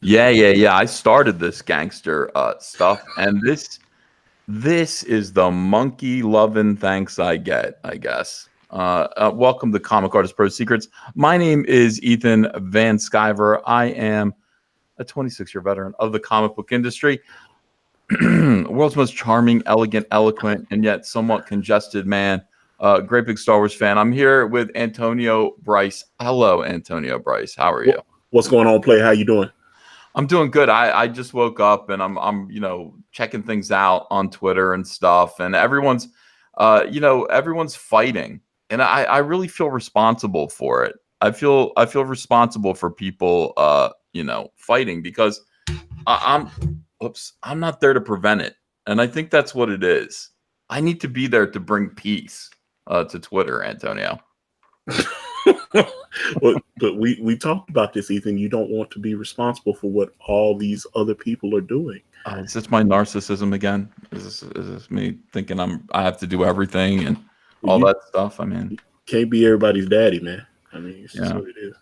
Yeah. I started this gangster stuff, and this is the monkey loving thanks I get, I guess. Welcome to Comic Artist Pro Secrets. My name is Ethan Van Sciver. I am a 26-year veteran of the comic book industry. World's most charming, elegant, eloquent, and yet somewhat congested man. Great big Star Wars fan. I'm here with Antonio Bryce. Hello, Antonio Bryce. How are you? What's going on, Play? How you doing? I'm doing good. I just woke up and I'm checking things out on Twitter and stuff, and everyone's fighting, and I really feel responsible for it. I feel responsible for people fighting because I'm not there to prevent it, and I think that's what it is. I need to be there to bring peace to Twitter, Antonio. But we talked about this, Ethan. You don't want to be responsible for what all these other people are doing. Is this my narcissism again? Is this me thinking I have to do everything and all that stuff? I mean, can't be everybody's daddy, man. I mean, it's just what it is.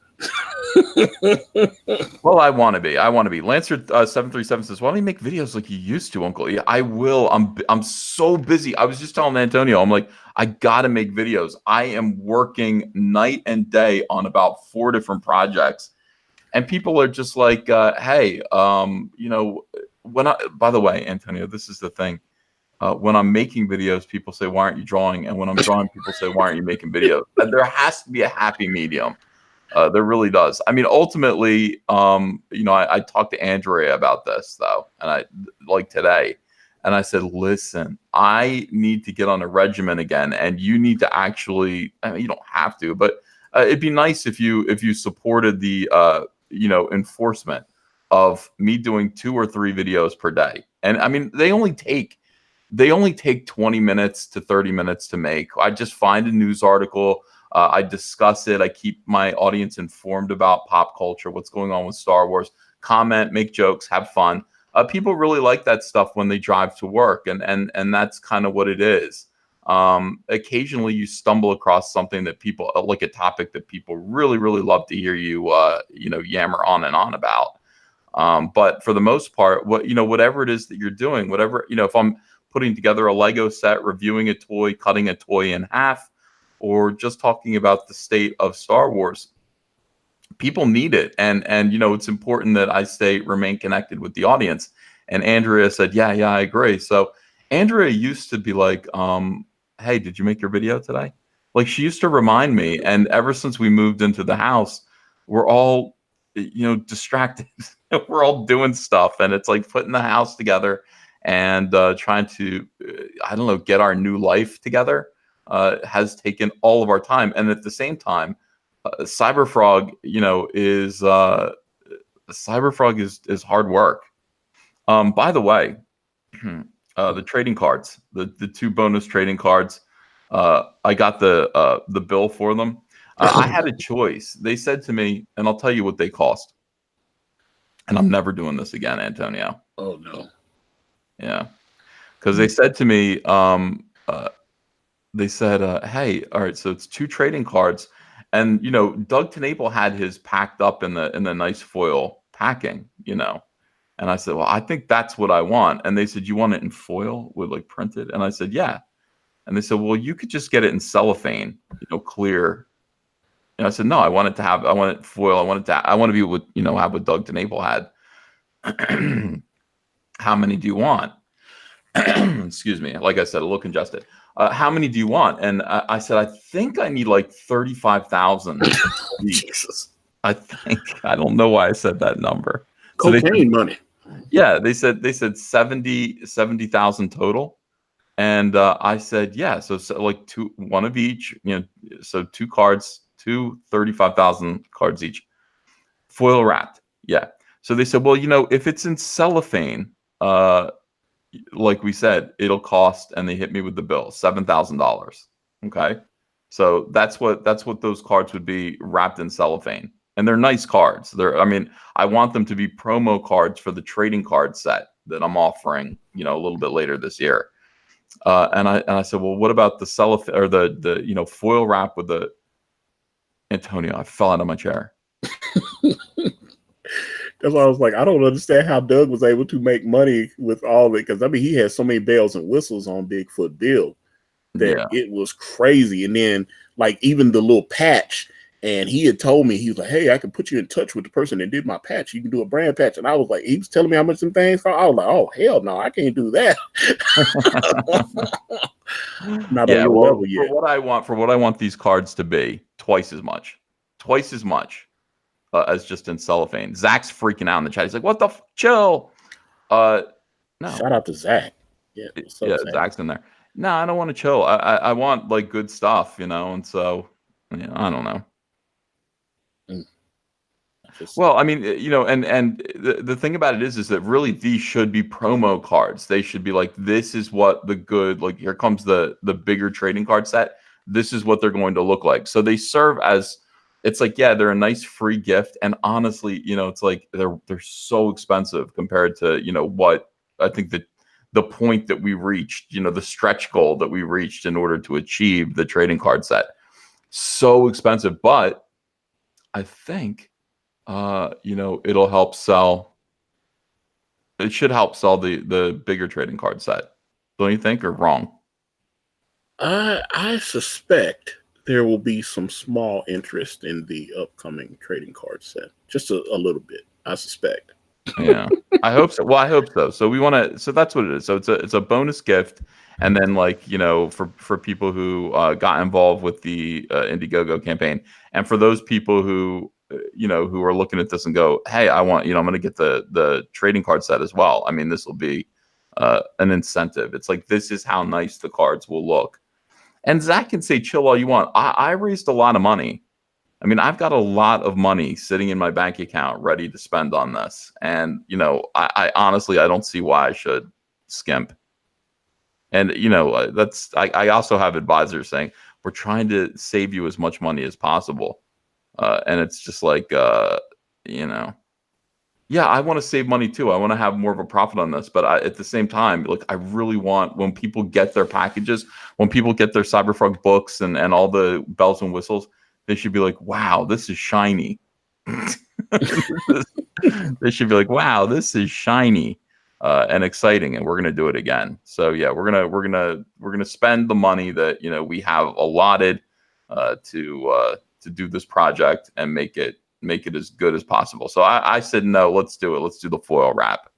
Well, I want to be. Lancer 737 says, "Why don't you make videos like you used to, Uncle?" Yeah, I will. I'm so busy. I was just telling Antonio, I'm like, I gotta make videos. I am working night and day on about 4 different projects, and people are just like, "Hey, when by the way, Antonio, this is the thing. When I'm making videos, people say, "Why aren't you drawing?" And when I'm drawing, people say, "Why aren't you making videos?" And there has to be a happy medium. There really does. I mean, ultimately, I talked to Andrea about this though, and I like today, and I said, listen, I need to get on a regimen again, and you need to actually. I mean, you don't have to, but it'd be nice if you supported the enforcement of me doing 2 or 3 videos per day. And I mean, they only take 20 minutes to 30 minutes to make. I just find a news article. I discuss it. I keep my audience informed about pop culture, what's going on with Star Wars, comment, make jokes, have fun. People really like that stuff when they drive to work, and that's kind of what it is. Occasionally you stumble across something that people like, a topic that people really, really love to hear you, yammer on and on about. But for the most part, whatever it is that you're doing, whatever, if I'm putting together a Lego set, reviewing a toy, cutting a toy in half, or just talking about the state of Star Wars, people need it. And it's important that I remain connected with the audience. And Andrea said, yeah, I agree. So Andrea used to be like, hey, did you make your video today? Like, she used to remind me. And ever since we moved into the house, we're all, distracted. We're all doing stuff. And it's like putting the house together and trying to, get our new life together. Has taken all of our time, and at the same time, Cyberfrog, is hard work. By the way, the trading cards, the 2 bonus trading cards, I got the bill for them. I had a choice. They said to me, and I'll tell you what they cost. And I'm never doing this again, Antonio. Oh no. Yeah, because they said to me, they said, hey, all right, so it's 2 trading cards. And, Doug Tenaple had his packed up in the nice foil packing, And I said, well, I think that's what I want. And they said, you want it in foil with like printed? And I said, yeah. And they said, well, you could just get it in cellophane, clear. And I said, no, I want it foil. I want to be with, have what Doug Tenaple had. How many do you want? Excuse me. Like I said, a little congested. How many do you want? And I said, I think I need like 35,000. Jesus. I don't know why I said that number. Cocaine money. Yeah, they said 70,000 total. And I said, yeah, so like 1 of each, so 2 cards, 35,000 cards each. Foil wrapped. Yeah. So they said, well, if it's in cellophane, like we said, it'll cost, and they hit me with the bill, $7,000. Okay, so that's what those cards would be, wrapped in cellophane, and they're nice cards. I want them to be promo cards for the trading card set that I'm offering, a little bit later this year. And I said, well, what about the cellophane or the foil wrap with the Antonio? I fell out of my chair. That's why I was like, I don't understand how Doug was able to make money with all of it. Because I mean, he had so many bells and whistles on Bigfoot Bill that Yeah. it was crazy. And then, like, even the little patch, and he had told me, he was like, hey, I can put you in touch with the person that did my patch. You can do a brand patch. And I was like, he was telling me how much some things cost. I was like, oh, hell no, I can't do that. Not on Yeah, your well, level yet. for what I want these cards to be, twice as much as just in cellophane. Zach's freaking out in the chat. He's like, "What the chill?" No, Shout out to Zach. Yeah, what's up, yeah, Zach? Zach's in there. No, I don't want to chill. I want like good stuff, you know. And so, yeah, I don't know. Well, I mean, you know, and the thing about it is that really these should be promo cards. They should be like, this is what the good, like, here comes the bigger trading card set. This is what they're going to look like. So they serve as, it's like, yeah, they're a nice free gift. And honestly, you know, it's like they're so expensive compared to, you know, what I think that the point that we reached, you know, the stretch goal that we reached in order to achieve the trading card set. So expensive, but I think you know, it'll help sell. It should help sell the bigger trading card set. Don't you think, or wrong? I suspect there will be some small interest in the upcoming trading card set. Just a little bit, I suspect. Yeah, I hope so. Well, I hope so. So we want to. So that's what it is. So it's a bonus gift, and then like you know for people who got involved with the Indiegogo campaign, and for those people who you know who are looking at this and go, hey, I want you know I'm going to get the trading card set as well. I mean, this will be an incentive. It's like this is how nice the cards will look. And Zach can say chill all you want. I raised a lot of money. I mean, I've got a lot of money sitting in my bank account ready to spend on this. And, you know, I honestly, I don't see why I should skimp. And, you know, I also have advisors saying, we're trying to save you as much money as possible. And it's just like, you know, yeah, I want to save money too. I want to have more of a profit on this. But at the same time, like, I really want when people get their packages, when people get their Cyberfrog books and all the bells and whistles, they should be like, wow, this is shiny. They should be like, wow, this is shiny and exciting, and we're gonna do it again. So yeah, we're gonna spend the money that you know we have allotted to do this project and make it as good as possible. So I said no, let's do it. Let's do the foil wrap.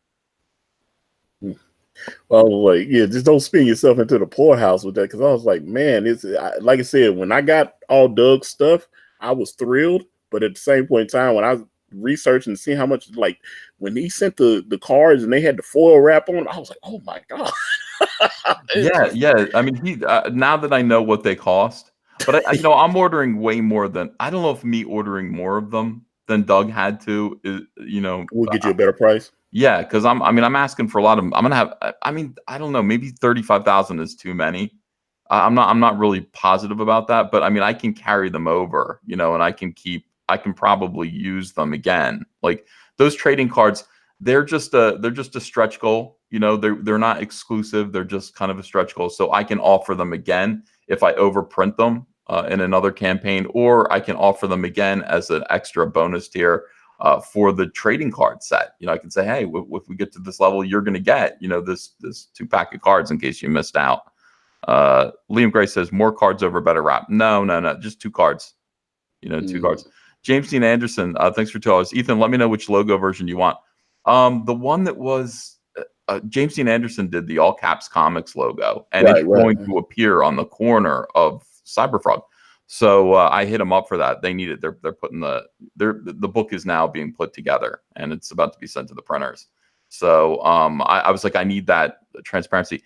Well, like, yeah, just don't spin yourself into the poorhouse with that. Because I was like, man, it's like I said, when I got all Doug's stuff, I was thrilled. But at the same point in time, when I was researching and seeing how much, like, when he sent the cards and they had the foil wrap on, I was like, oh my god. Yeah. I mean, he now that I know what they cost, but you know, I'm ordering way more than I don't know if me ordering more of them than Doug had to, is, you know, We'll get you a better price. yeah, because I mean, I'm asking for a lot of them. I'm gonna have. I mean, I don't know. Maybe 35,000 is too many. I'm not really positive about that, but I mean, I can carry them over, you know, and I can probably use them again. Like those trading cards, they're just a stretch goal. You know, they're not exclusive. They're just kind of a stretch goal. So I can offer them again if I overprint them in another campaign, or I can offer them again as an extra bonus tier for the trading card set. You know, I can say, hey, if we get to this level, you're going to get, you know, this 2-pack of cards in case you missed out. Liam Gray says more cards over better wrap. No, just 2 cards. You know, 2 cards. James Dean Anderson, thanks for $2. Ethan, let me know which logo version you want. The one that was James Dean Anderson did the all caps comics logo, and it's going to appear on the corner of Cyberfrog. So I hit them up for that. They need it. They're putting the book is now being put together, and it's about to be sent to the printers. So I was like, I need that transparency.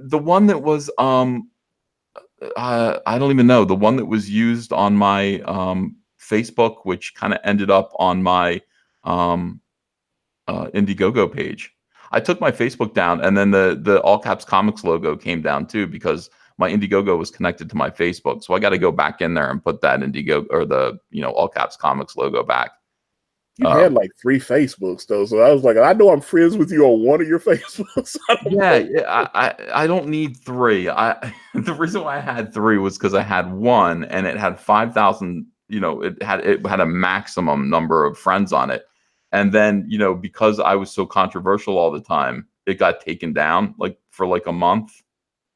The one that was I don't even know, the one that was used on my Facebook, which kind of ended up on my Indiegogo page. I took my Facebook down, and then the all caps comics logo came down too, because my Indiegogo was connected to my Facebook. So I got to go back in there and put that Indiegogo or the, you know, all caps comics logo back. You had like 3 Facebooks though, so I was like, I know I'm friends with you on one of your Facebooks. I don't need 3. The reason why I had 3 was because I had one and it had 5,000. You know, it had a maximum number of friends on it, And then, because I was so controversial all the time, it got taken down like for like a month.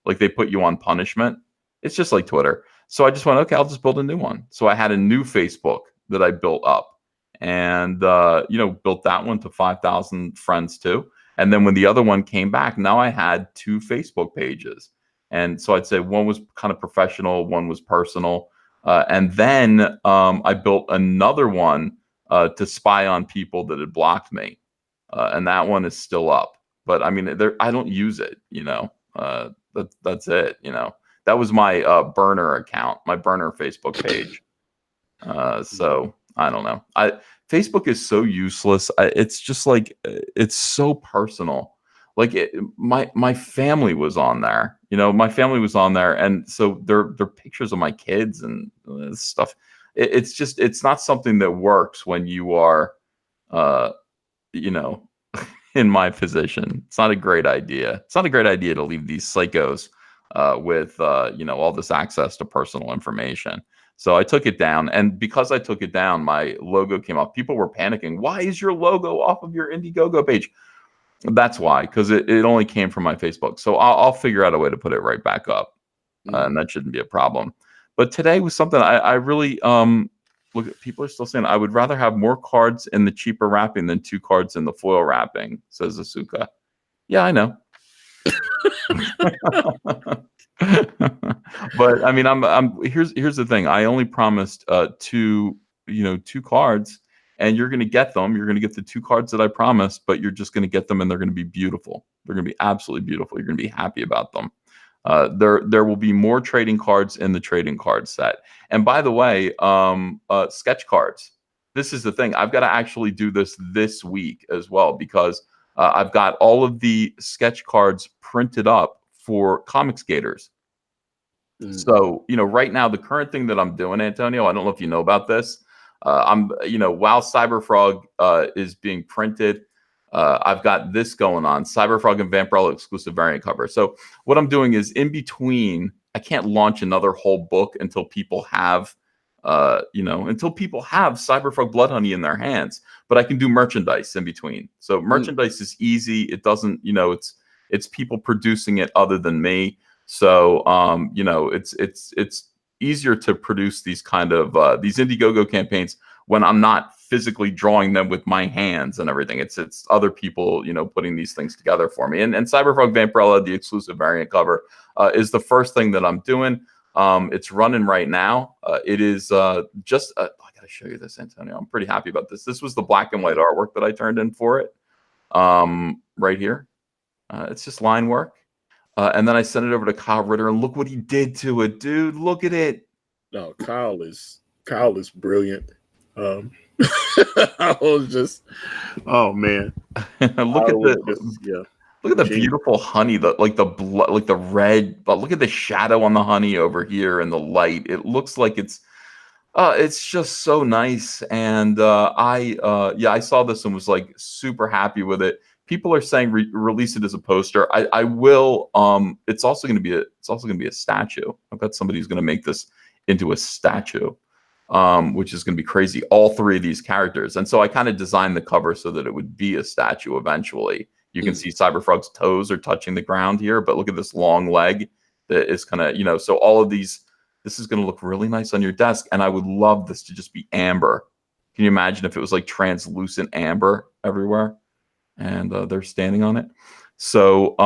Like they put you on punishment. It's just like Twitter. So I just went, okay, I'll just build a new one. So I had a new Facebook that I built up, and built that one to 5,000 friends too. And then when the other one came back, now I had 2 Facebook pages. And so I'd say one was kind of professional, one was personal. And then I built another one to spy on people that had blocked me. And that one is still up. But I mean, I don't use it, that's it. That was my burner account, my burner Facebook page. So I don't know. Facebook is so useless. It's just like, it's so personal. Like my family was on there. My family was on there, and so they're pictures of my kids and stuff. It's not something that works when you are, in my position. It's not a great idea. It's not a great idea to leave these psychos with all this access to personal information. So I took it down, and because I took it down, my logo came off. People were panicking. Why is your logo off of your Indiegogo page? That's why, because it only came from my Facebook. So I'll figure out a way to put it right back up, and that shouldn't be a problem. But today was something I really look at. People are still saying I would rather have more cards in the cheaper wrapping than 2 cards in the foil wrapping, says Asuka. Yeah, I know. But I mean, here's the thing. I only promised 2 cards, and you're going to get them. You're going to get the 2 cards that I promised, but you're just going to get them, and they're going to be beautiful. They're going to be absolutely beautiful. You're going to be happy about them. There will be more trading cards in the trading card set. And by the way, sketch cards. This is the thing. I've got to actually do this week as well, because I've got all of the sketch cards printed up for Comics Gators. So, right now, the current thing that I'm doing, Antonio, I don't know if you know about this. While Cyberfrog is being printed, I've got this going on, Cyberfrog and Vampirella exclusive variant cover. So what I'm doing is, in between, I can't launch another whole book until people have, Cyberfrog Blood Honey in their hands. But I can do merchandise in between. So merchandise is easy. It doesn't, it's people producing it other than me. So, it's easier to produce these kind of these Indiegogo campaigns when I'm not physically drawing them with my hands and everything. It's other people, putting these things together for me. And Cyberfrog Vampirella, the exclusive variant cover, is the first thing that I'm doing. It's running right now. It is just I gotta show you this, Antonio. I'm pretty happy about this. This was the black and white artwork that I turned in for it. Right here. It's just line work. And then I sent it over to Kyle Ritter, and look what he did to it, dude. Look at it. No, Kyle is brilliant. I was just, oh man. Look at the beautiful honey, the red, but look at the shadow on the honey over here and the light. It looks like it's just so nice. And I saw this and was like super happy with it. People are saying release it as a poster. I will. It's also going to be a statue. I bet somebody's going to make this into a statue, which is going to be crazy. All 3 of these characters, and so I kind of designed the cover so that it would be a statue eventually. You can see Cyberfrog's toes are touching the ground here, but look at this long leg that is kind of, So all of these, this is going to look really nice on your desk, and I would love this to just be amber. Can you imagine if it was like translucent amber everywhere? And they're standing on it. So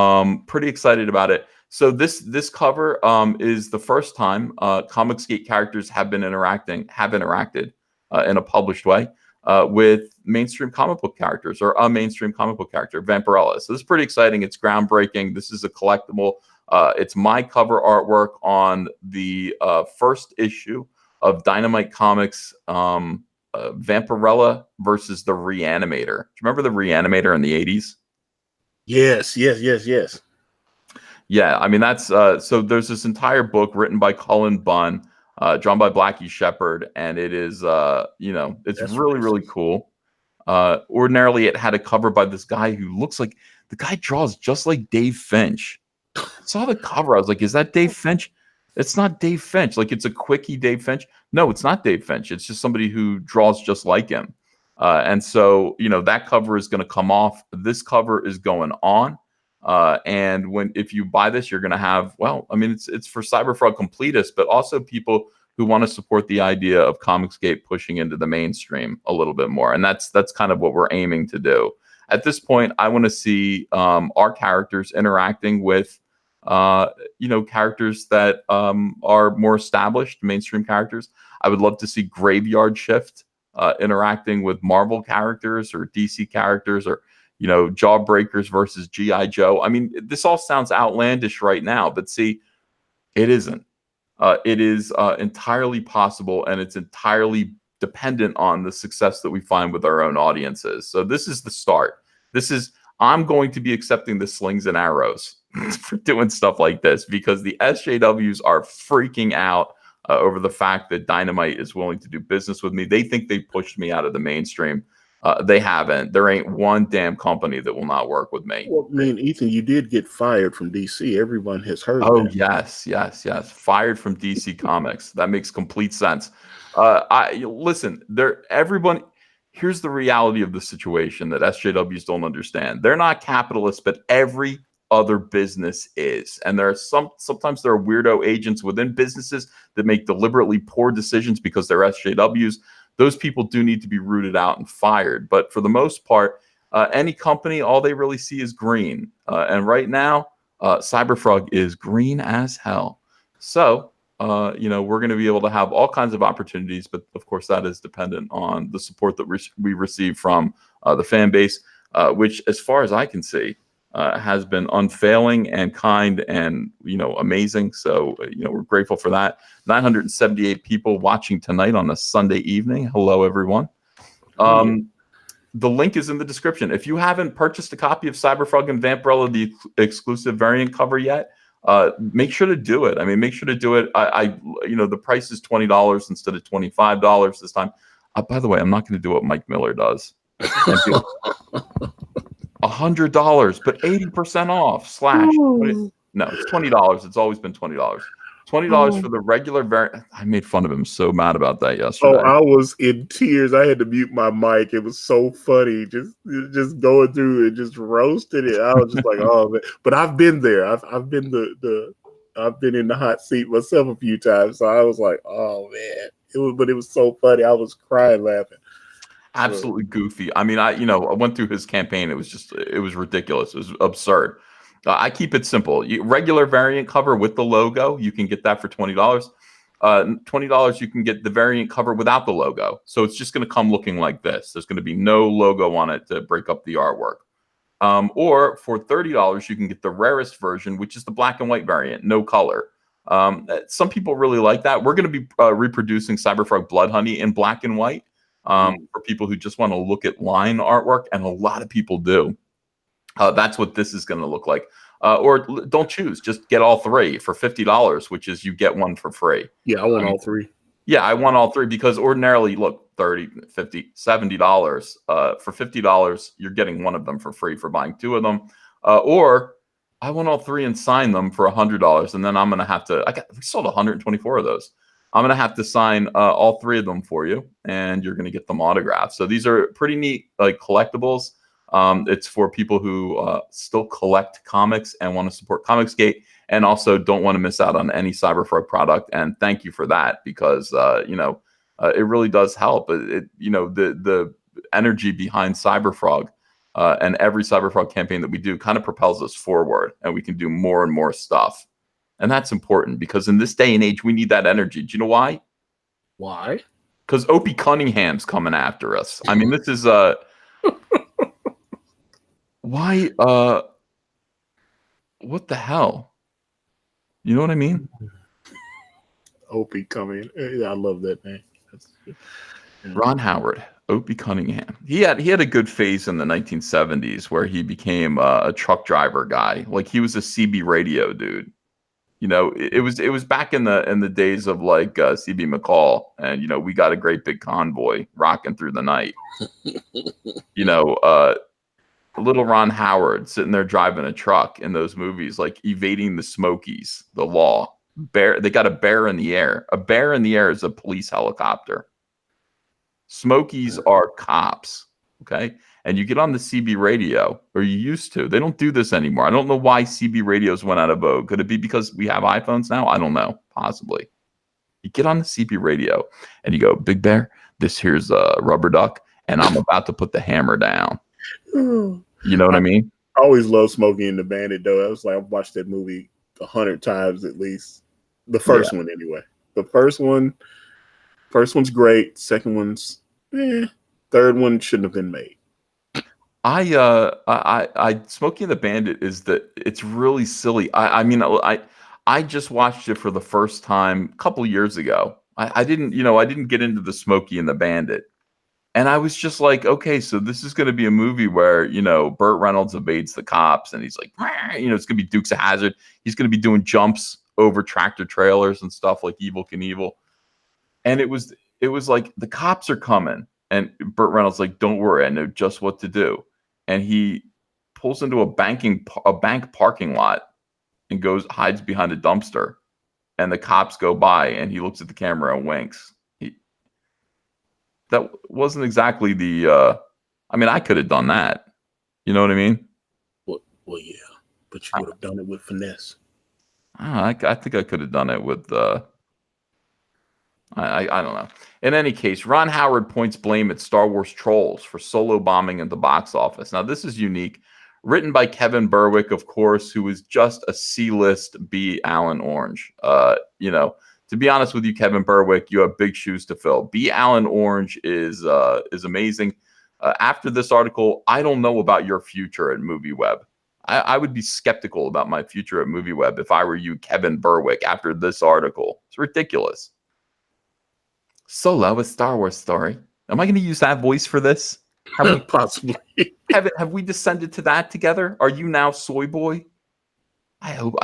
pretty excited about it. So this cover is the first time Comicsgate characters have interacted in a published way with mainstream comic book characters, or a mainstream comic book character, Vampirella. So this is pretty exciting. It's groundbreaking. This is a collectible. It's my cover artwork on the first issue of Dynamite Comics, Vampirella versus the Reanimator. Do you remember the Reanimator in the 80s? Yes. Yeah, I mean, that's so there's this entire book written by Cullen Bunn, drawn by Blackie Shepherd, and it is it's really cool. Ordinarily it had a cover by this guy who looks like, the guy draws just like Dave Finch. I saw the cover, I was like, is that Dave Finch? It's not Dave Finch. Like, it's a quickie Dave Finch. No, it's not Dave Finch. It's just somebody who draws just like him. And so, that cover is going to come off. This cover is going on. And if you buy this, you're going to have, well, I mean, it's for Cyberfrog completists, but also people who want to support the idea of Comicsgate pushing into the mainstream a little bit more. And that's kind of what we're aiming to do. At this point, I want to see our characters interacting with, characters that are more established, mainstream characters. I would love to see Graveyard Shift interacting with Marvel characters or DC characters, or Jawbreakers versus G.I. Joe. I mean, this all sounds outlandish right now, but see, it isn't. It is entirely possible, and it's entirely dependent on the success that we find with our own audiences. So this is the start. I'm going to be accepting the slings and arrows for doing stuff like this, because the SJWs are freaking out over the fact that Dynamite is willing to do business with me. They think they pushed me out of the mainstream. They haven't. There ain't one damn company that will not work with me. Well, I mean, Ethan, you did get fired from DC. Everyone has heard Oh, that. yes. Fired from DC Comics. That makes complete sense. Listen, everyone. Here's the reality of the situation that SJWs don't understand. They're not capitalists, but every other business is. And sometimes there are weirdo agents within businesses that make deliberately poor decisions because they're SJWs. Those people do need to be rooted out and fired. But for the most part, any company, all they really see is green. And right now, Cyberfrog is green as hell. So, we're going to be able to have all kinds of opportunities. But of course, that is dependent on the support that we receive from the fan base, which, as far as I can see, has been unfailing and kind and, amazing. So, we're grateful for that. 978 people watching tonight on a Sunday evening. Hello, everyone. The link is in the description. If you haven't purchased a copy of Cyberfrog and Vampirella, the exclusive variant cover yet, make sure to do it. I mean, make sure to do it. The price is $20 instead of $25 this time. By the way, I'm not going to do what Mike Miller does. $100, but 80% off / no, it's $20. It's always been $20. $20 for the regular variant. I made fun of him so mad about that yesterday. Oh, I was in tears. I had to mute my mic. It was so funny. Just going through it, just roasted it. I was just like, oh man. But I've been there. I've been I've been in the hot seat myself a few times. So I was like, oh man. It was so funny. I was crying laughing. Absolutely goofy. I mean, I went through his campaign. It was ridiculous. It was absurd. I keep it simple. Regular variant cover with the logo, you can get that for $20. $20, you can get the variant cover without the logo. So it's just going to come looking like this. There's going to be no logo on it to break up the artwork. Or for $30, you can get the rarest version, which is the black and white variant, no color. Some people really like that. We're going to be reproducing Cyberfrog Blood Honey in black and white. For people who just want to look at line artwork, and a lot of people do. That's what this is going to look like. Or don't choose, just get all three for $50, which is you get one for free. Yeah, I want all three. Yeah, I want all three, because ordinarily, look, $30, $50, $70. For $50, you're getting one of them for free for buying two of them. Or I want all three and sign them for $100, and then I'm going to have to. We sold 124 of those. I'm going to have to sign all three of them for you, and you're going to get them autographed. So these are pretty neat, like, collectibles. It's for people who still collect comics and want to support Comicsgate, and also don't want to miss out on any Cyberfrog product. And thank you for that, because it really does help. The energy behind Cyberfrog and every Cyberfrog campaign that we do kind of propels us forward, and we can do more and more stuff. And that's important, because in this day and age, we need that energy. Do you know why? Why? Because Opie Cunningham's coming after us. I mean, this is why? What the hell? You know what I mean? Opie coming. I love that name. Yeah. Ron Howard, Opie Cunningham. He had a good phase in the 1970s where he became a truck driver guy. Like, he was a CB radio dude. It was back in the days of, like, CB McCall, and we got a great big convoy rocking through the night. Little Ron Howard sitting there driving a truck in those movies, like evading the Smokies, the law. They got a bear in the air. A bear in the air is a police helicopter. Smokies are cops, okay? And you get on the CB radio, or you used to. They don't do this anymore. I don't know why CB radios went out of vogue. Could it be because we have iPhones now? I don't know. Possibly. You get on the CB radio and you go, Big Bear, this here's a rubber duck, and I'm about to put the hammer down. You know what I mean? I always love Smokey and the Bandit, though. I was like, I've watched that movie 100 times at least. The first one, anyway. The first one's great. Second one's, third one shouldn't have been made. I Smokey and the Bandit is that it's really silly. I just watched it for the first time a couple years ago. I didn't get into the Smokey and the Bandit. And I was just like, okay, so this is going to be a movie where, Burt Reynolds evades the cops and he's like, it's going to be Dukes of Hazzard. He's going to be doing jumps over tractor trailers and stuff like Evel Knievel. And it was like the cops are coming and Burt Reynolds like, don't worry, I know just what to do. And he pulls into a bank parking lot and hides behind a dumpster. And the cops go by and he looks at the camera and winks. That wasn't exactly I could have done that. You know what I mean? Well, yeah. But you would have done it with finesse. I think I could have done it with I don't know. In any case, Ron Howard points blame at Star Wars trolls for solo bombing at the box office. Now, this is unique. Written by Kevin Berwick, of course, who is just a C-list B. Allen Orange. To be honest with you, Kevin Berwick, you have big shoes to fill. B. Allen Orange is amazing. After this article, I don't know about your future at MovieWeb. I would be skeptical about my future at MovieWeb if I were you, Kevin Berwick, after this article. It's ridiculous. Solo, a Star Wars story. Am I going to use that voice for this? Possibly. Have we descended to that together? Are you now Soy Boy? I hope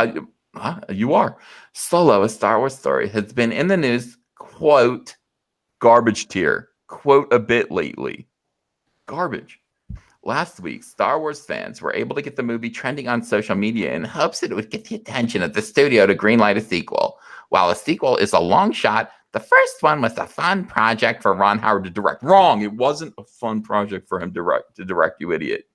you are. Solo, a Star Wars story, has been in the news, quote, garbage tier, quote, a bit lately. Garbage. Last week, Star Wars fans were able to get the movie trending on social media in hopes that it would get the attention of the studio to greenlight a sequel. While a sequel is a long shot, the first one was a fun project for Ron Howard to direct. Wrong. It wasn't a fun project for him to direct, you idiot.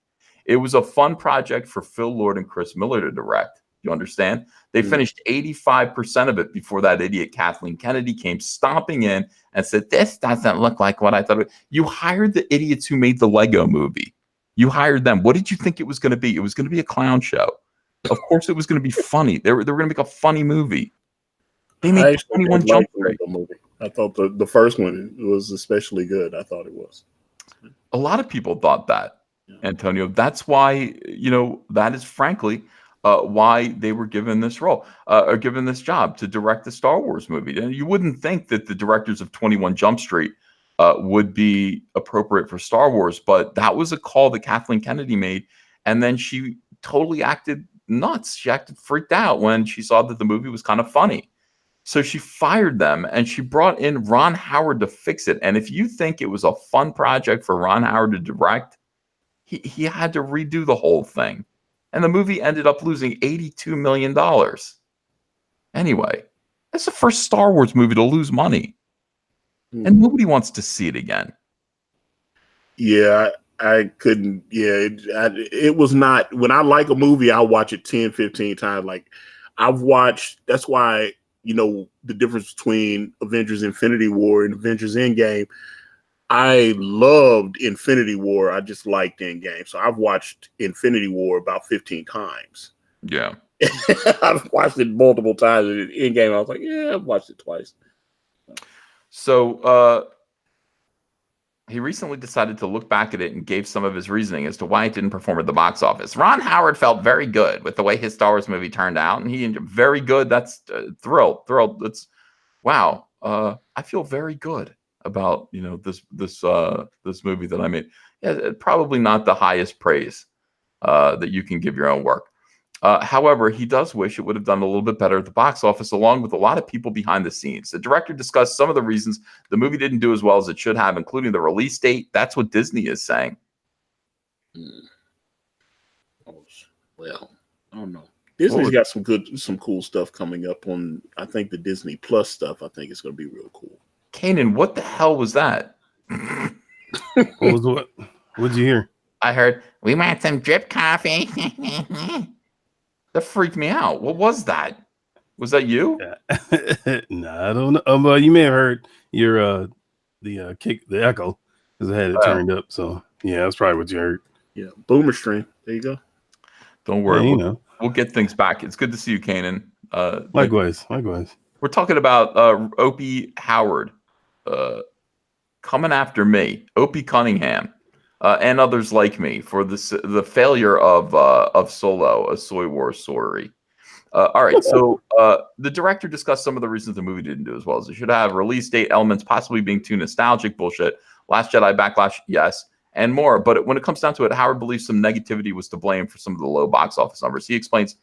It was a fun project for Phil Lord and Chris Miller to direct. You understand? They finished 85% of it before that idiot Kathleen Kennedy came stomping in and said, this doesn't look like what I thought. You hired the idiots who made the Lego movie. You hired them. What did you think it was going to be? It was going to be a clown show. Of course it was going to be funny. They were going to make a funny movie. They made 21 Jump Street. I thought the first one was especially good. I thought it was. A lot of people thought that, Antonio. That's why, that is frankly why they were given this role, or given this job to direct the Star Wars movie. And you wouldn't think that the directors of 21 Jump Street would be appropriate for Star Wars, but that was a call that Kathleen Kennedy made. And then she totally acted nuts. She acted freaked out when she saw that the movie was kind of funny. So she fired them and she brought in Ron Howard to fix it. And if you think it was a fun project for Ron Howard to direct, he had to redo the whole thing. And the movie ended up losing $82 million. Anyway, that's the first Star Wars movie to lose money. And nobody wants to see it again. Yeah, I couldn't. Yeah, it was not. When I like a movie, I'll watch it 10, 15 times. Like, I've watched, that's why, the difference between Avengers Infinity War and Avengers Endgame. I loved Infinity War. I just liked Endgame. So I've watched Infinity War about 15 times. Yeah. I've watched it multiple times. Endgame, I was like, yeah, I've watched it twice. So he recently decided to look back at it and gave some of his reasoning as to why it didn't perform at the box office. Ron Howard felt very good with the way his Star Wars movie turned out, and he very good. That's thrilled. That's wow. I feel very good about this movie that I made. Yeah, probably not the highest praise that you can give your own work. However, he does wish it would have done a little bit better at the box office, along with a lot of people behind the scenes. The director discussed some of the reasons the movie didn't do as well as it should have, including the release date. That's what Disney is saying. Well, I don't know. Disney's got some cool stuff coming up on, I think, the Disney Plus stuff. I think it's going to be real cool. Kanan, what the hell was that? What? What'd you hear? I heard, we want some drip coffee. That freaked me out. What was that? Was that you? Nah, I don't know. But you may have heard your the echo because I had it turned up. So yeah, that's probably what you heard. Yeah, boomer stream. There you go. Don't worry, Yeah, we'll get things back. It's good to see you, Kanan. Likewise. We're talking about Opie Howard coming after me, Opie Cunningham, and others like me for the failure of Solo, a Soy War story. All right, so the director discussed some of the reasons the movie didn't do as well as it should have. Release date elements possibly being too nostalgic, bullshit. Last Jedi backlash, yes, and more. But when it comes down to it, Howard believes some negativity was to blame for some of the low box office numbers. He explains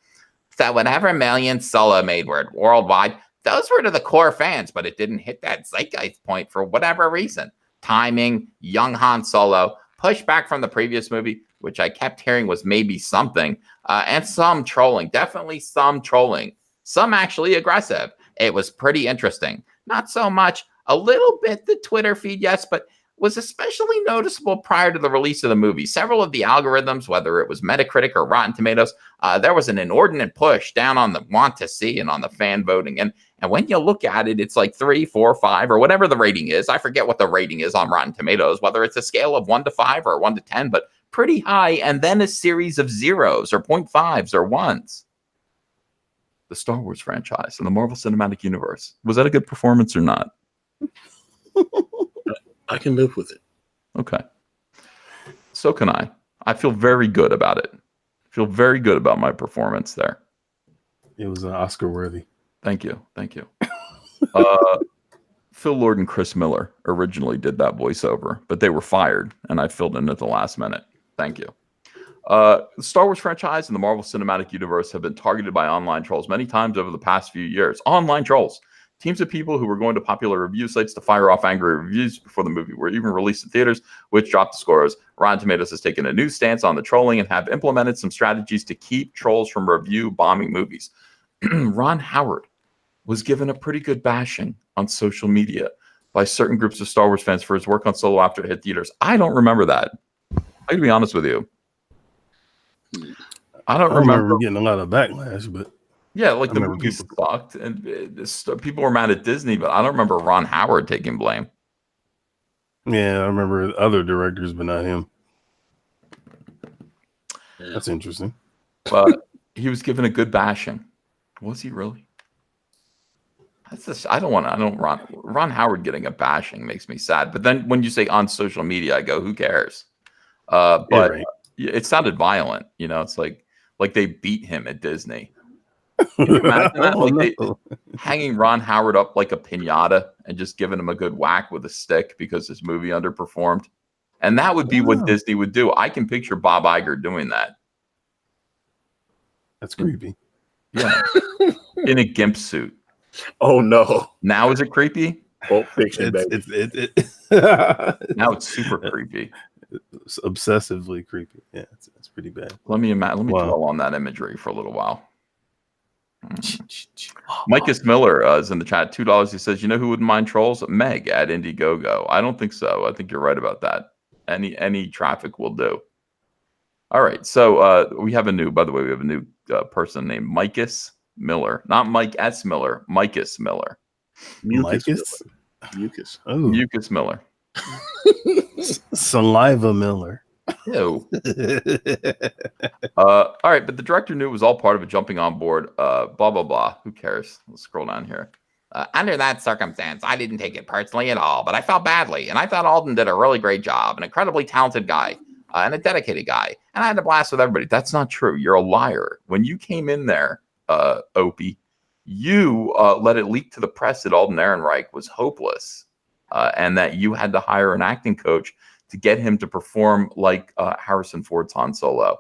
that whatever millions Solo made worldwide, those were to the core fans, but it didn't hit that zeitgeist point for whatever reason. Timing, young Han Solo, pushback from the previous movie, which I kept hearing was maybe something, and some trolling, definitely some trolling, some actually aggressive. It was pretty interesting. Not so much, a little bit the Twitter feed, yes, but was especially noticeable prior to the release of the movie. Several of the algorithms, whether it was Metacritic or Rotten Tomatoes, there was an inordinate push down on the want to see and on the fan voting. And when you look at it, it's like 3, 4, 5, or whatever the rating is. I forget what the rating is on Rotten Tomatoes, whether it's a scale of 1 to 5 or 1 to 10, but pretty high, and then a series of zeros or 0.5s or 1s. The Star Wars franchise and the Marvel Cinematic Universe. Was that a good performance or not? I can live with it. Okay. So can I. I feel very good about it. I feel very good about my performance there. It was Oscar worthy. Thank you. Phil Lord and Chris Miller originally did that voiceover, but they were fired, and I filled in at the last minute. Thank you. The Star Wars franchise and the Marvel Cinematic Universe have been targeted by online trolls many times over the past few years. Online trolls. Teams of people who were going to popular review sites to fire off angry reviews before the movie were even released in theaters, which dropped the scores. Rotten Tomatoes has taken a new stance on the trolling and have implemented some strategies to keep trolls from review bombing movies. Ron Howard was given a pretty good bashing on social media by certain groups of Star Wars fans for his work on Solo after it hit theaters. I don't remember that. I'm going to be honest with you. I don't remember getting a lot of backlash, but yeah, like the movie sucked, and people were mad at Disney, but I don't remember Ron Howard taking blame. Yeah, I remember other directors, but not him. That's interesting. But he was given a good bashing. Was he really? Ron Howard getting a bashing makes me sad. But then when you say on social media, I go, who cares? But yeah, right. It sounded violent. You know, it's like they beat him at Disney. Can you imagine that? Like they hanging Ron Howard up like a piñata and just giving him a good whack with a stick because his movie underperformed. And that would be what Disney would do. I can picture Bob Iger doing that. That's creepy. Yeah. In a gimp suit. Oh no. Now is it creepy? Pulp Fiction, baby. Now it's super creepy. It's obsessively creepy. Yeah, it's pretty bad. Let me dwell on that imagery for a little while. Micus Miller is in the chat. $2. He says, "You know who wouldn't mind trolls? Meg at Indiegogo." I don't think so. I think you're right about that. Any traffic will do. All right. So we have a new person named Micus Miller, not Mike S. Miller. Micus Miller. Mucus Miller. Saliva Miller. Ew. All right, but the director knew it was all part of a jumping on board. Blah blah blah. Who cares? Let's scroll down here. Under that circumstance, I didn't take it personally at all, but I felt badly, and I thought Alden did a really great job, an incredibly talented guy, and a dedicated guy, and I had a blast with everybody. That's not true. You're a liar. When you came in there, Opie, you let it leak to the press that Alden Ehrenreich was hopeless, and that you had to hire an acting coach to get him to perform like Harrison Ford's Han Solo.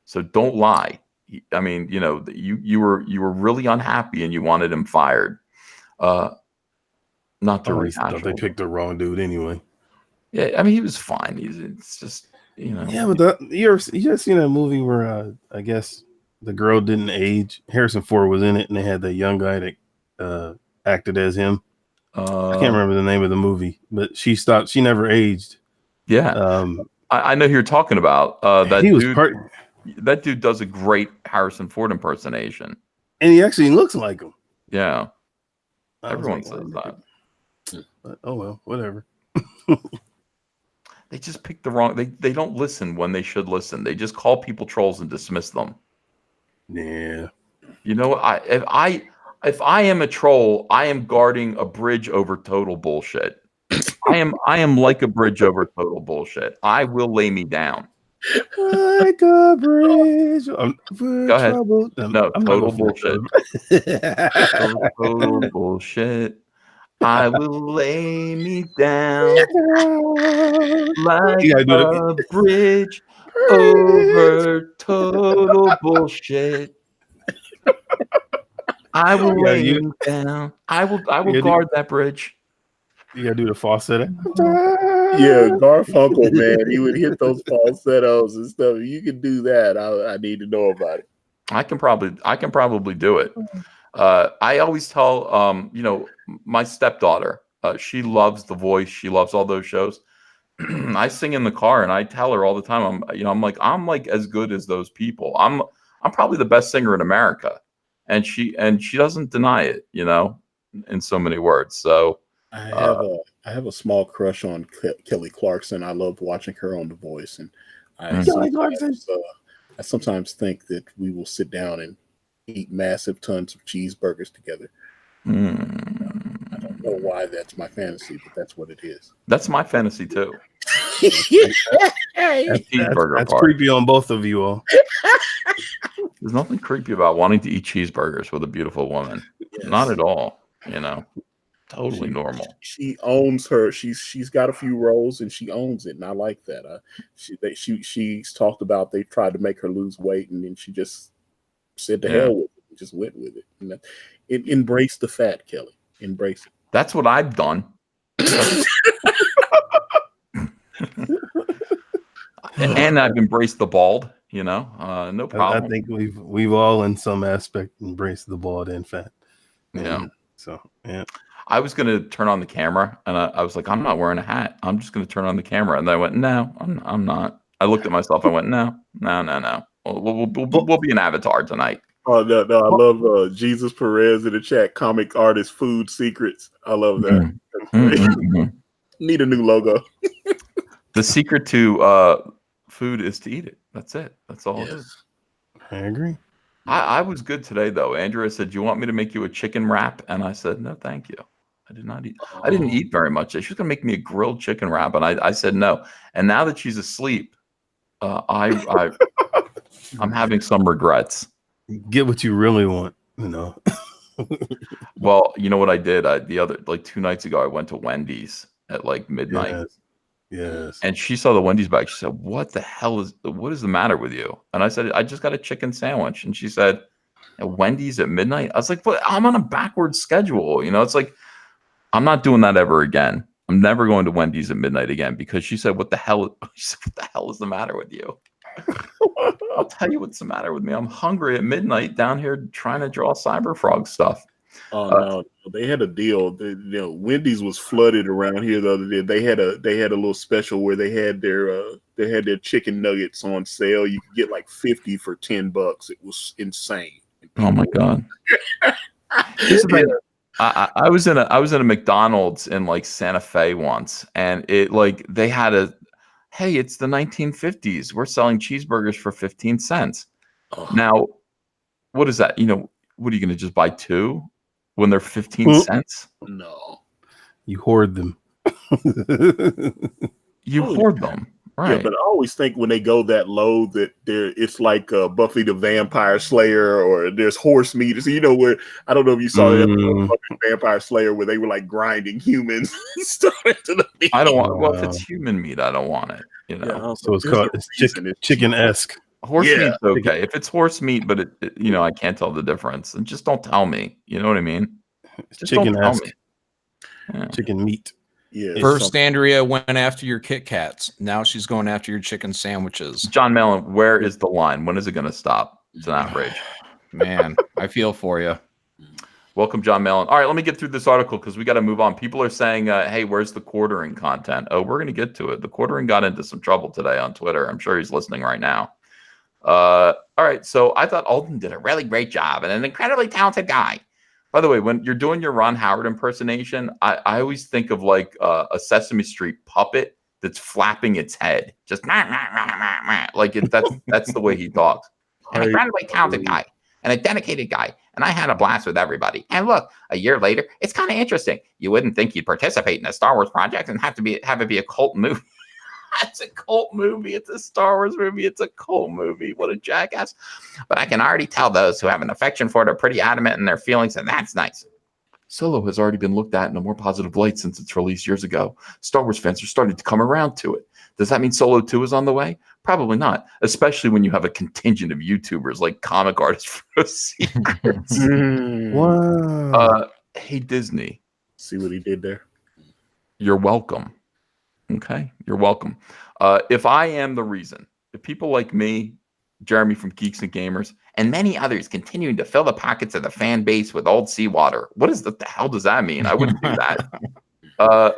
So don't lie. I mean, you know, you were really unhappy and you wanted him fired. Not to rehash. They picked the wrong dude anyway. Yeah, I mean, he was fine. It's just, you know. Yeah, but you just seen that movie where I guess the girl didn't age. Harrison Ford was in it, and they had that young guy that acted as him. I can't remember the name of the movie, but she stopped. She never aged. Yeah. I know who you're talking about. That he was dude. That dude does a great Harrison Ford impersonation, and he actually looks like him. Yeah, everyone says that. But, oh well, whatever. They just pick the wrong. They don't listen when they should listen. They just call people trolls and dismiss them. Yeah. You know, if I am a troll, I am guarding a bridge over total bullshit. I am like a bridge over total bullshit. I will lay me down. Like a bridge. Go ahead. Trouble. No, total bullshit. Total bullshit. I will lay me down like a bridge over total bullshit. I will lay me down. I will guard that bridge. You gotta do the falsetto. Yeah, Garfunkel, man, he would hit those falsettos and stuff. You can do that. I need to know about it. I can probably do it. I always tell my stepdaughter, she loves The Voice, she loves all those shows. I sing in the car and I tell her all the time, I'm like as good as those people. I'm probably the best singer in America. And she doesn't deny it, in so many words. So I have a small crush on Kelly Clarkson. I love watching her on The Voice, and I sometimes think that we will sit down and eat massive tons of cheeseburgers together. I don't know why that's my fantasy, but that's what it is. That's my fantasy too. That's creepy on both of you all. There's nothing creepy about wanting to eat cheeseburgers with a beautiful woman. Yes. Not at all. Totally normal. She owns her. She's got a few roles and she owns it, and I like that. She's talked about they tried to make her lose weight, and then she just said to hell with it, and just went with it. Embrace the fat, Kelly. Embrace it. That's what I've done. And I've embraced the bald. No problem. I think we've all in some aspect embraced the bald and fat. Yeah. So yeah. I was going to turn on the camera, and I was like, I'm not wearing a hat. I'm just going to turn on the camera. And then I went, no, I'm not. I looked at myself. I went, no. We'll be an avatar tonight. Oh, no. I love Jesus Perez in the chat. Comic artist food secrets. I love that. Need a new logo. The secret to food is to eat it. That's it. That's all it is. I agree. I was good today, though. Andrea said, "Do you want me to make you a chicken wrap?" And I said, "No, thank you. I did not eat. I didn't eat very much. She was going to make me a grilled chicken wrap, and I said no. And now that she's asleep, I'm having some regrets. Get what you really want, Well, you know what I did? The other 2 nights ago, I went to Wendy's at midnight. Yes. And she saw the Wendy's bag. She said, what is the matter with you? And I said, I just got a chicken sandwich. And she said, Wendy's at midnight? I was like, but I'm on a backwards schedule. It's like, I'm not doing that ever again. I'm never going to Wendy's at midnight again, because she said, what the hell is the matter with you? I'll tell you what's the matter with me. I'm hungry at midnight down here trying to draw Cyberfrog stuff. Oh no, they had a deal. Wendy's was flooded around here the other day. They had a little special where they had their chicken nuggets on sale. You could get like 50 for $10. It was insane. Oh my god! I was in a McDonald's in Santa Fe once, and they had hey, it's the 1950s. We're selling cheeseburgers for 15 cents. Oh. Now, what is that? What are you going to just buy 2? When they're 15 cents? No. You hoard them. Hoard them. Right. Yeah, but I always think when they go that low that it's like Buffy the Vampire Slayer, or there's horse meat. So where, I don't know if you saw that Buffy the Vampire Slayer where they were grinding humans and stuff into the meat. I don't want if it's human meat, I don't want it. Yeah, so it's called chicken-esque. Horse meat's okay. If it's horse meat, but I can't tell the difference, and just don't tell me. You know what I mean? Just chicken-esque. Chicken meat. Yeah. First, Andrea went after your Kit Kats. Now she's going after your chicken sandwiches. John Mellon, where is the line? When is it going to stop? It's an outrage. Man, I feel for you. Welcome, John Mellon. All right, let me get through this article because we got to move on. People are saying, hey, where's the quartering content? Oh, we're going to get to it. The quartering got into some trouble today on Twitter. I'm sure he's listening right now. All right, so I thought Alden did a really great job and an incredibly talented guy. By the way, when you're doing your Ron Howard impersonation, I always think of like a Sesame Street puppet that's flapping its head. Just like that's the way he talks. An incredibly talented guy and a dedicated guy. And I had a blast with everybody. And look, a year later, it's kind of interesting. You wouldn't think you'd participate in a Star Wars project and have it be a cult movie. It's a cult movie. It's a Star Wars movie. It's a cult movie. What a jackass. But I can already tell those who have an affection for it are pretty adamant in their feelings, and that's nice. Solo has already been looked at in a more positive light since its release years ago. Star Wars fans are starting to come around to it. Does that mean Solo 2 is on the way? Probably not, especially when you have a contingent of YouTubers like Comic Artists Pro Secrets. Wow. Hey, Disney. See what he did there? You're welcome. Okay, you're welcome. If I am the reason, if people like me, Jeremy from Geeks and Gamers, and many others continuing to fill the pockets of the fan base with old seawater, what the hell does that mean? I wouldn't do that.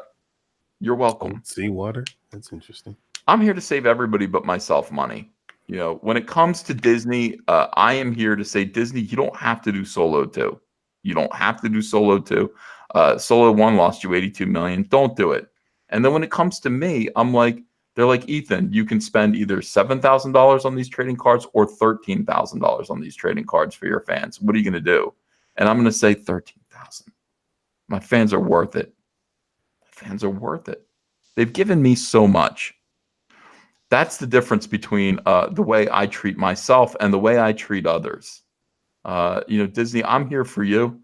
You're welcome. Old seawater? That's interesting. I'm here to save everybody but myself money. You know, when it comes to Disney, I am here to say, Disney, you don't have to do Solo 2. You don't have to do Solo 2. Solo 1 lost you $82 million. Don't do it. And then when it comes to me, I'm like, they're like, Ethan, you can spend either $7,000 on these trading cards or $13,000 on these trading cards for your fans. What are you going to do? And I'm going to say $13,000. My fans are worth it. My fans are worth it. They've given me so much. That's the difference between the way I treat myself and the way I treat others. Disney, I'm here for you.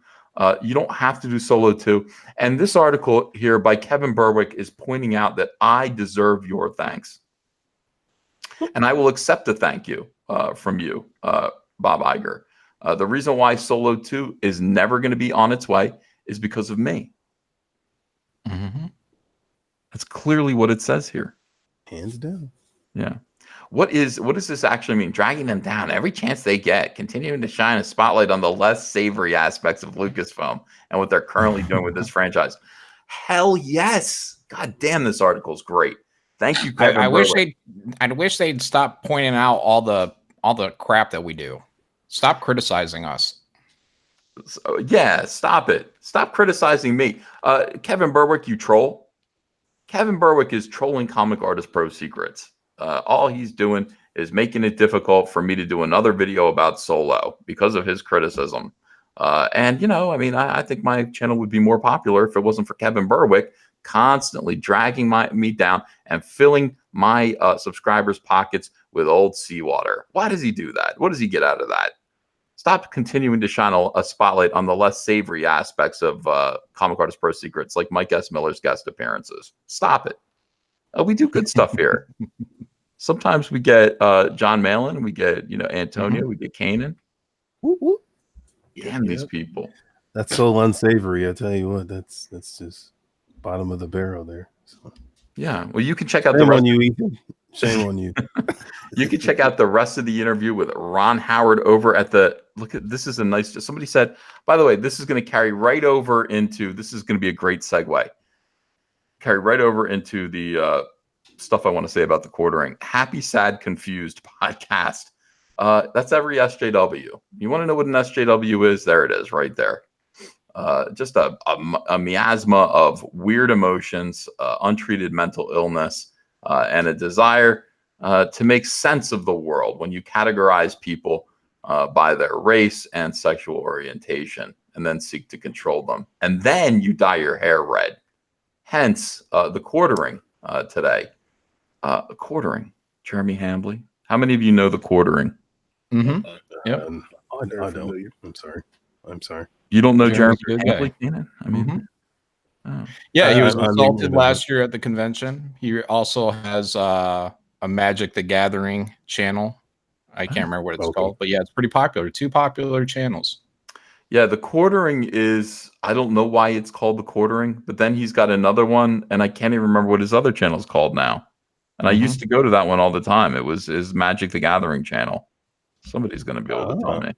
You don't have to do Solo 2. And this article here by Kevin Berwick is pointing out that I deserve your thanks. And I will accept a thank you from you, Bob Iger. The reason why Solo 2 is never going to be on its way is because of me. Mm-hmm. That's clearly what it says here. Hands down. Yeah. What does this actually mean? Dragging them down every chance they get, continuing to shine a spotlight on the less savory aspects of Lucasfilm and what they're currently doing with this franchise. Hell yes. God damn, this article is great. Thank you, Kevin. I wish they'd stop pointing out all the crap that we do. Stop criticizing us. So, yeah, stop it. Stop criticizing me. Kevin Berwick, you troll. Kevin Berwick is trolling Comic Artist Pro Secrets. All he's doing is making it difficult for me to do another video about Solo because of his criticism. I think my channel would be more popular if it wasn't for Kevin Berwick constantly dragging me down and filling my subscribers' pockets with old seawater. Why does he do that? What does he get out of that? Stop continuing to shine a spotlight on the less savory aspects of Comic Artist Pro Secrets, like Mike S. Miller's guest appearances. Stop it. We do good stuff here. Sometimes we get John Malin, we get Antonio, we get Kanan. Damn these people. That's so unsavory. I tell you what, that's just bottom of the barrel there. So. Yeah. Well, you can check out Shame on you, Ethan. Shame on you. You can check out the rest of the interview with Ron Howard over at this is a nice, somebody said, by the way, this is going to carry right over into, this is going to be a great segue. Carry right over into the stuff I want to say about the quartering. Happy, Sad, Confused podcast. That's every SJW. You want to know what an SJW is? There it is, right there. Just a miasma of weird emotions, untreated mental illness, and a desire to make sense of the world when you categorize people by their race and sexual orientation, and then seek to control them. And then you dye your hair red. Hence, the quartering today. Quartering. Jeremy Hambley. How many of you know the quartering? Mm-hmm. Yep. I don't. I'm sorry. You don't know Jeremy Hambley? I mean, yeah, he was assaulted last year at the convention. He also has a Magic the Gathering channel. I can't remember what it's called, but yeah, it's pretty popular. 2 popular channels. Yeah, the quartering is, I don't know why it's called the quartering, but then he's got another one, and I can't even remember what his other channel is called now. And I used to go to that one all the time. It was his Magic the Gathering channel. Somebody's going to be able to tell me.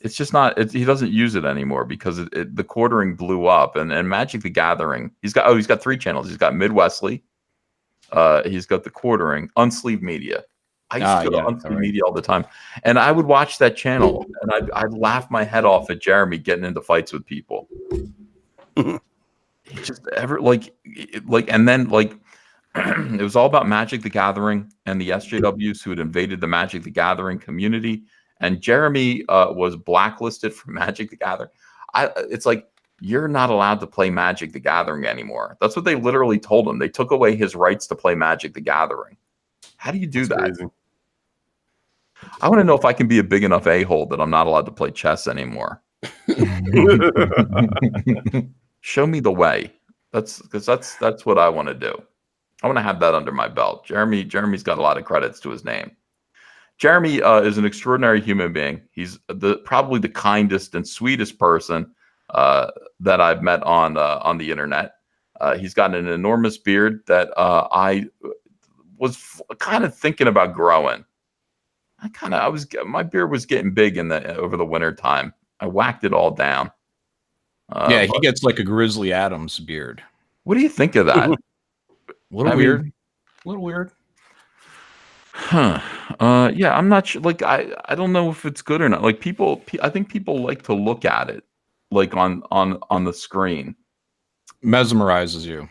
It's just not. He doesn't use it anymore because the quartering blew up. And Magic the Gathering, he's got 3 channels. He's got Midwestly, he's got the quartering, Unsleeved Media. I used to go to Unsleeved Media all the time, and I would watch that channel, and I'd laugh my head off at Jeremy getting into fights with people. He just and then it was all about Magic the Gathering and the SJWs who had invaded the Magic the Gathering community. And Jeremy was blacklisted from Magic the Gathering. It's like, you're not allowed to play Magic the Gathering anymore. That's what they literally told him. They took away his rights to play Magic the Gathering. How do you do that? Crazy. I want to know if I can be a big enough a-hole that I'm not allowed to play chess anymore. Show me the way. That's what I want to do. I want to have that under my belt. Jeremy's got a lot of credits to his name. Jeremy is an extraordinary human being. He's probably the kindest and sweetest person that I've met on the internet. He's got an enormous beard that I was kind of thinking about growing. My beard was getting big over the winter time. I whacked it all down. He gets like a Grizzly Adams beard. What do you think of that? A little weird. Huh. Yeah, I'm not sure. Like, I don't know if it's good or not. Like, I think people like to look at it, like on the screen. Mesmerizes you.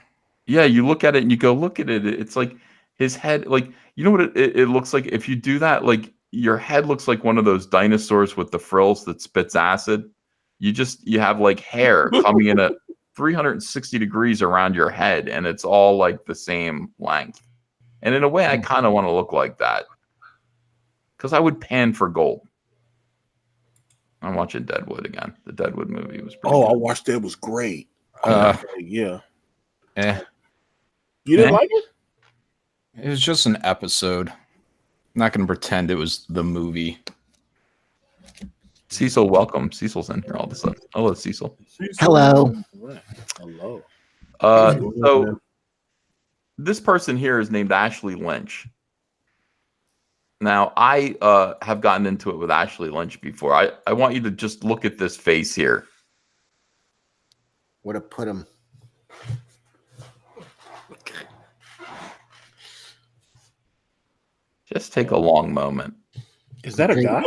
Yeah, you look at it and you go, look at it. It's like his head, like, you know what it looks like? If you do that, like, your head looks like one of those dinosaurs with the frills that spits acid. You have like hair coming in at 360 degrees around your head, and it's all like the same length. And in a way, I kind of want to look like that because I would pan for gold. I'm watching Deadwood again. The Deadwood movie was pretty good. I watched it. It was great. Yeah. You didn't like it? It was just an episode. I'm not going to pretend it was the movie. Cecil, welcome. Cecil's in here all of a sudden. Hello, Cecil. Hello. Hello. So this person here is named Ashley Lynch. Now, I have gotten into it with Ashley Lynch before. I want you to just look at this face here. Where to put him? Just take a long moment. Is that a guy?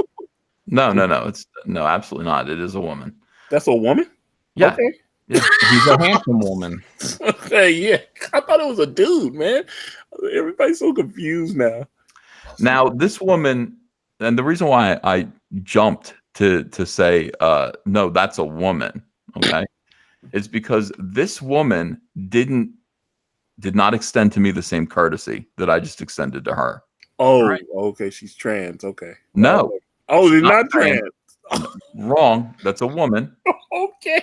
No. No, absolutely not. It is a woman. That's a woman? Yeah. Okay. Yeah. He's a handsome woman. Okay, yeah. I thought it was a dude, man. Everybody's so confused now. Now, this woman, and the reason why I jumped to say, no, that's a woman, okay, is because this woman did not extend to me the same courtesy that I just extended to her. Oh, right. Okay. She's trans. Okay. No. Oh, she's not trans. Wrong. That's a woman. Okay.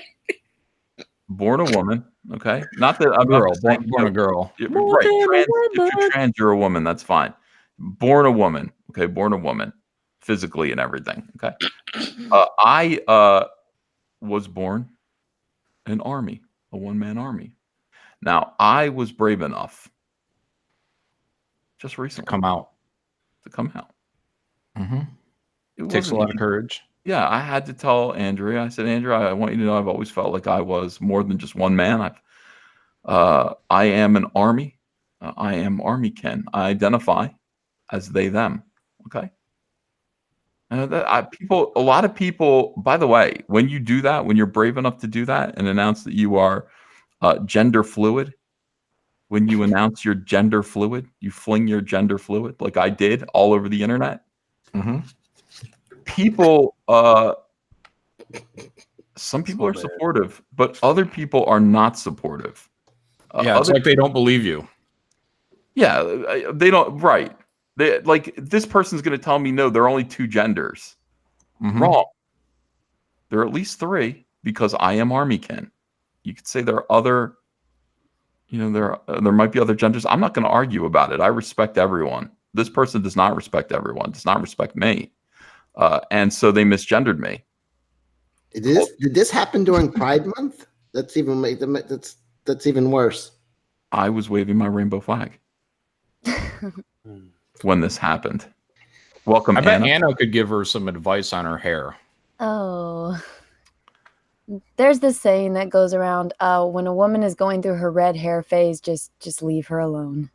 Born a woman. Okay. Not that I'm born a girl. Right. If you're trans, you're a woman. That's fine. Born a woman. Okay. Born a woman. Physically and everything. Okay. I was born an army, a one-man army. Now, I was brave enough just recently to come out. Mm-hmm. It takes a lot of courage. Yeah, I had to tell Andrea. I said, Andrea, I want you to know I've always felt like I was more than just one man. I am an army. I am Army Ken. I identify as they, them. Okay. And a lot of people, by the way, when you do that, when you're brave enough to do that and announce that you are gender fluid, when you announce you're gender fluid, you fling your gender fluid like I did all over the internet. Mm-hmm. People, some people are supportive, but other people are not supportive. It's like they don't believe you. Yeah, they don't. Right. They, like, this person's going to tell me, no, there are only 2 genders. Mm-hmm. Wrong. There are at least 3 because I am Army Ken. You could say there are other, there might be other genders. I'm not going to argue about it. I respect everyone. This person does not respect everyone, does not respect me. And so they misgendered me. Did this happen during Pride Month? That's even worse. I was waving my rainbow flag when this happened. Welcome, I bet Anna. Anna could give her some advice on her hair. Oh. There's this saying that goes around, when a woman is going through her red hair phase, just leave her alone.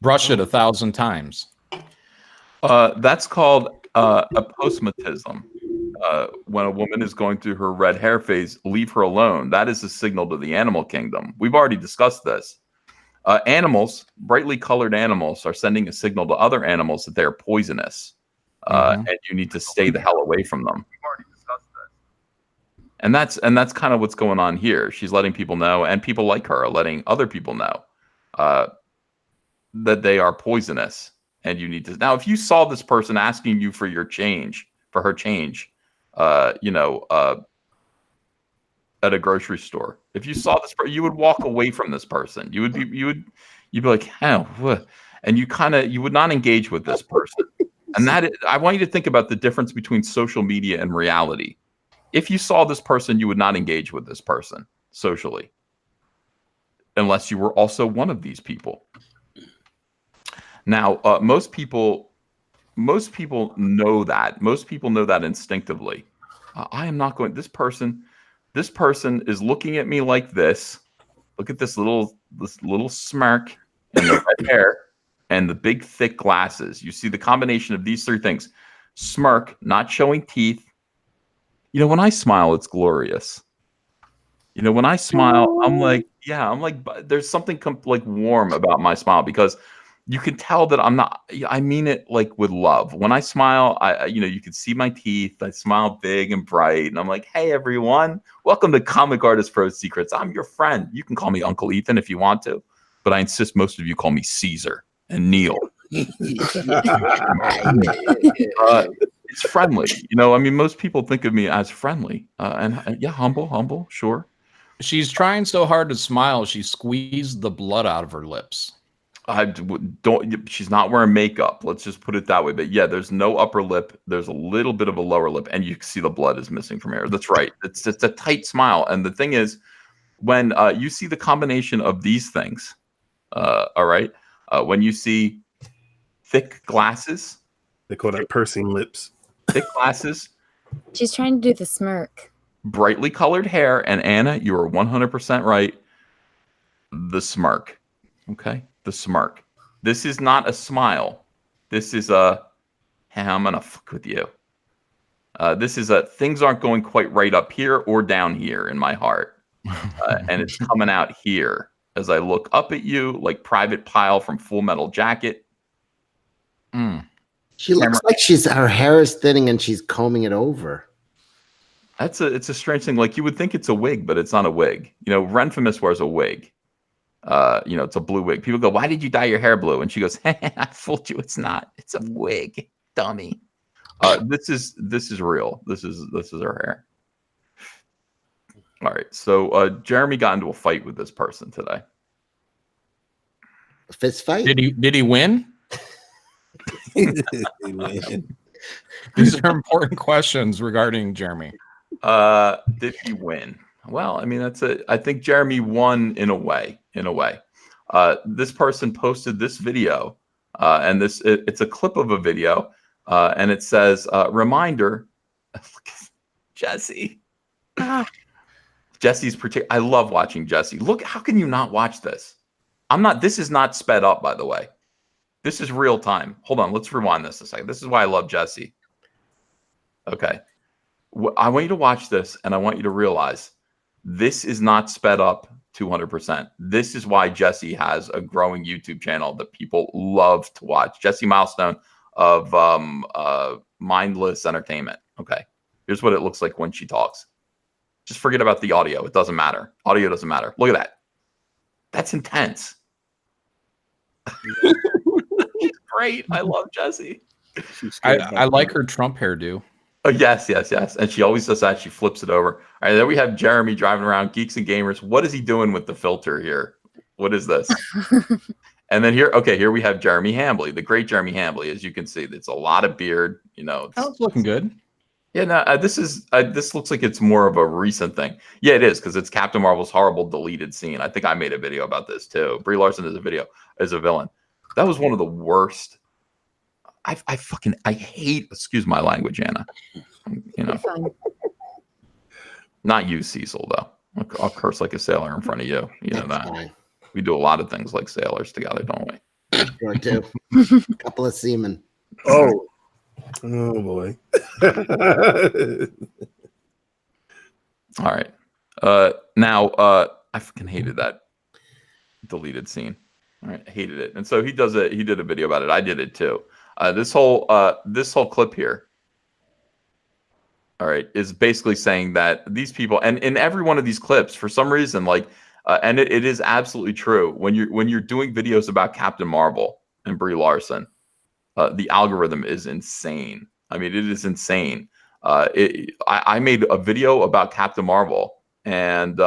Brush it 1,000 times. That's called aposematism. When a woman is going through her red hair phase, leave her alone. That is a signal to the animal kingdom. We've already discussed this. Animals, brightly colored animals, are sending a signal to other animals that they are poisonous, and you need to stay the hell away from them. And that's kind of what's going on here. She's letting people know, and people like her are letting other people know that they are poisonous, and you need to. Now, if you saw this person asking you for your change, for her change, at a grocery store, if you saw this, you would walk away from this person. You'd be like, oh, what? And you would not engage with this person. And I want you to think about the difference between social media and reality. If you saw this person, you would not engage with this person socially, unless you were also one of these people. Now, most people know that. Most people know that instinctively. I am not going. This person is looking at me like this. Look at this little smirk and the red hair and the big thick glasses. You see the combination of these three things: smirk, not showing teeth. You know, when I smile, it's glorious. You know, when I smile, I'm like, there's something like warm about my smile, because you can tell that I mean it like with love. When I smile, you can see my teeth. I smile big and bright, and I'm like, hey, everyone, welcome to Comic Artist Pro Secrets. I'm your friend. You can call me Uncle Ethan if you want to, but I insist most of you call me Caesar and Neil. It's friendly. You know, I mean, most people think of me as friendly, and humble, sure. She's trying so hard to smile, she squeezed the blood out of her lips. She's not wearing makeup. Let's just put it that way. But yeah, there's no upper lip. There's a little bit of a lower lip, and you can see the blood is missing from here. That's right. It's a tight smile. And the thing is, when you see the combination of these things, all right, when you see thick glasses, they call that pursing lips. Thick glasses. She's trying to do the smirk. Brightly colored hair, and Anna, you are 100% right. The smirk. Okay? The smirk. This is not a smile. This is a, hey, I'm going to fuck with you. This is a, things aren't going quite right up here or down here in my heart. And it's coming out here as I look up at you like Private Pile from Full Metal Jacket. She looks like her hair is thinning and she's combing it over. It's a strange thing. Like, you would think it's a wig, but it's not a wig. You know, Renfamous wears a wig. It's a blue wig. People go, why did you dye your hair blue? And she goes, I fooled you. It's not. It's a wig, dummy. This is real. This is her hair. All right. So Jeremy got into a fight with this person today. A fist fight? Did he win? These are important questions regarding Jeremy. Did he win? Well, I mean, I think Jeremy won in a way. This person posted this video, and it's a clip of a video, and it says, reminder, Jesse. Jesse's I love watching Jesse. Look, how can you not watch this? This is not sped up, by the way. This is real time. Hold on, let's rewind this a second. This is why I love Jesse. Okay. I want you to watch this, and I want you to realize this is not sped up 200%. This is why Jesse has a growing YouTube channel that people love to watch. Jesse Milestone of Mindless Entertainment. Okay. Here's what it looks like when she talks. Just forget about the audio. It doesn't matter. Audio doesn't matter. Look at that. That's intense. Great. I love Jesse. I like her Trump hairdo. Oh, yes. And she always does that. She flips it over. All right, there we have Jeremy driving around, Geeks and Gamers. What is he doing with the filter here? What is this? And then here we have Jeremy Hambley, the great Jeremy Hambley. As you can see, it's a lot of beard. You know, it's looking good. Yeah, no, this looks like it's more of a recent thing. Yeah, it is, because it's Captain Marvel's horrible deleted scene. I think I made a video about this too. Brie Larson is a villain. That was one of the worst. I hate, excuse my language, Anna. You know, not you, Cecil, though. I'll curse like a sailor in front of you. You know that. Fine. We do a lot of things like sailors together, don't we? Sure do. A couple of seamen. Oh boy. All right. Now, I fucking hated that deleted scene. All right, I hated it. And so he did a video about it. I did it too. This whole clip here, all right, is basically saying that these people, and in every one of these clips, for some reason, like, and it is absolutely true. When you're doing videos about Captain Marvel and Brie Larson, the algorithm is insane. I mean, it is insane. I made a video about Captain Marvel and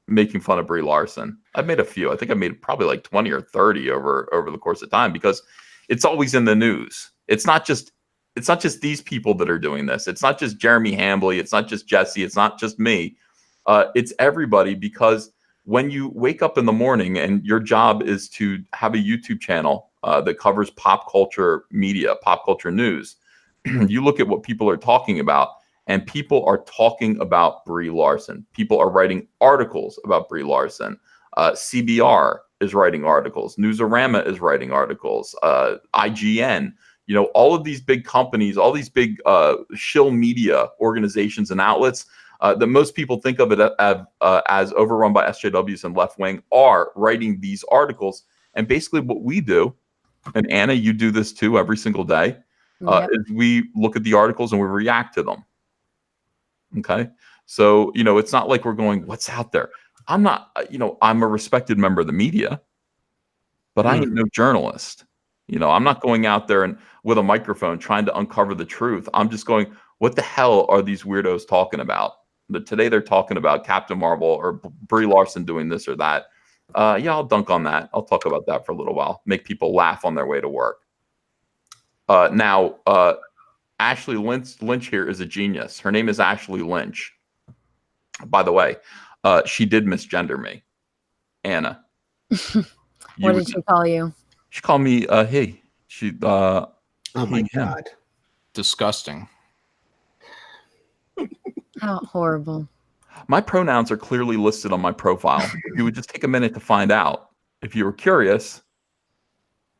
making fun of Brie Larson. I've made a few. I think I made probably like 20 or 30 over the course of time, because it's always in the news. It's not just these people that are doing this. It's not just Jeremy Hambley. It's not just Jesse. It's not just me. It's everybody, because when you wake up in the morning and your job is to have a YouTube channel that covers pop culture media, pop culture news, you look at what people are talking about, and people are talking about Brie Larson. People are writing articles about Brie Larson. CBR is writing articles. Newsarama is writing articles. IGN. You know, all of these big companies, all these big shill media organizations and outlets that most people think of it as overrun by SJWs and left wing are writing these articles. And basically what we do, and Anna, you do this too every single day, is we look at the articles and we react to them. Okay. So, you know, it's not like we're going, what's out there? I'm not, you know, I'm a respected member of the media, but I ain't no journalist. You know, I'm not going out there and with a microphone trying to uncover the truth. I'm just going, what the hell are these weirdos talking about? Today they're talking about Captain Marvel or Brie Larson doing this or that. Yeah, I'll dunk on that. I'll talk about that for a little while. Make people laugh on their way to work. Now, Ashley Lynch here is a genius. Her name is Ashley Lynch. By the way, she did misgender me. Anna. What did she call you? She called me, hey. She, oh my God. Disgusting. How horrible. My pronouns are clearly listed on my profile. If you would just take a minute to find out. If you were curious,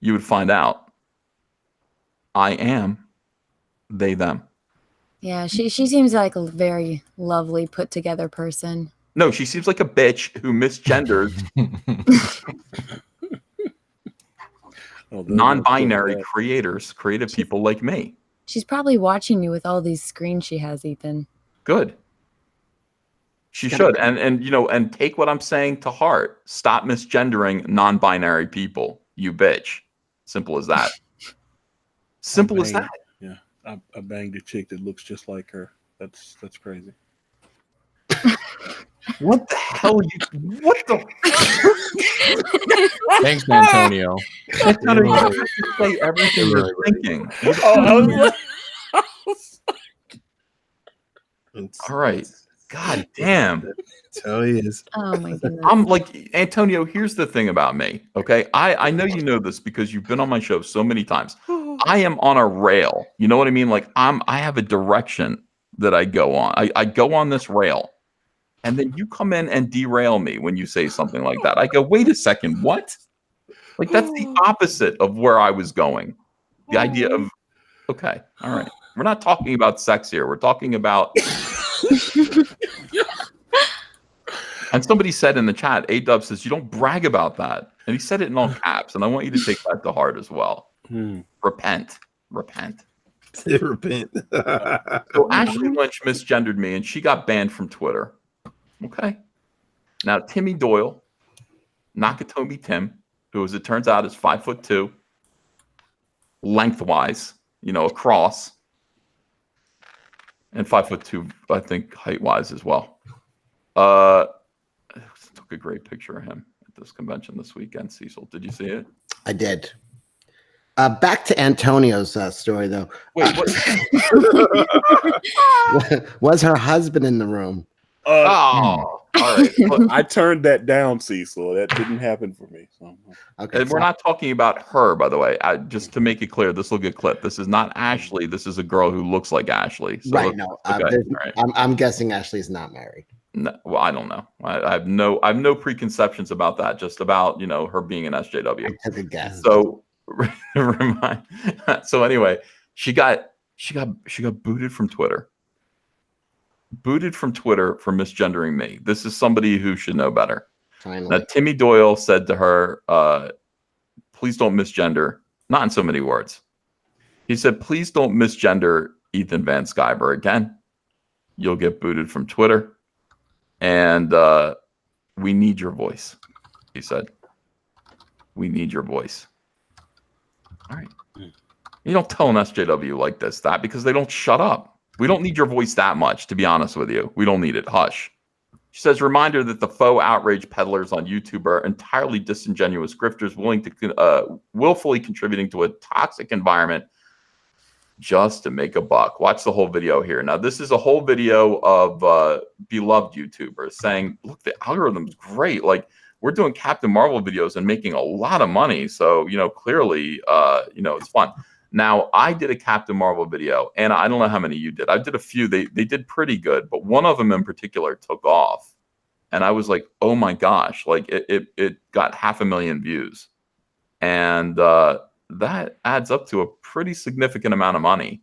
you would find out. I am they, them. Yeah, she seems like a very lovely, put together person. No, she seems like a bitch who misgendered non-binary creators, creative people like me. She's probably watching you with all these screens she has, Ethan. Good. She should. And you know, and take what I'm saying to heart. Stop misgendering non-binary people, you bitch. Simple as that. Simple as that. Yeah. I banged a chick that looks just like her. That's crazy. What the hell? What the? Thanks, Antonio. Antonio, you say everything you're thinking. All right. God damn. Tell you. Oh my goodness. I'm like, Antonio, here's the thing about me. Okay. I know you know this because you've been on my show so many times. I am on a rail. You know what I mean? Like I have a direction that I go on. I go on this rail. And then you come in and derail me when you say something like that. I go, wait a second, what? Like, that's the opposite of where I was going. The idea of, okay, all right. We're not talking about sex here. We're talking about... And somebody said in the chat, A-Dub says, you don't brag about that. And he said it in all caps. And I want you to take that to heart as well. Repent. Repent. Repent. So Ashley Lynch misgendered me, and she got banned from Twitter. Okay. Now, Timmy Doyle, Nakatomi Tim, who, as it turns out, is 5'2", lengthwise, you know, across, and 5'2", I think, height-wise as well. Took a great picture of him at this convention this weekend, Cecil. Did you see it? I did. Back to Antonio's story, though. Wait, what? Was her husband in the room? Oh, All right. I turned that down, Cecil. That didn't happen for me. So. Okay, And we're not talking about her, by the way. Just to make it clear, this will get clipped. This is not Ashley. This is a girl who looks like Ashley. So right. No, okay. Right. I'm guessing Ashley's not married. No, well, I don't know. I have no preconceptions about that. Just about her being an SJW. I took a guess. So so anyway, she got booted from Twitter. Booted from Twitter for misgendering me. This is somebody who should know better. Finally. Now, Timmy Doyle said to her, please don't misgender. Not in so many words. He said, please don't misgender Ethan Van Sciver again. You'll get booted from Twitter. And we need your voice, he said. We need your voice. All right. You don't tell an SJW like that because they don't shut up. We don't need your voice that much, to be honest with you. We don't need it. Hush. She says, reminder that the faux outrage peddlers on YouTube are entirely disingenuous grifters willing to willfully contributing to a toxic environment just to make a buck. Watch the whole video here. Now, this is a whole video of beloved YouTubers saying, look, the algorithm's great. Like, we're doing Captain Marvel videos and making a lot of money. So, clearly, it's fun. Now, I did a Captain Marvel video, and I don't know how many you did. I did a few. They did pretty good, but one of them in particular took off. And I was like, oh my gosh, like it got 500,000 views. And that adds up to a pretty significant amount of money.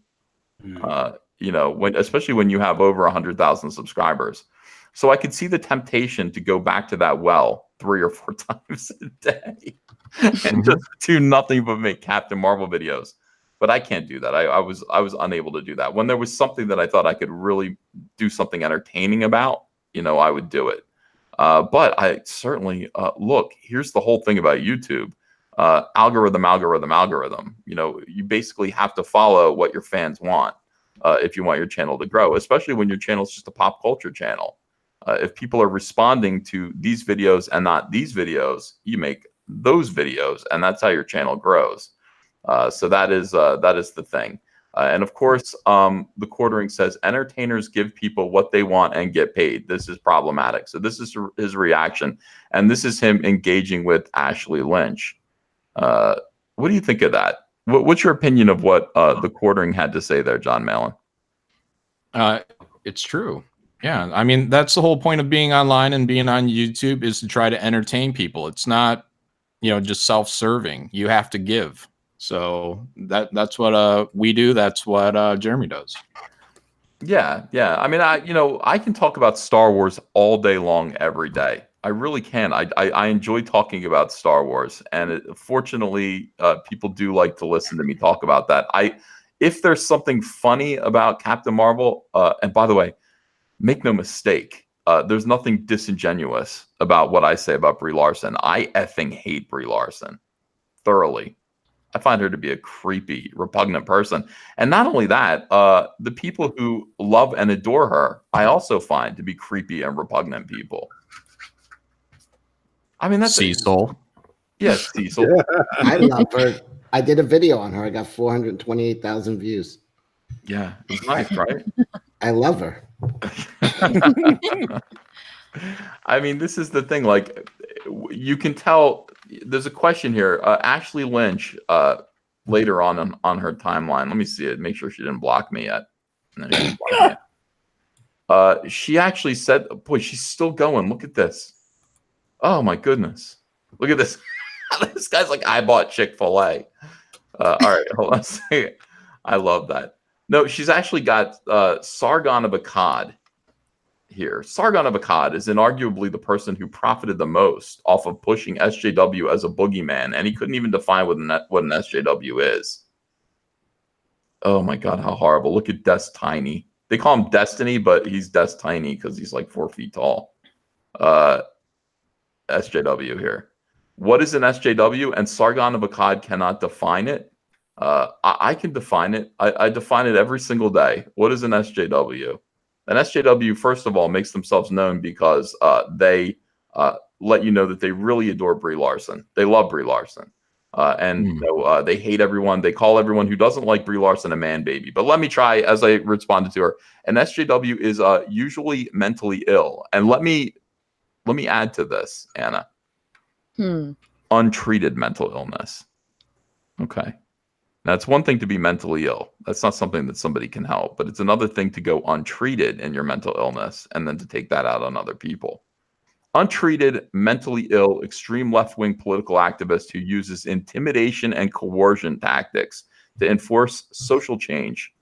Especially when you have over 100,000 subscribers. So I could see the temptation to go back to that well 3 or 4 times a day and just do nothing but make Captain Marvel videos. But I can't do that. I was unable to do that. When there was something that I thought I could really do something entertaining about, I would do it. But I certainly look. Here's the whole thing about YouTube: algorithm. You basically have to follow what your fans want if you want your channel to grow. Especially when your channel is just a pop culture channel. If people are responding to these videos and not these videos, you make those videos, and that's how your channel grows. So that is the thing. And of course, the quartering says entertainers give people what they want and get paid. This is problematic. So this is his reaction. And this is him engaging with Ashley Lynch. What do you think of that? What's your opinion of what the quartering had to say there, John Malin? It's true. Yeah. I mean, that's the whole point of being online and being on YouTube is to try to entertain people. It's not, just self-serving. You have to give. So that's what we do. That's what Jeremy does. Yeah. I mean, I can talk about Star Wars all day long, every day. I really can. I enjoy talking about Star Wars, and fortunately, people do like to listen to me talk about that. If there's something funny about Captain Marvel, and by the way, make no mistake, there's nothing disingenuous about what I say about Brie Larson. I effing hate Brie Larson thoroughly. I find her to be a creepy, repugnant person. And not only that, the people who love and adore her, I also find to be creepy and repugnant people. I mean, that's Cecil. Yes, Cecil. I love her. I did a video on her. I got 428,000 views. Yeah, it's nice, right? I love her. I mean, this is the thing. Like, you can tell. There's a question here. Ashley Lynch, later on her timeline. Let me see it. Make sure she didn't block me yet. No, she didn't block me yet. She actually said, "Boy, she's still going. Look at this. Oh my goodness. Look at this. This guy's like, I bought Chick-fil-A." All right, hold on a second. I love that. No, she's actually got Sargon of Akkad here. Sargon of Akkad is inarguably the person who profited the most off of pushing SJW as a boogeyman, and he couldn't even define what an SJW is. Oh my God, how horrible. Look at Des Tiny. They call him Destiny, but he's Des Tiny because he's like 4 feet tall. SJW here. What is an SJW? And Sargon of Akkad cannot define it. I can define it. I define it every single day. What is an SJW? An SJW, first of all, makes themselves known because they let you know that they really adore Brie Larson. They love Brie Larson. And they hate everyone. They call everyone who doesn't like Brie Larson a man baby. But let me try, as I responded to her, an SJW is usually mentally ill. And let me let me add to this, Anna. Hmm. Untreated mental illness. Okay. Now, it's one thing to be mentally ill. That's not something that somebody can help. But it's another thing to go untreated in your mental illness and then to take that out on other people. Untreated, mentally ill, extreme left-wing political activist who uses intimidation and coercion tactics to enforce social change.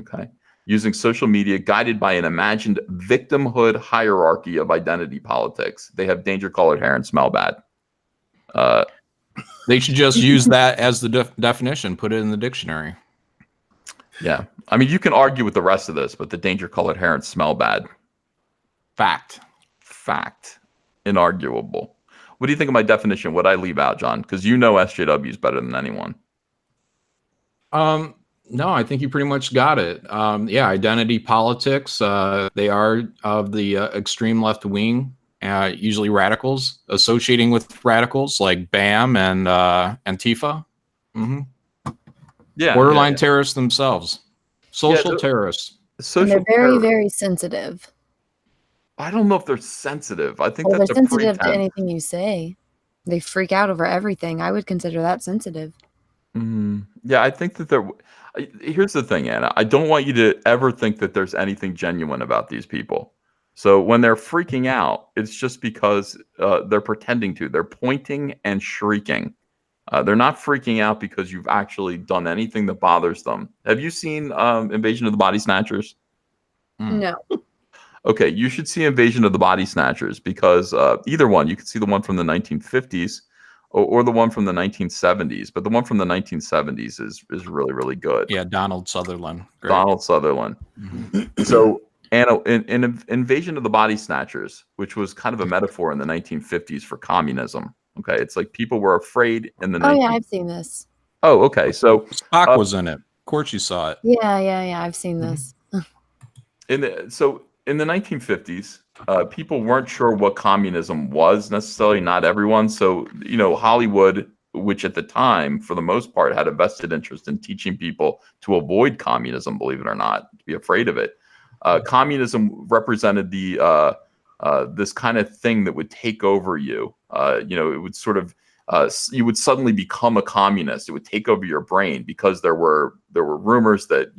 Okay. Using social media guided by an imagined victimhood hierarchy of identity politics. They have danger colored hair and smell bad. They should just use that as the definition, put it in the dictionary. Yeah. I mean, you can argue with the rest of this, but the danger colored hair and smell bad. Fact. Inarguable. What do you think of my definition? What I leave out, John? Because you know SJW is better than anyone. No, I think you pretty much got it. Yeah, identity politics. They are of the extreme left wing, usually radicals, associating with radicals like BAM and Antifa. Mm-hmm. Yeah, borderline terrorists themselves, social terrorists. And they're very, very sensitive. I don't know if they're sensitive. I think they're that's sensitive to anything you say. They freak out over everything. I would consider that sensitive. Yeah, I think that they're. Here's the thing, Anna. I don't want you to ever think that there's anything genuine about these people. So when they're freaking out, it's just because they're pretending to. They're pointing and shrieking. They're not freaking out because you've actually done anything that bothers them. Have you seen Invasion of the Body Snatchers? No. Okay, you should see Invasion of the Body Snatchers because either one, you can see the one from the 1950s or the one from the 1970s. But the one from the 1970s is really, really good. Yeah, Donald Sutherland. Great. Donald Sutherland. Mm-hmm. So, Anna, in Invasion of the Body Snatchers, which was kind of a metaphor in the 1950s for communism. Okay, it's like people were afraid in the. Yeah, I've seen this. Oh, okay. So Spock was in it. Of course, you saw it. Yeah. I've seen this. In the 1950s, people weren't sure what communism was necessarily. Not everyone. So Hollywood, which at the time, for the most part, had a vested interest in teaching people to avoid communism. Believe it or not, to be afraid of it. Communism represented the this kind of thing that would take over you. It would sort of you would suddenly become a communist. It would take over your brain because there were rumors that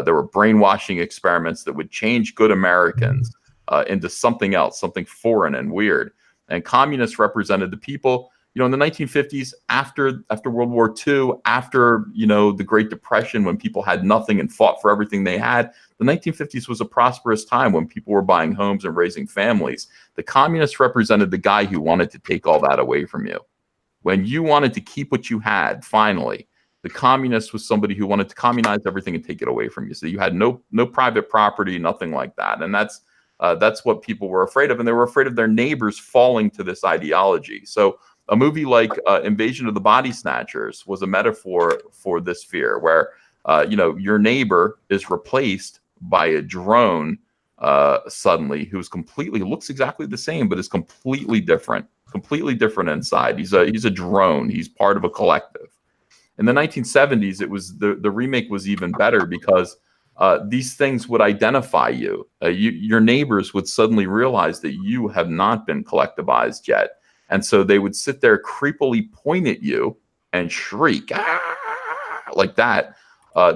there were brainwashing experiments that would change good Americans into something else, something foreign and weird. And communists represented the people. In the 1950s, after World War II, after the Great Depression, when people had nothing and fought for everything they had, the 1950s was a prosperous time when people were buying homes and raising families. The communists represented the guy who wanted to take all that away from you. When you wanted to keep what you had, finally, the communist was somebody who wanted to communize everything and take it away from you. So you had no private property, nothing like that. And that's what people were afraid of, and they were afraid of their neighbors falling to this ideology. So a movie like Invasion of the Body Snatchers was a metaphor for this fear, where your neighbor is replaced by a drone suddenly, who's looks exactly the same, but is completely different inside. He's a drone. He's part of a collective. In the 1970s, it was the remake was even better because these things would identify you. Your neighbors would suddenly realize that you have not been collectivized yet. And so they would sit there, creepily point at you and shriek like that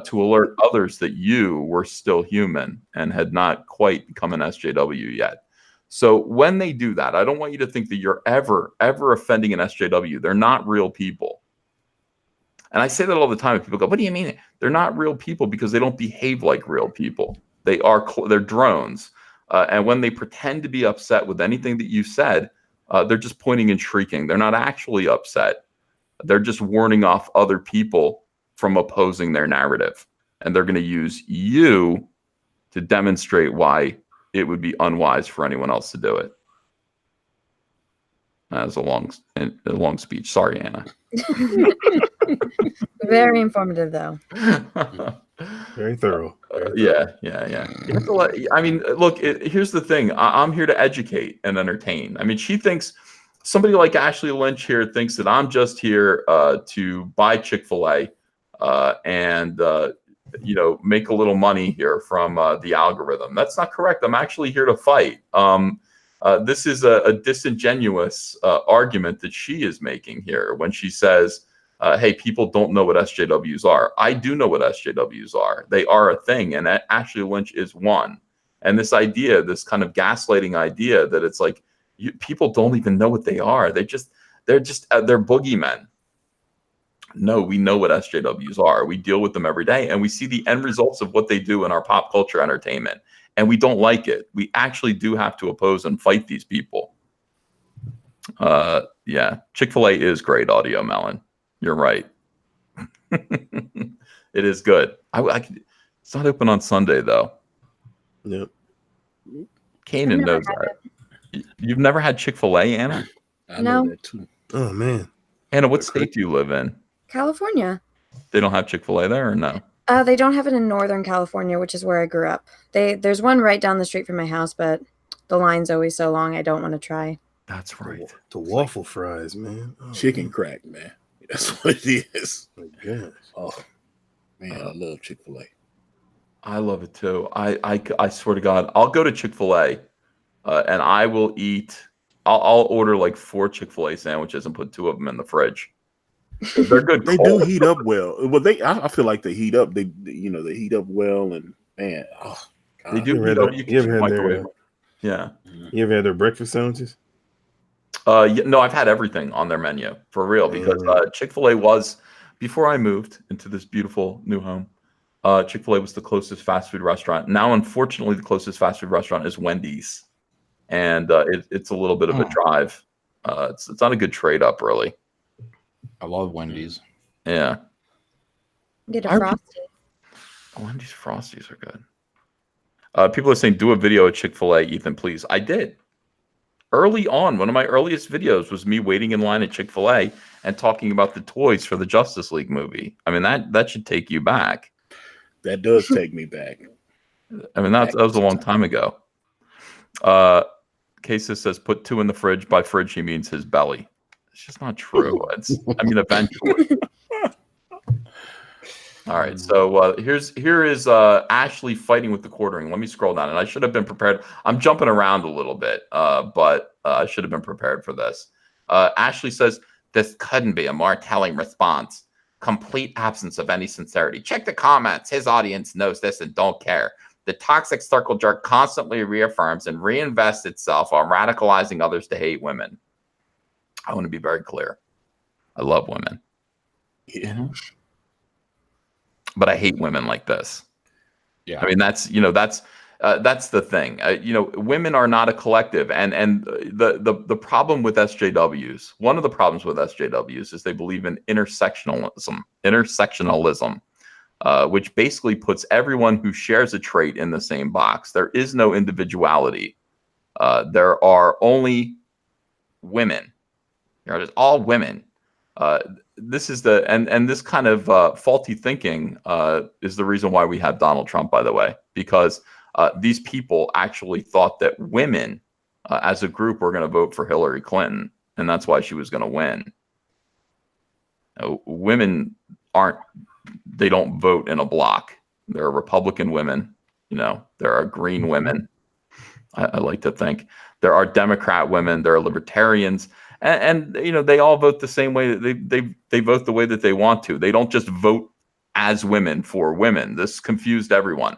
to alert others that you were still human and had not quite become an SJW yet. So when they do that, I don't want you to think that you're ever offending an SJW. They're not real people. And I say that all the time. People go, "What do you mean?" They're not real people because they don't behave like real people. They're drones. And when they pretend to be upset with anything that you said, they're just pointing and shrieking. They're not actually upset. They're just warning off other people from opposing their narrative. And they're going to use you to demonstrate why it would be unwise for anyone else to do it. That was a long speech. Sorry, Anna. Very informative, though. Very thorough. Yeah. I mean, look, here's the thing. I'm here to educate and entertain. I mean, somebody like Ashley Lynch here thinks that I'm just here to buy Chick-fil-A and make a little money here from the algorithm. That's not correct. I'm actually here to fight. This is a disingenuous argument that she is making here when she says, hey, people don't know what SJWs are. I do know what SJWs are. They are a thing, and Ashley Lynch is one. And this idea, this kind of gaslighting idea that it's like people don't even know what they are. They're boogeymen. No, we know what SJWs are. We deal with them every day, and we see the end results of what they do in our pop culture entertainment, and we don't like it. We actually do have to oppose and fight these people. Yeah, Chick-fil-A is great audio, Melon. You're right. It is good. It's not open on Sunday, though. Yep. Kanan knows that. You've never had Chick-fil-A, Anna? I know that too. Oh, man. Anna, what state do you live in? California. They don't have Chick-fil-A there, or no? They don't have it in Northern California, which is where I grew up. There's one right down the street from my house, but the line's always so long, I don't want to try. That's right. The waffle fries, man. Oh, Chicken crack, man. That's what it is. my gosh. Oh, man, I love Chick-fil-A. I love it too. I swear to God, I'll go to Chick-fil-A and I will eat. I'll order like 4 Chick-fil-A sandwiches and put 2 of them in the fridge. They're good. They do heat up well. Well, I feel like they heat up. They heat up well, and man, they do heat up. You ever had their, yeah. You ever had their breakfast sandwiches? Yeah, no, I've had everything on their menu for real because Chick-fil-A was, before I moved into this beautiful new home, Chick-fil-A was the closest fast food restaurant. Now, unfortunately, the closest fast food restaurant is Wendy's, and it's a little bit of a drive. It's not a good trade up, really. I love Wendy's. Yeah. Get a Frosty. Wendy's Frosties are good. People are saying, do a video at Chick-fil-A, Ethan, please. I did. Early on, one of my earliest videos was me waiting in line at Chick-fil-A and talking about the toys for the Justice League movie. I mean, that should take you back. That does take me back. I mean, that was a long time ago. Cases says, put 2 in the fridge. By fridge, he means his belly. It's just not true. Eventually. All right, so here is Ashley fighting with the quartering. Let me scroll down, and I should have been prepared. I'm jumping around a little bit, but I should have been prepared for this. Ashley says, this couldn't be a more telling response. Complete absence of any sincerity. Check the comments. His audience knows this and don't care. The toxic circle jerk constantly reaffirms and reinvests itself on radicalizing others to hate women. I want to be very clear. I love women. Yeah. But I hate women like this. Yeah. I mean, that's the thing. Women are not a collective. And the problem with SJWs, one of the problems with SJWs is they believe in intersectionalism, which basically puts everyone who shares a trait in the same box. There is no individuality. There are only women. It's all women. This is this kind of faulty thinking is the reason why we have Donald Trump, by the way, because these people actually thought that women as a group were going to vote for Hillary Clinton, and that's why she was going to win. Women they don't vote in a block. There are Republican women, there are green women. I like to think there are Democrat women, there are libertarians. And they all vote the same way. They vote the way that they want to. They don't just vote as women for women. This confused everyone.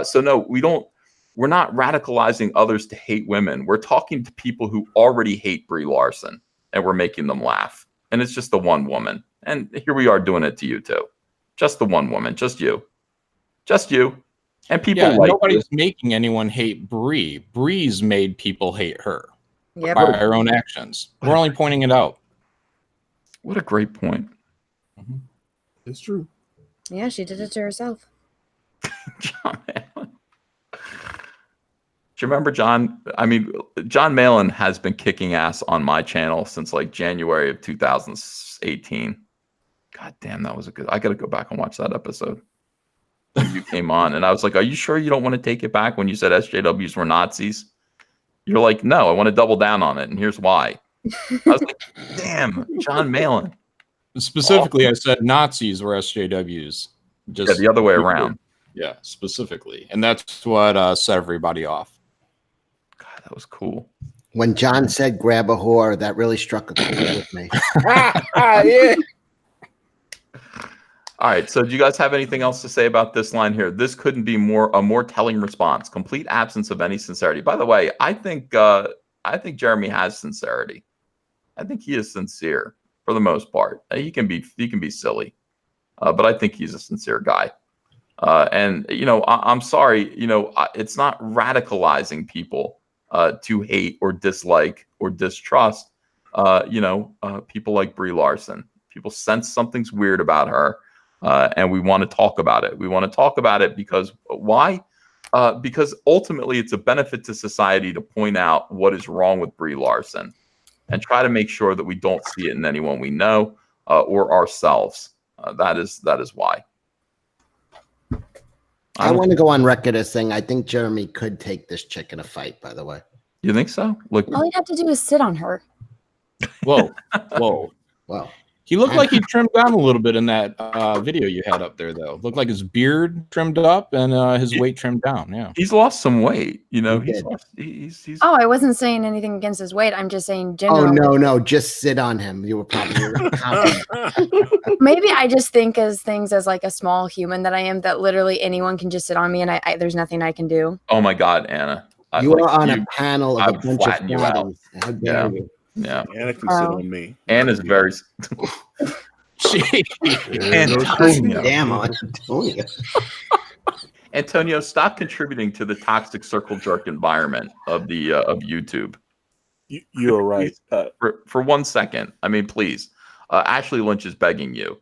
So no, we're not radicalizing others to hate women. We're talking to people who already hate Brie Larson, and we're making them laugh. And it's just the one woman. And here we are doing it to you too. Just the one woman. Just you. And people nobody's making anyone hate Brie. Brie's made people hate her. Yep. By our own actions. We're only pointing it out. What a great point. Mm-hmm. It's true. Yeah, she did it to herself. John Malin. Do you remember John? I mean, John Malin has been kicking ass on my channel since like January of 2018. God damn, that was a good. I got to go back and watch that episode. You came on, and I was like, "Are you sure you don't want to take it back?" When you said SJWs were Nazis. You're like, no, I want to double down on it, and here's why. I was like, damn, John Malin. Specifically, I said Nazis were SJWs. Just the other way around. Yeah, specifically. And that's what set everybody off. God, that was cool. When John said grab a whore, that really struck a chord with me. Yeah. All right. So do you guys have anything else to say about this line here? This couldn't be a more telling response. Complete absence of any sincerity. By the way, I think Jeremy has sincerity. I think he is sincere for the most part. He can be silly, but I think he's a sincere guy. And I'm sorry. It's not radicalizing people to hate or dislike or distrust. People like Brie Larson. People sense something's weird about her. And we want to talk about it. We want to talk about it because why? Because ultimately it's a benefit to society to point out what is wrong with Brie Larson and try to make sure that we don't see it in anyone we know or ourselves. That is why. I want to go on record as saying I think Jeremy could take this chick in a fight, by the way. You think so? Look, all he'd have to do is sit on her. Whoa. Well, He looked like he trimmed down a little bit in that video you had up there, though. Looked like his beard trimmed up and his weight trimmed down. Yeah, he's lost some weight. He's Oh, I wasn't saying anything against his weight. I'm just saying oh generally. no, just sit on him. You were probably Maybe I just think as things as like a small human that I am, that literally anyone can just sit on me and I there's nothing I can do. Oh my God, Anna! You are on a panel of a bunch of you out. How dare you? Yeah, Anna can sit on me. Anna's very. Antonio. Damn, Antonio. Antonio, stop contributing to the toxic circle jerk environment of the of YouTube. You're right. For 1 second, I mean, please. Ashley Lynch is begging you.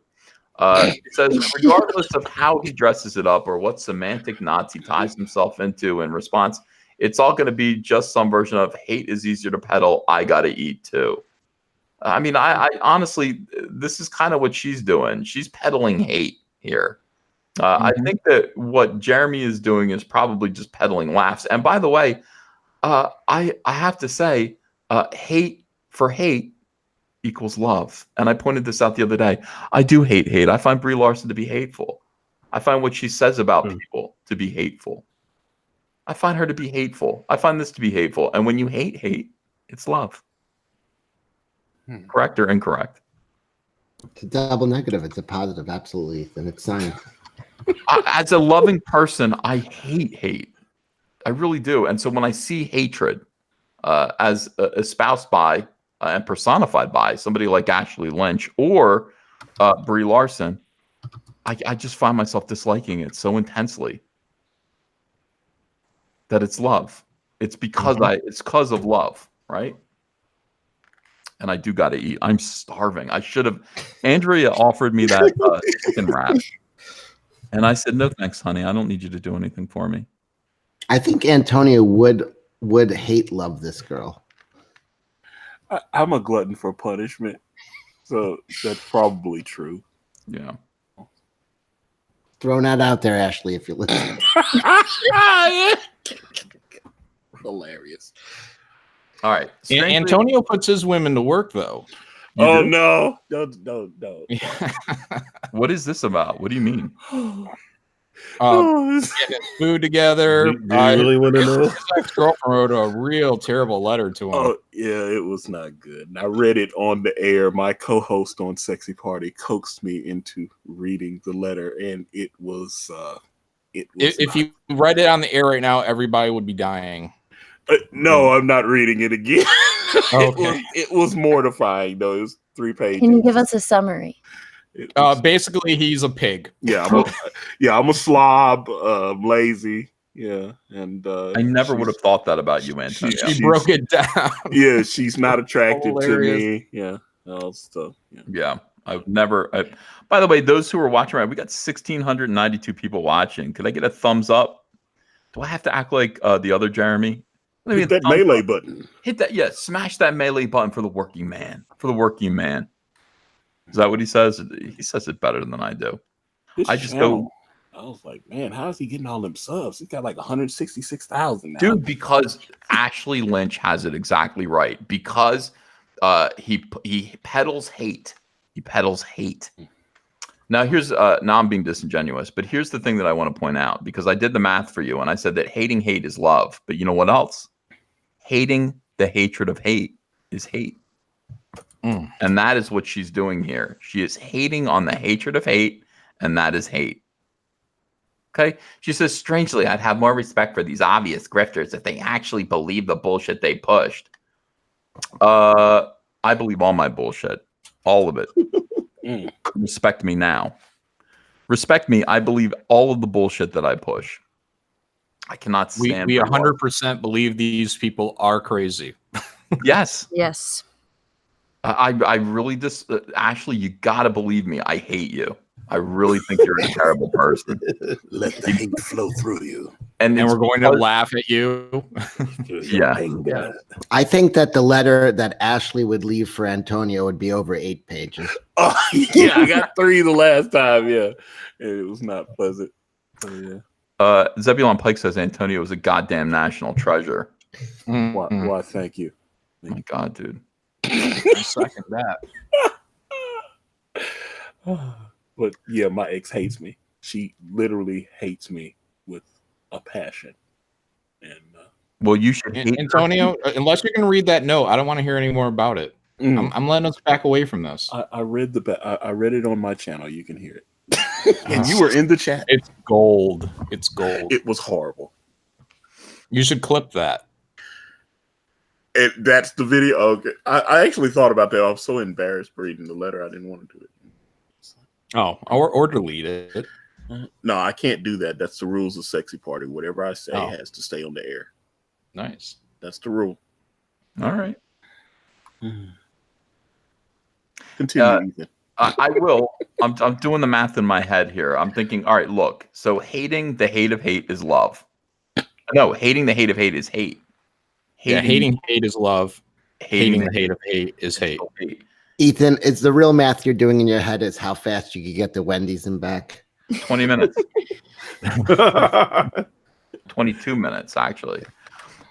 It says, regardless of how he dresses it up or what semantic knots he ties himself into in response, it's all going to be just some version of hate is easier to peddle. I got to eat too. I mean, I honestly, this is kind of what she's doing. She's peddling hate here. I think that what Jeremy is doing is probably just peddling laughs. And by the way, I have to say, hate for hate equals love. And I pointed this out the other day. I do hate. I find Brie Larson to be hateful. I find what she says about people to be hateful. I find her to be hateful. I find this to be hateful. And when you hate, it's love. Correct or incorrect? It's a double negative. It's a positive, absolutely. And it's science. As a loving person, I hate. I really do. And so when I see hatred as espoused by and personified by somebody like Ashley Lynch or Brie Larson, I just find myself disliking it so intensely that it's love. It's because it's because of love, right? And I do got to eat. I'm starving. I should have. Andrea offered me that chicken wrap, and I said, "No, thanks, honey. I don't need you to do anything for me." I think Antonio would hate love this girl. I'm a glutton for punishment, so that's probably true. Yeah. Throwing that out there, Ashley, if you're listening. Hilarious. All right. Antonio puts his women to work, though. Oh, no. No. What is this about? What do you mean? Getting food together. Do you really want to know? His ex-girlfriend wrote a real terrible letter to him. Oh, yeah, it was not good. And I read it on the air. My co-host on Sexy Party coaxed me into reading the letter, and it was if you read it on the air right now, everybody would be dying. No, I'm not reading it again. Okay. It was mortifying, though. It was 3 pages. Can you give us a summary? Basically, he's a pig. Yeah, I'm a slob. I'm lazy. Yeah, and I never would have thought that about you, Antonio. She broke it down. Yeah, she's not attracted to me. Yeah, stuff. Yeah, I've never. By the way, those who are watching, right, we got 1,692 people watching. Could I get a thumbs up? Do I have to act like the other Jeremy? Hit that melee button. Hit that, yeah. Smash that melee button for the working man. For the working man. Is that what he says? He says it better than I do. I was like, man, how is he getting all them subs? He's got like 166,000 now. Dude, because Ashley Lynch has it exactly right. Because he peddles hate. He peddles hate. Now now I'm being disingenuous, but here's the thing that I want to point out, because I did the math for you and I said that hating hate is love. But you know what else? Hating the hatred of hate is hate. And that is what she's doing here. She is hating on the hatred of hate, and that is hate. Okay? She says, strangely, I'd have more respect for these obvious grifters if they actually believe the bullshit they pushed. I believe all my bullshit. All of it. Respect me now. Respect me. I believe all of the bullshit that I push. I cannot stand. We 100% believe these people are crazy. Yes. Yes. I really just Ashley, you gotta believe me. I hate you. I really think you're a terrible person. Let the hate flow through you, and we're going to laugh at you. Yeah. I think that the letter that Ashley would leave for Antonio would be over 8 pages. Oh yeah, I got 3 the last time. Yeah, it was not pleasant. So, yeah. Zebulon Pike says Antonio is a goddamn national treasure. Why? Thank you. Oh my God, dude. I second that. But yeah, my ex hates me. She literally hates me with a passion. And well, you should hate Antonio. Unless you're going to read that note, I don't want to hear any more about it. I'm letting us back away from this. I read I read it on my channel. You can hear it. And you were in the chat. It's gold. It's gold. It was horrible. You should clip that. That's the video. Okay. I actually thought about that. I was so embarrassed reading the letter. I didn't want to do it. Oh, or delete it. No, I can't do that. That's the rules of Sexy Party. Whatever I say has to stay on the air. Nice. That's the rule. All right. Continue, Ethan. I will. I'm doing the math in my head here. I'm thinking, all right, look. So hating the hate of hate is love. No, hating the hate of hate is hate. Hating hate is love. Hating the hate of hate is hate. Ethan, it's the real math you're doing in your head is how fast you could get to Wendy's and back. 20 minutes. 22 minutes, actually.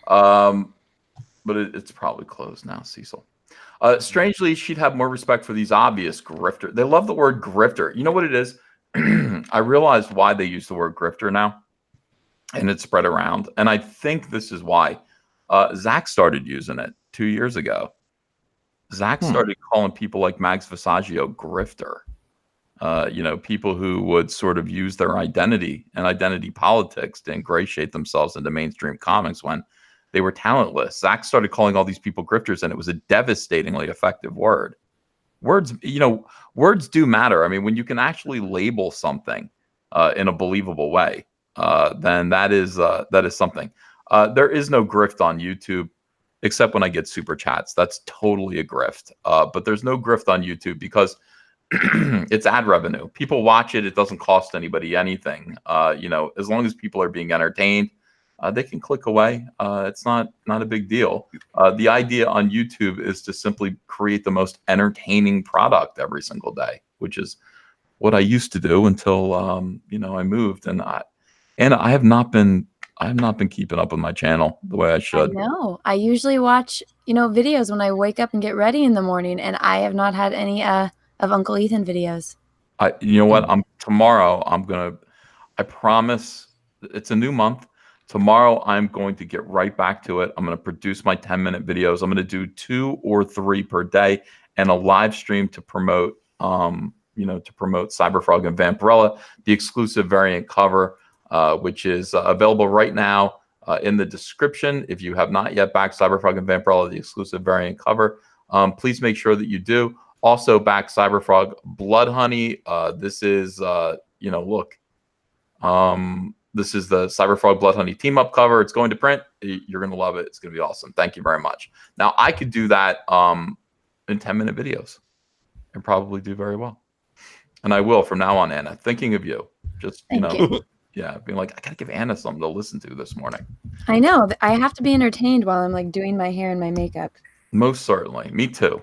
But it's probably closed now, Cecil. Strangely, she'd have more respect for these obvious grifter. They love the word grifter. You know what it is? I realized why they use the word grifter now. And it spread around. And I think this is why. Zach started using it 2 years ago. Zach started calling people like Max Visaggio grifter. People who would sort of use their identity and identity politics to ingratiate themselves into mainstream comics when they were talentless. Zach started calling all these people grifters, and it was a devastatingly effective word. Words do matter. I mean, when you can actually label something in a believable way, then that is something. There is no grift on YouTube. Except when I get super chats. That's totally a grift. But there's no grift on YouTube because it's ad revenue. People watch it. It doesn't cost anybody anything. As long as people are being entertained, they can click away. It's not a big deal. The idea on YouTube is to simply create the most entertaining product every single day, which is what I used to do until I moved. And I have not been keeping up with my channel the way I should. No, I usually watch, videos when I wake up and get ready in the morning, and I have not had any of Uncle Ethan videos. You know what? Tomorrow I promise, it's a new month. Tomorrow I'm going to get right back to it. I'm going to produce my 10-minute videos. I'm going to do 2 or 3 per day and a live stream to promote, Cyberfrog and Vampirella, the exclusive variant cover. Which is available right now in the description. If you have not yet backed Cyberfrog and Vampirella, the exclusive variant cover, please make sure that you do. Also back Cyberfrog Blood Honey. This is, this is the Cyberfrog Blood Honey team up cover. It's going to print. You're going to love it. It's going to be awesome. Thank you very much. Now I could do that in 10-minute videos and probably do very well. And I will from now on, Anna. Thinking of you. Just, Thank you. Yeah, being like, I gotta give Anna something to listen to this morning. I know. I have to be entertained while I'm doing my hair and my makeup. Most certainly, me too.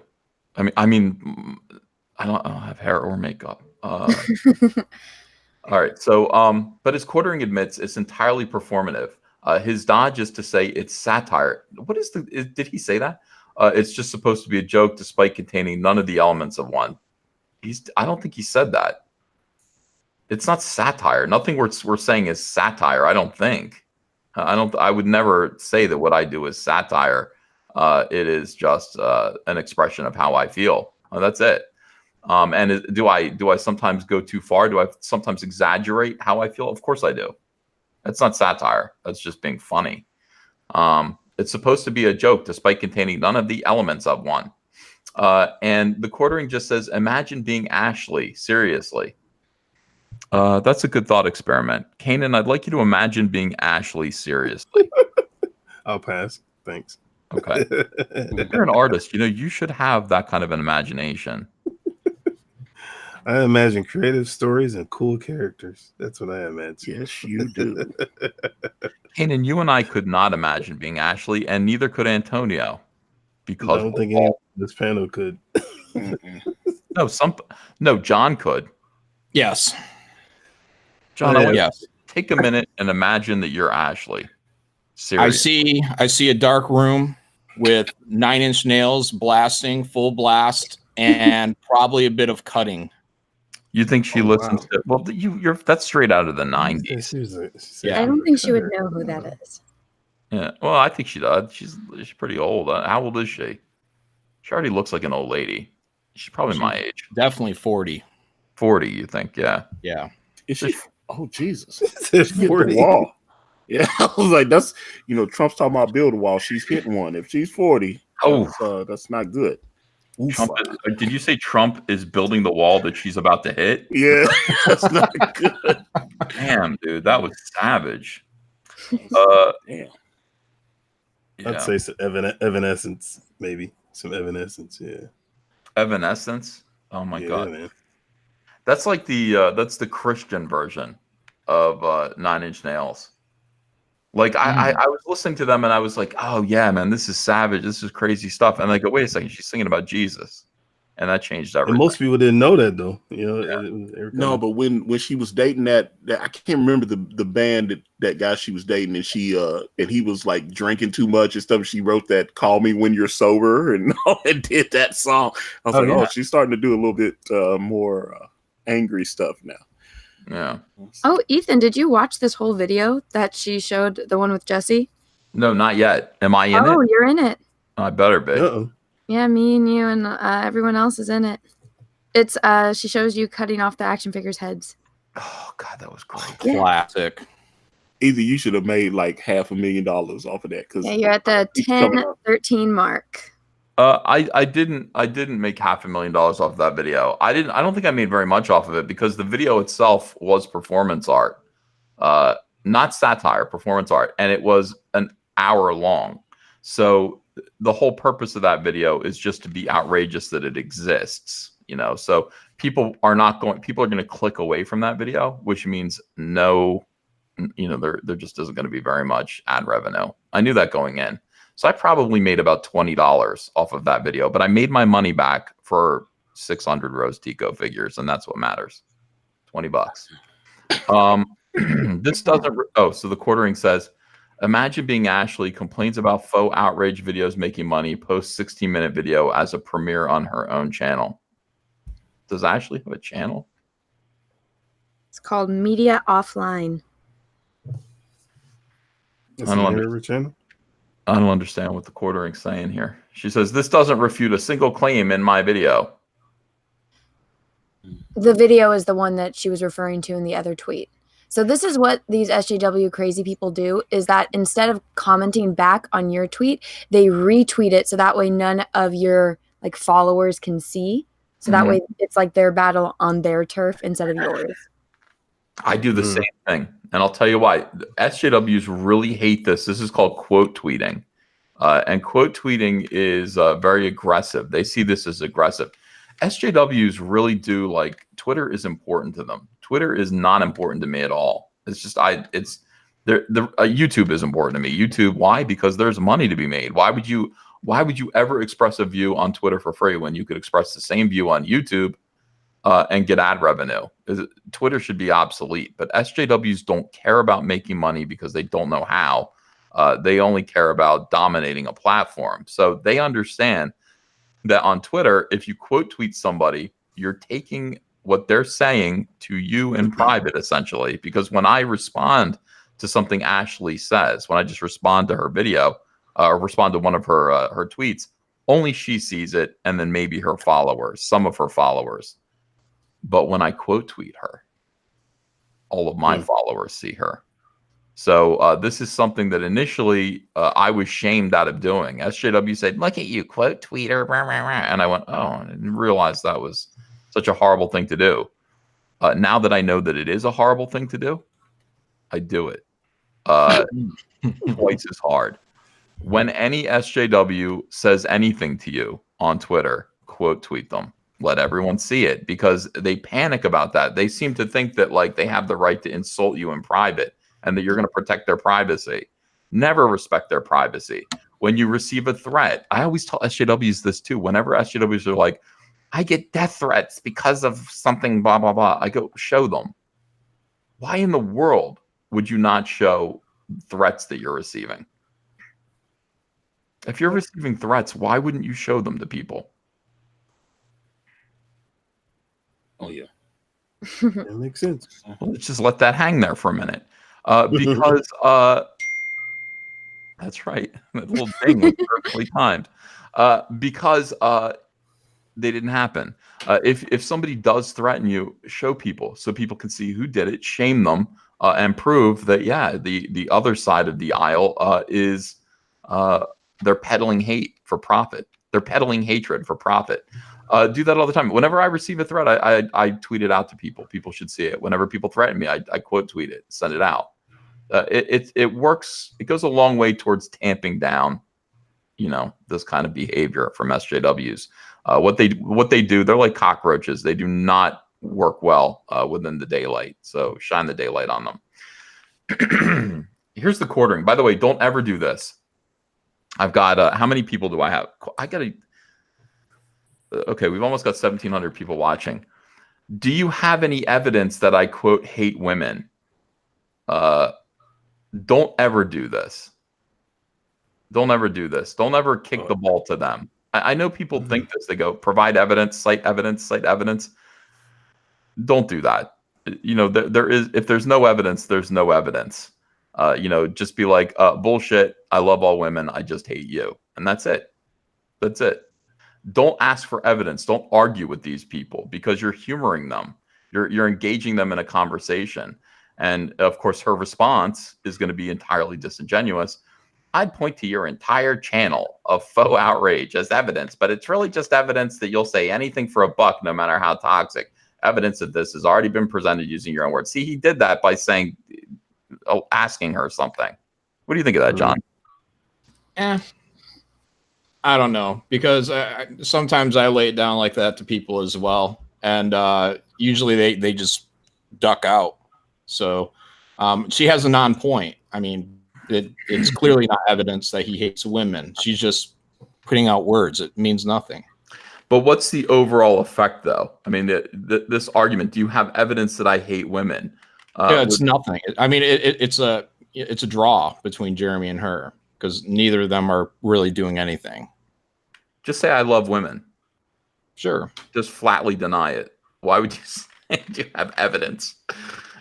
I mean, I don't have hair or makeup. All right, so but as Quartering admits, it's entirely performative. His dodge is to say it's satire. What is did he say that? It's just supposed to be a joke, despite containing none of the elements of one. I don't think he said that. It's not satire. Nothing we're saying is satire. I don't think. I would never say that what I do is satire. It is just an expression of how I feel. That's it. And do I sometimes go too far? Do I sometimes exaggerate how I feel? Of course I do. That's not satire. That's just being funny. It's supposed to be a joke despite containing none of the elements of one. And the quartering just says, imagine being Ashley. Seriously. That's a good thought experiment. Kanan, I'd like you to imagine being Ashley. Seriously. I'll pass. Thanks. Okay. You're an artist. You should have that kind of an imagination. I imagine creative stories and cool characters. That's what I imagine. Yes, you do. Kanan, you and I could not imagine being Ashley, and neither could Antonio. Because I don't think anyone on this panel could. No, John could. Yes. John, I want yes. you to take a minute and imagine that you're Ashley. Seriously. I see a dark room with 9 Inch Nails blasting, full blast, and probably a bit of cutting. You think she listens to? Well, you're that's straight out of the 90s. Yeah. I don't think she would know who that is. Yeah. Well, I think she does. She's pretty old. How old is she? She already looks like an old lady. She's probably my age. Definitely 40. 40, you think? Yeah. Yeah. Is she? Oh Jesus! It's 40. Wall. Yeah, I was like, that's Trump's talking about build a wall. She's hitting one. If she's 40, that's not good. Did you say Trump is building the wall that she's about to hit? Yeah, that's not good. Damn, dude, that was savage. Damn. I'd say some evanescence, maybe some evanescence. Yeah, Evanescence. Oh my god, man. That's like that's the Christian version of 9 Inch Nails. Like I was listening to them and I was like, oh yeah, man, this is savage. This is crazy stuff. And I go, wait a second, she's singing about Jesus, and that changed everything. And most people didn't know that though. No, but when she was dating that I can't remember the band that guy she was dating, and he was like drinking too much and stuff. She wrote that "Call Me When You're Sober" and did that song. I was oh, she's starting to do a little bit more angry stuff now. Yeah. Oh, Ethan, did you watch this whole video that she showed, the one with Jesse? No, not yet. Am I in it? Oh, you're in it. I better be. Uh-oh. Yeah, me and you and everyone else is in it. It's she shows you cutting off the action figures' heads. Oh God, that was great. Yeah. Classic. Either you should have made like $500,000 off of that, because you're at the 10-13 mark. I didn't make $500,000 off of that video. I don't think I made very much off of it because the video itself was performance art, not satire, performance art, and it was an hour long. So the whole purpose of that video is just to be outrageous that it exists, So people are going to click away from that video, which means no, there just isn't going to be very much ad revenue. I knew that going in. So I probably made about $20 off of that video, but I made my money back for 600 Rose Tico figures, and that's what matters. $20. This doesn't. So the quartering says, imagine being Ashley, complains about faux outrage videos making money, posts 16-minute video as a premiere on her own channel. Does Ashley have a channel? It's called Media Offline. I don't understand what the quartering's saying here. She says, this doesn't refute a single claim in my video. The video is the one that she was referring to in the other tweet. So this is what these SJW crazy people do, is that instead of commenting back on your tweet, they retweet it so that way none of your followers can see. So that way it's like their battle on their turf instead of yours. I do the same thing. And I'll tell you why. SJWs really hate this. This is called quote tweeting. And quote tweeting is very aggressive. They see this as aggressive. SJWs really do Twitter is important to them. Twitter is not important to me at all. It's just YouTube is important to me. YouTube, why? Because there's money to be made. Why would you ever express a view on Twitter for free when you could express the same view on YouTube and get ad revenue? Twitter should be obsolete, but SJWs don't care about making money because they don't know how. They only care about dominating a platform. So they understand that on Twitter, if you quote tweet somebody, you're taking what they're saying to you in private, essentially. Because when I respond to something Ashley says, when I just respond to her video, respond to one of her tweets, only she sees it, and then maybe her followers, some of her followers. But when I quote tweet her, all of my followers see her. So this is something that initially I was shamed out of doing. SJW said, "Look at you, quote tweeter," and I went, "Oh," I didn't realize that was such a horrible thing to do. Now that I know that it is a horrible thing to do, I do it twice as hard. When any SJW says anything to you on Twitter, quote tweet them. Let everyone see it, because they panic about that. They seem to think that like they have the right to insult you in private and that you're going to protect their privacy. Never respect their privacy. When you receive a threat, I always tell SJWs this too. Whenever SJWs are like, I get death threats because of something, blah, blah, blah, I go, show them. Why in the world would you not show threats that you're receiving? If you're receiving threats, why wouldn't you show them to people? Oh, yeah. That makes sense. Let's just let that hang there for a minute. Because that's right. That little thing was perfectly timed. Because they didn't happen. If somebody does threaten you, show people so people can see who did it, shame them, and prove that, yeah, the other side of the aisle is they're peddling hate for profit. They're peddling hatred for profit. Do that all the time. Whenever I receive a threat, I tweet it out to people. People should see it. Whenever people threaten me, I quote tweet it, send it out. It works. It goes a long way towards tamping down, this kind of behavior from SJWs. What they do, they're like cockroaches. They do not work well within the daylight. So shine the daylight on them. Here's the quartering. By the way, don't ever do this. I've got how many people do I have? Okay, we've almost got 1,700 people watching. Do you have any evidence that I quote hate women? Don't ever do this. Don't ever do this. Don't ever kick the ball to them. I know people think this. They go, provide evidence, cite evidence, cite evidence. Don't do that. There is, if there's no evidence, there's no evidence. Just be like, bullshit. I love all women. I just hate you. And that's it. That's it. Don't ask for evidence. Don't argue with these people, because you're humoring them. You're engaging them in a conversation. And of course, her response is going to be entirely disingenuous. I'd point to your entire channel of faux outrage as evidence, but it's really just evidence that you'll say anything for a buck, no matter how toxic. Evidence that this has already been presented using your own words. See, he did that by saying, asking her something. What do you think of that, John? I don't know, because sometimes I lay it down like that to people as well, and usually they just duck out. So she has a non-point. I mean, it's clearly not evidence that he hates women. She's just putting out words. It means nothing. But what's the overall effect, though? I mean, this argument. Do you have evidence that I hate women? Yeah, it's nothing. I mean, it's a draw between Jeremy and her, because neither of them are really doing anything. Just say I love women. Sure. Just flatly deny it. Why would you say you have evidence?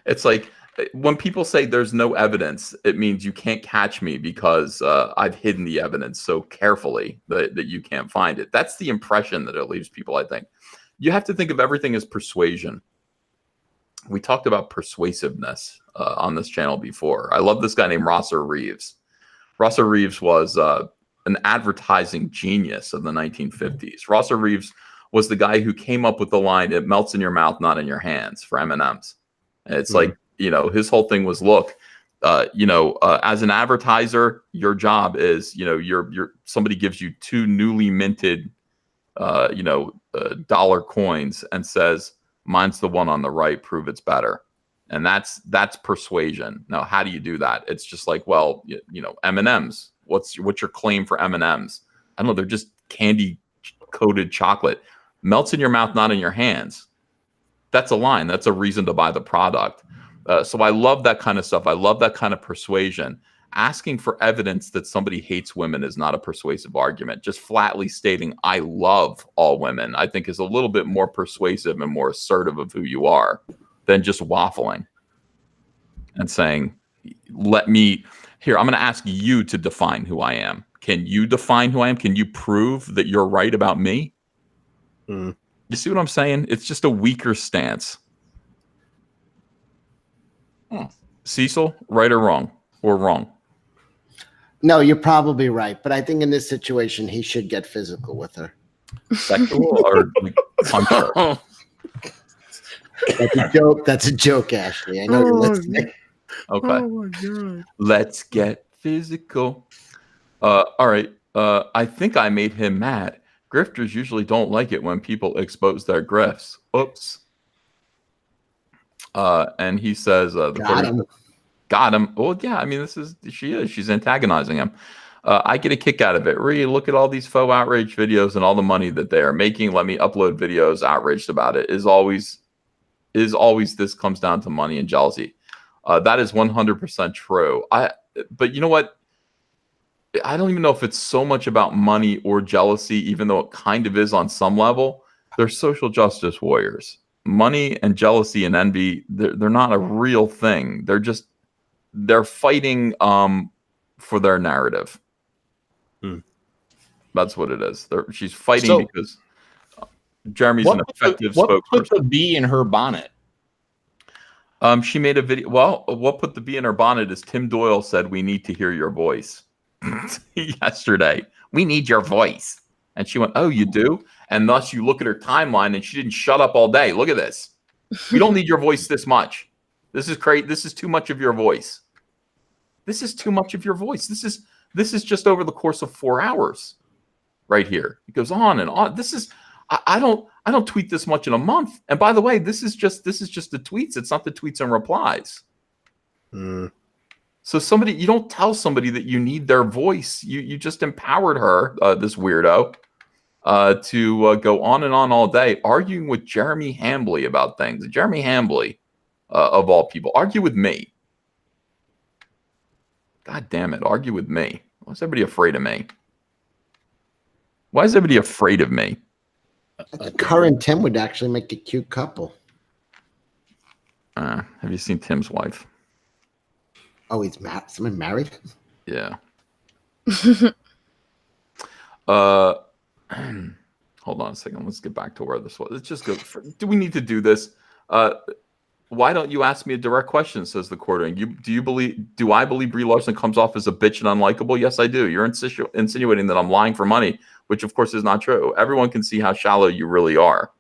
It's like when people say there's no evidence, it means you can't catch me because I've hidden the evidence so carefully that you can't find it. That's the impression that it leaves people, I think. You have to think of everything as persuasion. We talked about persuasiveness on this channel before. I love this guy named Rosser Reeves. Rosser Reeves was an advertising genius of the 1950s. Rosser Reeves was the guy who came up with the line, "It melts in your mouth, not in your hands," for M&Ms. And it's like, his whole thing was, look, as an advertiser, your job is, somebody gives you two newly minted, dollar coins and says, mine's the one on the right, prove it's better. And that's persuasion. Now, how do you do that? It's just like, well, M&Ms. What's your claim for M&Ms? I don't know. They're just candy coated chocolate. Melts in your mouth, not in your hands. That's a line. That's a reason to buy the product. So I love that kind of stuff. I love that kind of persuasion. Asking for evidence that somebody hates women is not a persuasive argument. Just flatly stating, I love all women, I think is a little bit more persuasive and more assertive of who you are than just waffling and saying, I'm going to ask you to define who I am. Can you define who I am? Can you prove that you're right about me? You see what I'm saying? It's just a weaker stance. Cecil, right or wrong? Or wrong? No, you're probably right. But I think in this situation, he should get physical with her. Sexual or punch her? That's a joke. That's a joke, Ashley. I know you're listening. Okay. Oh my God. Let's get physical. All right. I think I made him mad. Grifters usually don't like it when people expose their grifts. Oops. And he says, got him. Well, yeah, I mean, she's antagonizing him. I get a kick out of it. Look at all these faux outrage videos and all the money that they are making. Let me upload videos outraged about it. Is always this comes down to money and jealousy. That is 100% true. But you know what? I don't even know if it's so much about money or jealousy, even though it kind of is on some level. They're social justice warriors. Money and jealousy and envy, they're not a real thing. They're fighting for their narrative. That's what it is. She's fighting because Jeremy's an effective spokesperson. What put the bee in her bonnet? She made a video. Well, what put the bee in her bonnet is Tim Doyle said, "We need to hear your voice." Yesterday, we need your voice. And she went, "Oh, you do?" And thus you look at her timeline and she didn't shut up all day. Look at this. We don't need your voice this much. This is great. This is too much of your voice. This is too much of your voice. This is just over the course of 4 hours right here. It goes on and on. I don't tweet this much in a month. And by the way, this is just the tweets. It's not the tweets and replies. So you don't tell somebody that you need their voice. You just empowered her, this weirdo, to go on and on all day, arguing with Jeremy Hambley about things. Jeremy Hambley, of all people, argue with me. God damn it, argue with me. Why is everybody afraid of me? Why is everybody afraid of me? Her and Tim would actually make a cute couple. Have you seen Tim's wife? Oh, he's someone married? Yeah. Hold on a second. Let's get back to where this was. Let's just go. Do we need to do this? Why don't you ask me a direct question? Says the quartering. Do I believe Brie Larson comes off as a bitch and unlikable? Yes, I do. You're insinuating that I'm lying for money, which of course is not true. Everyone can see how shallow you really are.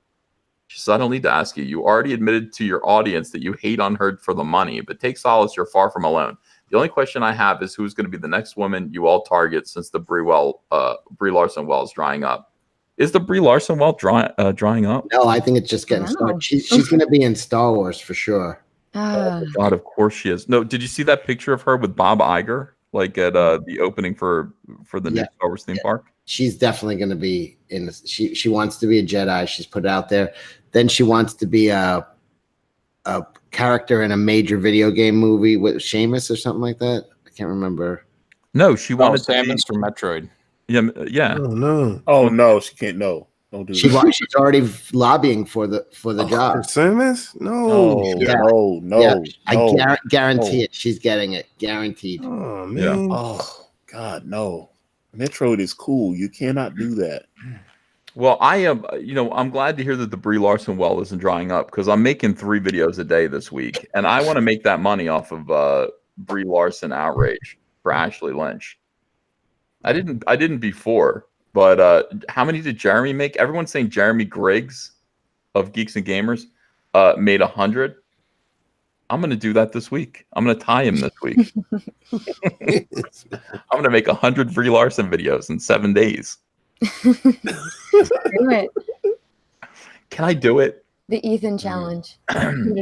She says, I don't need to ask you. You already admitted to your audience that you hate Unheard for the money, but take solace, you're far from alone. The only question I have is who's going to be the next woman you all target since the Brie Larson well is drying up. Is the Brie Larson well drying up? No, I think it's just getting started. She's going to be in Star Wars for sure. Oh God, of course she is. No, did you see that picture of her with Bob Iger, like at the opening for the new Star Wars theme park? She's definitely going to be in this. She wants to be a Jedi. She's put it out there. Then she wants to be a character in a major video game movie with Seamus or something like that. I can't remember. No, she wanted Samus from Metroid. Yeah. Oh no, she can't. No, don't do that. She's already lobbying for the job. Samus? No. No. I guarantee it. She's getting it. Guaranteed. Oh man. Yeah. Oh God, no. Metroid is cool. You cannot do that. Well, I am, I'm glad to hear that the Brie Larson well isn't drying up because I'm making 3 videos a day this week, and I want to make that money off of Brie Larson outrage for Ashley Lynch. I didn't before, but how many did Jeremy make? Everyone's saying Jeremy Griggs of Geeks and Gamers made 100. I'm going to do that this week. I'm going to tie him this week. I'm going to make 100 Brie Larson videos in 7 days. Do it. Can I do it? The Ethan challenge. I'm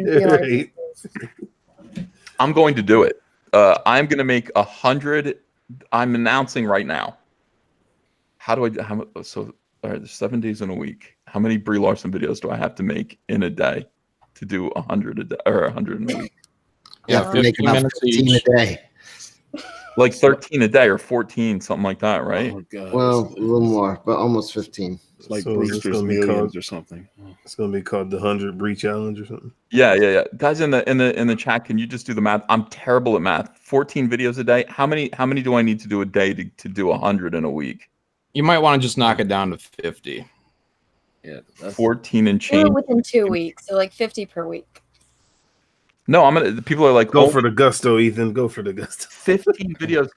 going to do it. I'm going to make 100. I'm announcing right now. So all right, there's 7 days in a week. How many Brie Larson videos do I have to make in a day to do 100 a day or 100 in a week? Yeah, make about 15 a day. Like 13 a day or 14, something like that, right? Oh God. Well, a little more, but almost 15. It's like So it's Brewster's gonna be Millions called- or something. It's gonna be called the 100 Bree Challenge or something. Yeah. Guys in the chat, can you just do the math? I'm terrible at math. 14 videos a day. How many do I need to do a day to do 100 in a week? You might want to just knock it down to 50. Yeah, 14 and Do change. it within 2 weeks, so like 50 per week. No, people are like, Go for the gusto, Ethan. Go for the gusto. 15 videos.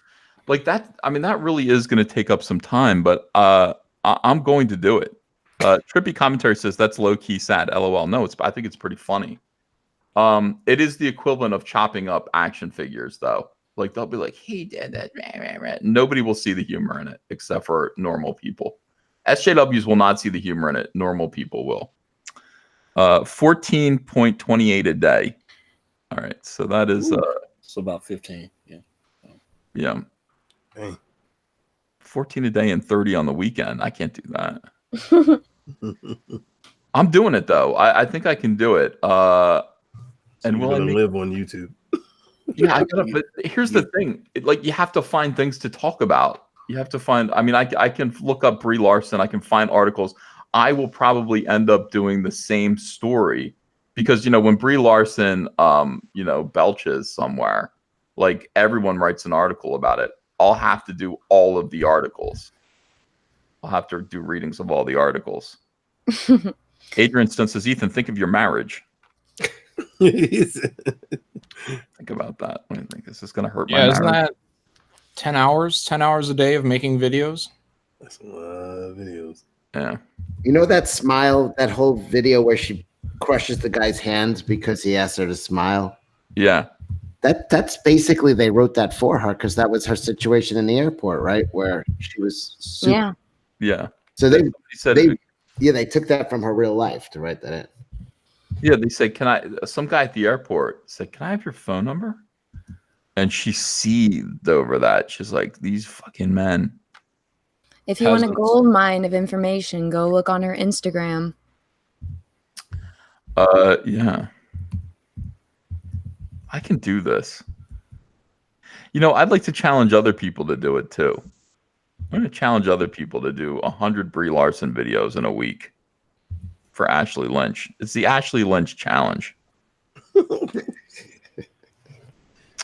Like that, I mean, that really is going to take up some time, but I'm going to do it. Trippy Commentary says that's low-key sad, LOL. No, I think it's pretty funny. It is the equivalent of chopping up action figures, though. Like, they'll be like, he did that. Nobody will see the humor in it, except for normal people. SJWs will not see the humor in it. Normal people will. 14.28 a day. All right, so that is... it's about 15, yeah. Yeah. Dang. 14 a day and 30 on the weekend. I can't do that. I'm doing it though. I think I can do it. And will I live on YouTube? Yeah, but here's the thing. You have to find things to talk about. You have to find. I mean, I can look up Brie Larson. I can find articles. I will probably end up doing the same story because when Brie Larson, belches somewhere, like everyone writes an article about it. I'll have to do all of the articles. I'll have to do readings of all the articles. Adrian Stone says, Ethan, think of your marriage. Think about that. What do you think? Is this going to hurt my marriage? Isn't that 10 hours? 10 hours a day of making videos? That's a lot of videos. Yeah. You know that smile, that whole video where she crushes the guy's hands because he asked her to smile? Yeah. That's basically, they wrote that for her because that was her situation in the airport, right? Where she was super. Yeah. So they took that from her real life to write that in. Yeah, they say, some guy at the airport said, can I have your phone number? And she seethed over that. She's like, these fucking men. If you want a gold mine of information, go look on her Instagram. Yeah. I can do this. I'd like to challenge other people to do it too. I'm going to challenge other people to do 100 Brie Larson videos in a week for Ashley Lynch. It's the Ashley Lynch challenge.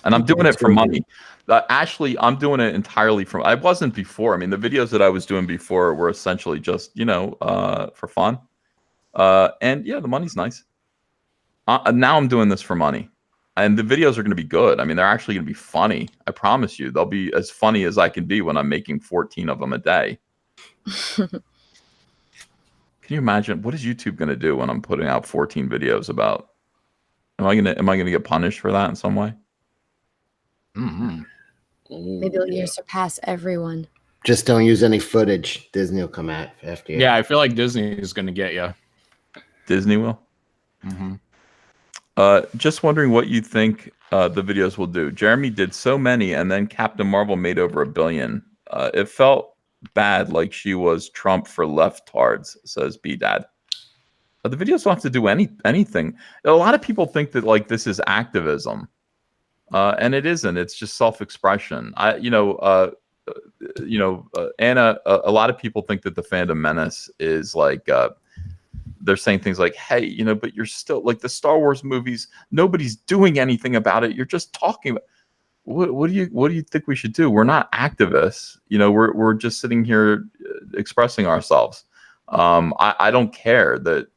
And I'm doing it for money. Ashley, I'm doing it entirely from... I wasn't before. I mean, the videos that I was doing before were essentially just, for fun. And yeah, the money's nice. Now I'm doing this for money. And the videos are going to be good. I mean, they're actually going to be funny. I promise you. They'll be as funny as I can be when I'm making 14 of them a day. Can you imagine? What is YouTube going to do when I'm putting out 14 videos about? Am I going to get punished for that in some way? Mm-hmm. Maybe you'll surpass everyone. Just don't use any footage. Disney will come after you. Yeah, I feel like Disney is going to get you. Disney will? Mm-hmm. Just wondering what you think the videos will do. Jeremy did so many, and then Captain Marvel made over $1 billion. It felt bad, like she was Trump for leftards, says B-Dad. The videos don't have to do anything. A lot of people think that this is activism, and it isn't. It's just self-expression. Anna, a lot of people think that the Fandom Menace is they're saying things like, hey, but you're still like the Star Wars movies. Nobody's doing anything about it. You're just talking about. What do you think we should do? We're not activists. We're just sitting here expressing ourselves. I don't care that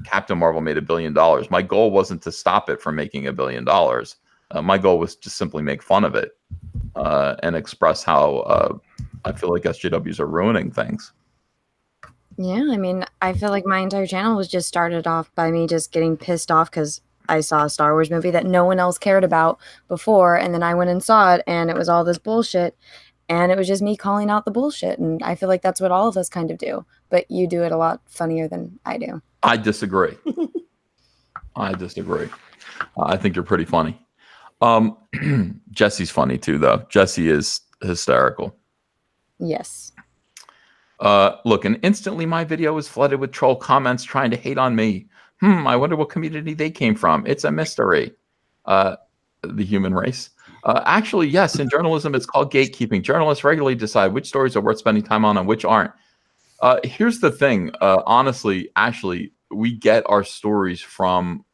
Captain Marvel made $1 billion. My goal wasn't to stop it from making $1 billion. My goal was to simply make fun of it and express how I feel like SJWs are ruining things. Yeah, I mean, I feel like my entire channel was just started off by me just getting pissed off because I saw a Star Wars movie that no one else cared about before, and then I went and saw it, and it was all this bullshit, and it was just me calling out the bullshit, and I feel like that's what all of us kind of do, but you do it a lot funnier than I do. I disagree. I think you're pretty funny. Jesse's funny too, though. Jesse is hysterical. Yes. Look, and instantly my video was flooded with troll comments trying to hate on me. I wonder what community they came from. It's a mystery. The human race. Actually, yes. In journalism, it's called gatekeeping. Journalists regularly decide which stories are worth spending time on and which aren't. Here's the thing. Honestly, Ashley, we get our stories from,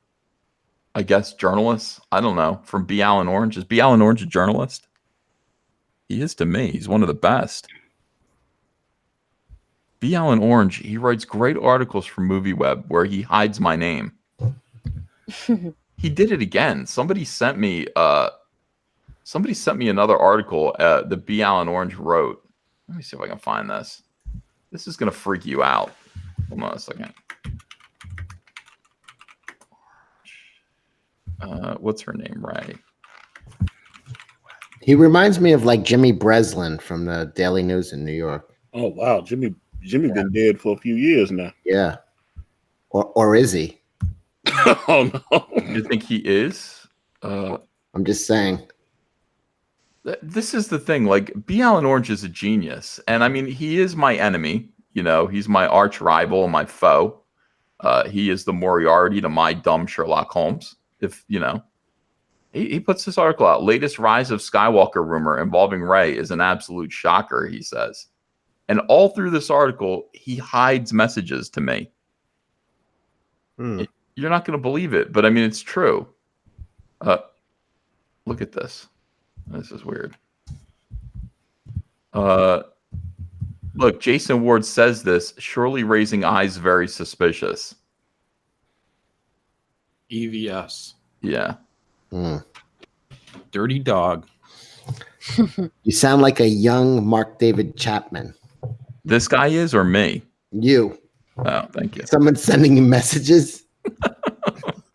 I guess, journalists. I don't know. From B. Allen Orange. Is B. Allen Orange a journalist? He is to me. He's one of the best. B. Allen Orange, he writes great articles for MovieWeb where he hides my name. He did it again. Somebody sent me another article that B. Allen Orange wrote. Let me see if I can find this. This is gonna freak you out. Hold on a second. What's her name, Ray? He reminds me of like Jimmy Breslin from the Daily News in New York. Oh wow, Jimmy been dead for a few years now. Yeah. Or is he? Oh no. You think he is? I'm just saying. This is the thing. Like, B. Allen Orange is a genius, and I mean, he is my enemy. You know, he's my arch rival and my foe. He is the Moriarty to my dumb Sherlock Holmes. If you know, he puts this article out. Latest rise of Skywalker rumor involving Rey is an absolute shocker, he says. And all through this article, he hides messages to me. You're not going to believe it, but I mean, it's true. Look at this. This is weird. Look, Jason Ward says this, surely raising eyes very suspicious. EVS. Yeah. Dirty dog. You sound like a young Mark David Chapman. This guy is, or me? You. Oh, thank you. Someone sending you messages?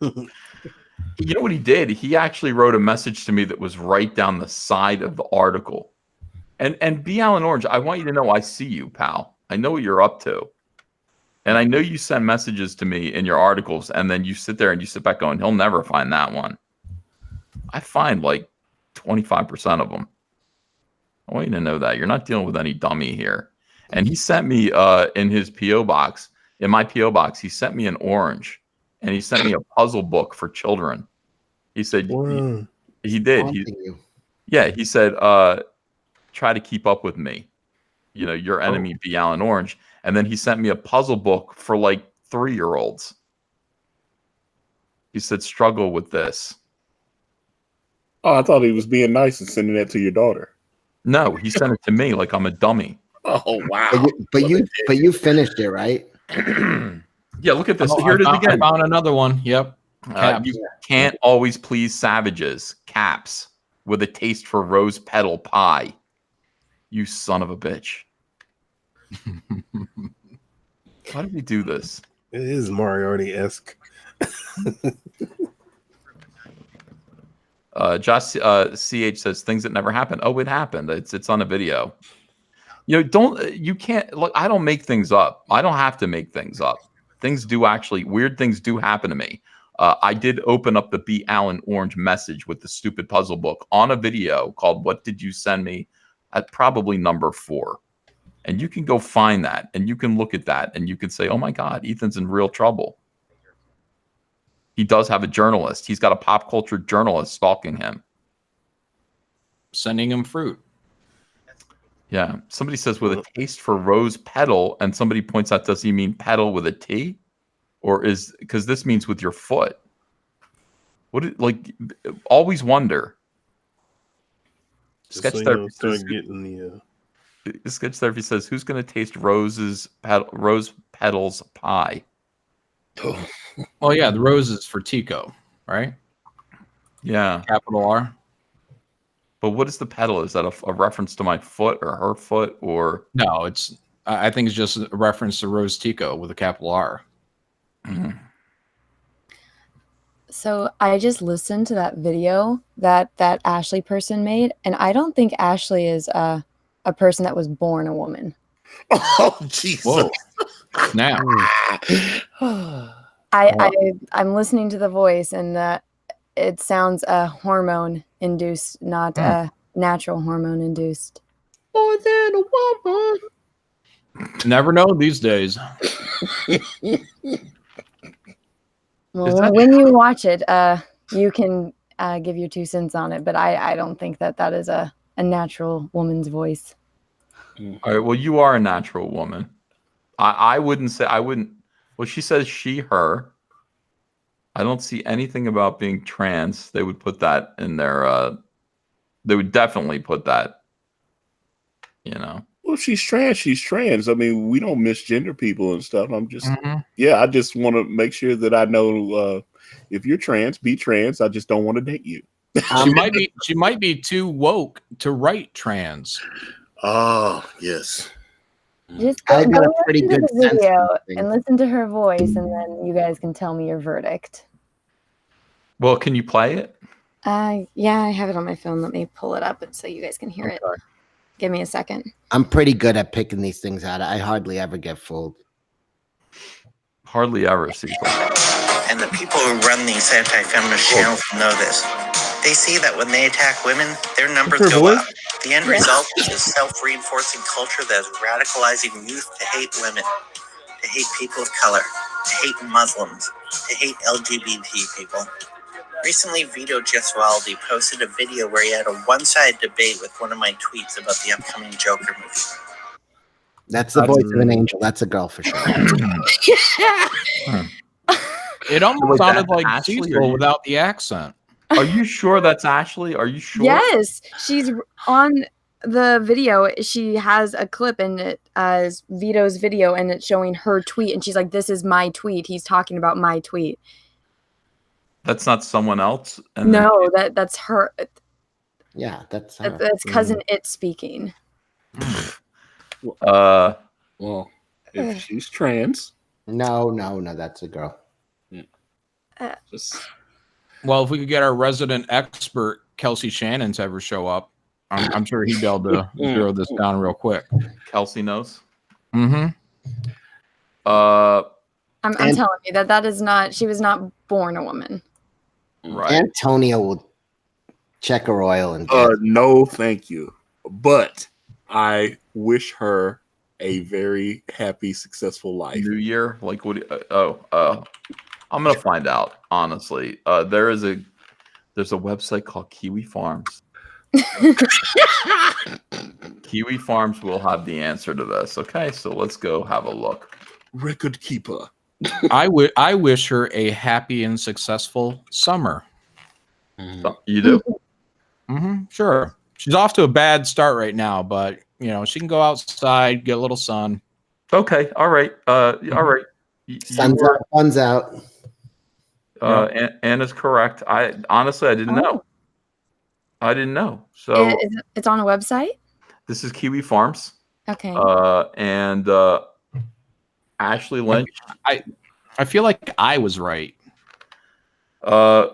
You know what he did? He actually wrote a message to me that was right down the side of the article. And B. Allen Orange, I want you to know I see you, pal. I know what you're up to. And I know you send messages to me in your articles, and then you sit there and you sit back going, he'll never find that one. I find like 25% of them. I want you to know that. You're not dealing with any dummy here. And he sent me in his P.O. box, in my P.O. box, he sent me an orange. And he sent me a puzzle book for children. He said, he did. He said, try to keep up with me. You know, your enemy, B. Allen Orange. And then he sent me a puzzle book for like 3-year-olds. He said, struggle with this. Oh, I thought he was being nice and sending that to your daughter. No, he sent it to me like I'm a dummy. Oh, wow. But you finished it, right? Yeah, look at this. Here it is again. I found another one. Yep. You can't always please savages. Caps with a taste for rose petal pie. You son of a bitch. Why did we do this? It is Moriarty-esque. Josh CH says things that never happened. Oh, it happened. It's on a video. You know, you can't look. I don't make things up. I don't have to make things up. Things do actually, weird things do happen to me. I did open up the B. Allen Orange message with the stupid puzzle book on a video called What Did You Send Me? At probably number 4. And you can go find that and you can look at that and you can say, oh my God, Ethan's in real trouble. He does have a journalist. He's got a pop culture journalist stalking him. Sending him fruit. Yeah. Somebody says with a taste for rose petal, and somebody points out, does he mean pedal with a T? Or is, because this means with your foot. Always wonder. Just Sketch so therapy start getting the Sketch therapy says, who's going to taste rose petals pie? Oh yeah, the rose is for Tico, right? Yeah. Capital R. But what is the pedal? Is that a reference to my foot or her foot or? No, it's. I think it's just a reference to Rose Tico with a capital R. Mm-hmm. So I just listened to that video that Ashley person made, and I don't think Ashley is a person that was born a woman. Oh, Jesus. Whoa. Now. I'm listening to the voice, and it sounds hormone induced, not natural hormone induced. More than a woman. Never know these days. Well, when you watch it, you can give your 2 cents on it, but I don't think that is a natural woman's voice. All right. Well, you are a natural woman. I wouldn't say I wouldn't. Well, she says she, her. I don't see anything about being trans. They would put that in their. They would definitely put that. You know. Well, if she's trans, she's trans. I mean, we don't misgender people and stuff. I'm just, I just want to make sure that I know if you're trans, be trans. I just don't want to date you. She might be too woke to write trans. Oh, yes. Just I go got a listen pretty to good the sense video of things. and listen to her voice, and then you guys can tell me your verdict. Well, can you play it? Yeah, I have it on my phone. Let me pull it up so you guys can hear it. Give me a second. I'm pretty good at picking these things out. I hardly ever get fooled. Hardly ever, Cecil. And the people who run these anti-feminist channels know this. They see that when they attack women, their numbers go up. The end result is a self-reinforcing culture that is radicalizing youth to hate women, to hate people of color, to hate Muslims, to hate LGBT people. Recently, Vito Gesualdi posted a video where he had a one-sided debate with one of my tweets about the upcoming Joker movie. That's the voice of an angel. That's a girl for sure. It almost sounded like Cecil without the accent. Are you sure that's Ashley? Are you sure? Yes, she's on the video. She has a clip, and it is Vito's video, and it's showing her tweet, and she's like, "This is my tweet. He's talking about my tweet." That's not someone else. And no, that's her. Yeah, that's her. That's cousin It speaking. Well, if she's trans, no, that's a girl. Well, if we could get our resident expert Kelsey Shannon to ever show up, I'm sure he'd be able to zero this down real quick. Kelsey knows. I'm telling you that is not. She was not born a woman. Right. Antonio will check her oil and no, thank you. But I wish her a very happy, successful life. New Year, like what? I'm gonna find out. Honestly, there's a website called Kiwi Farms. Kiwi Farms will have the answer to this. Okay, so let's go have a look. Record keeper. I wish her a happy and successful summer. You do? Sure. She's off to a bad start right now, but she can go outside, get a little sun. Okay. All right. All right. Sun's out. Anna's correct. I didn't know. I didn't know. So it's on a website. This is Kiwi Farms. Okay. And Ashley Lynch. I feel like I was right. Yeah.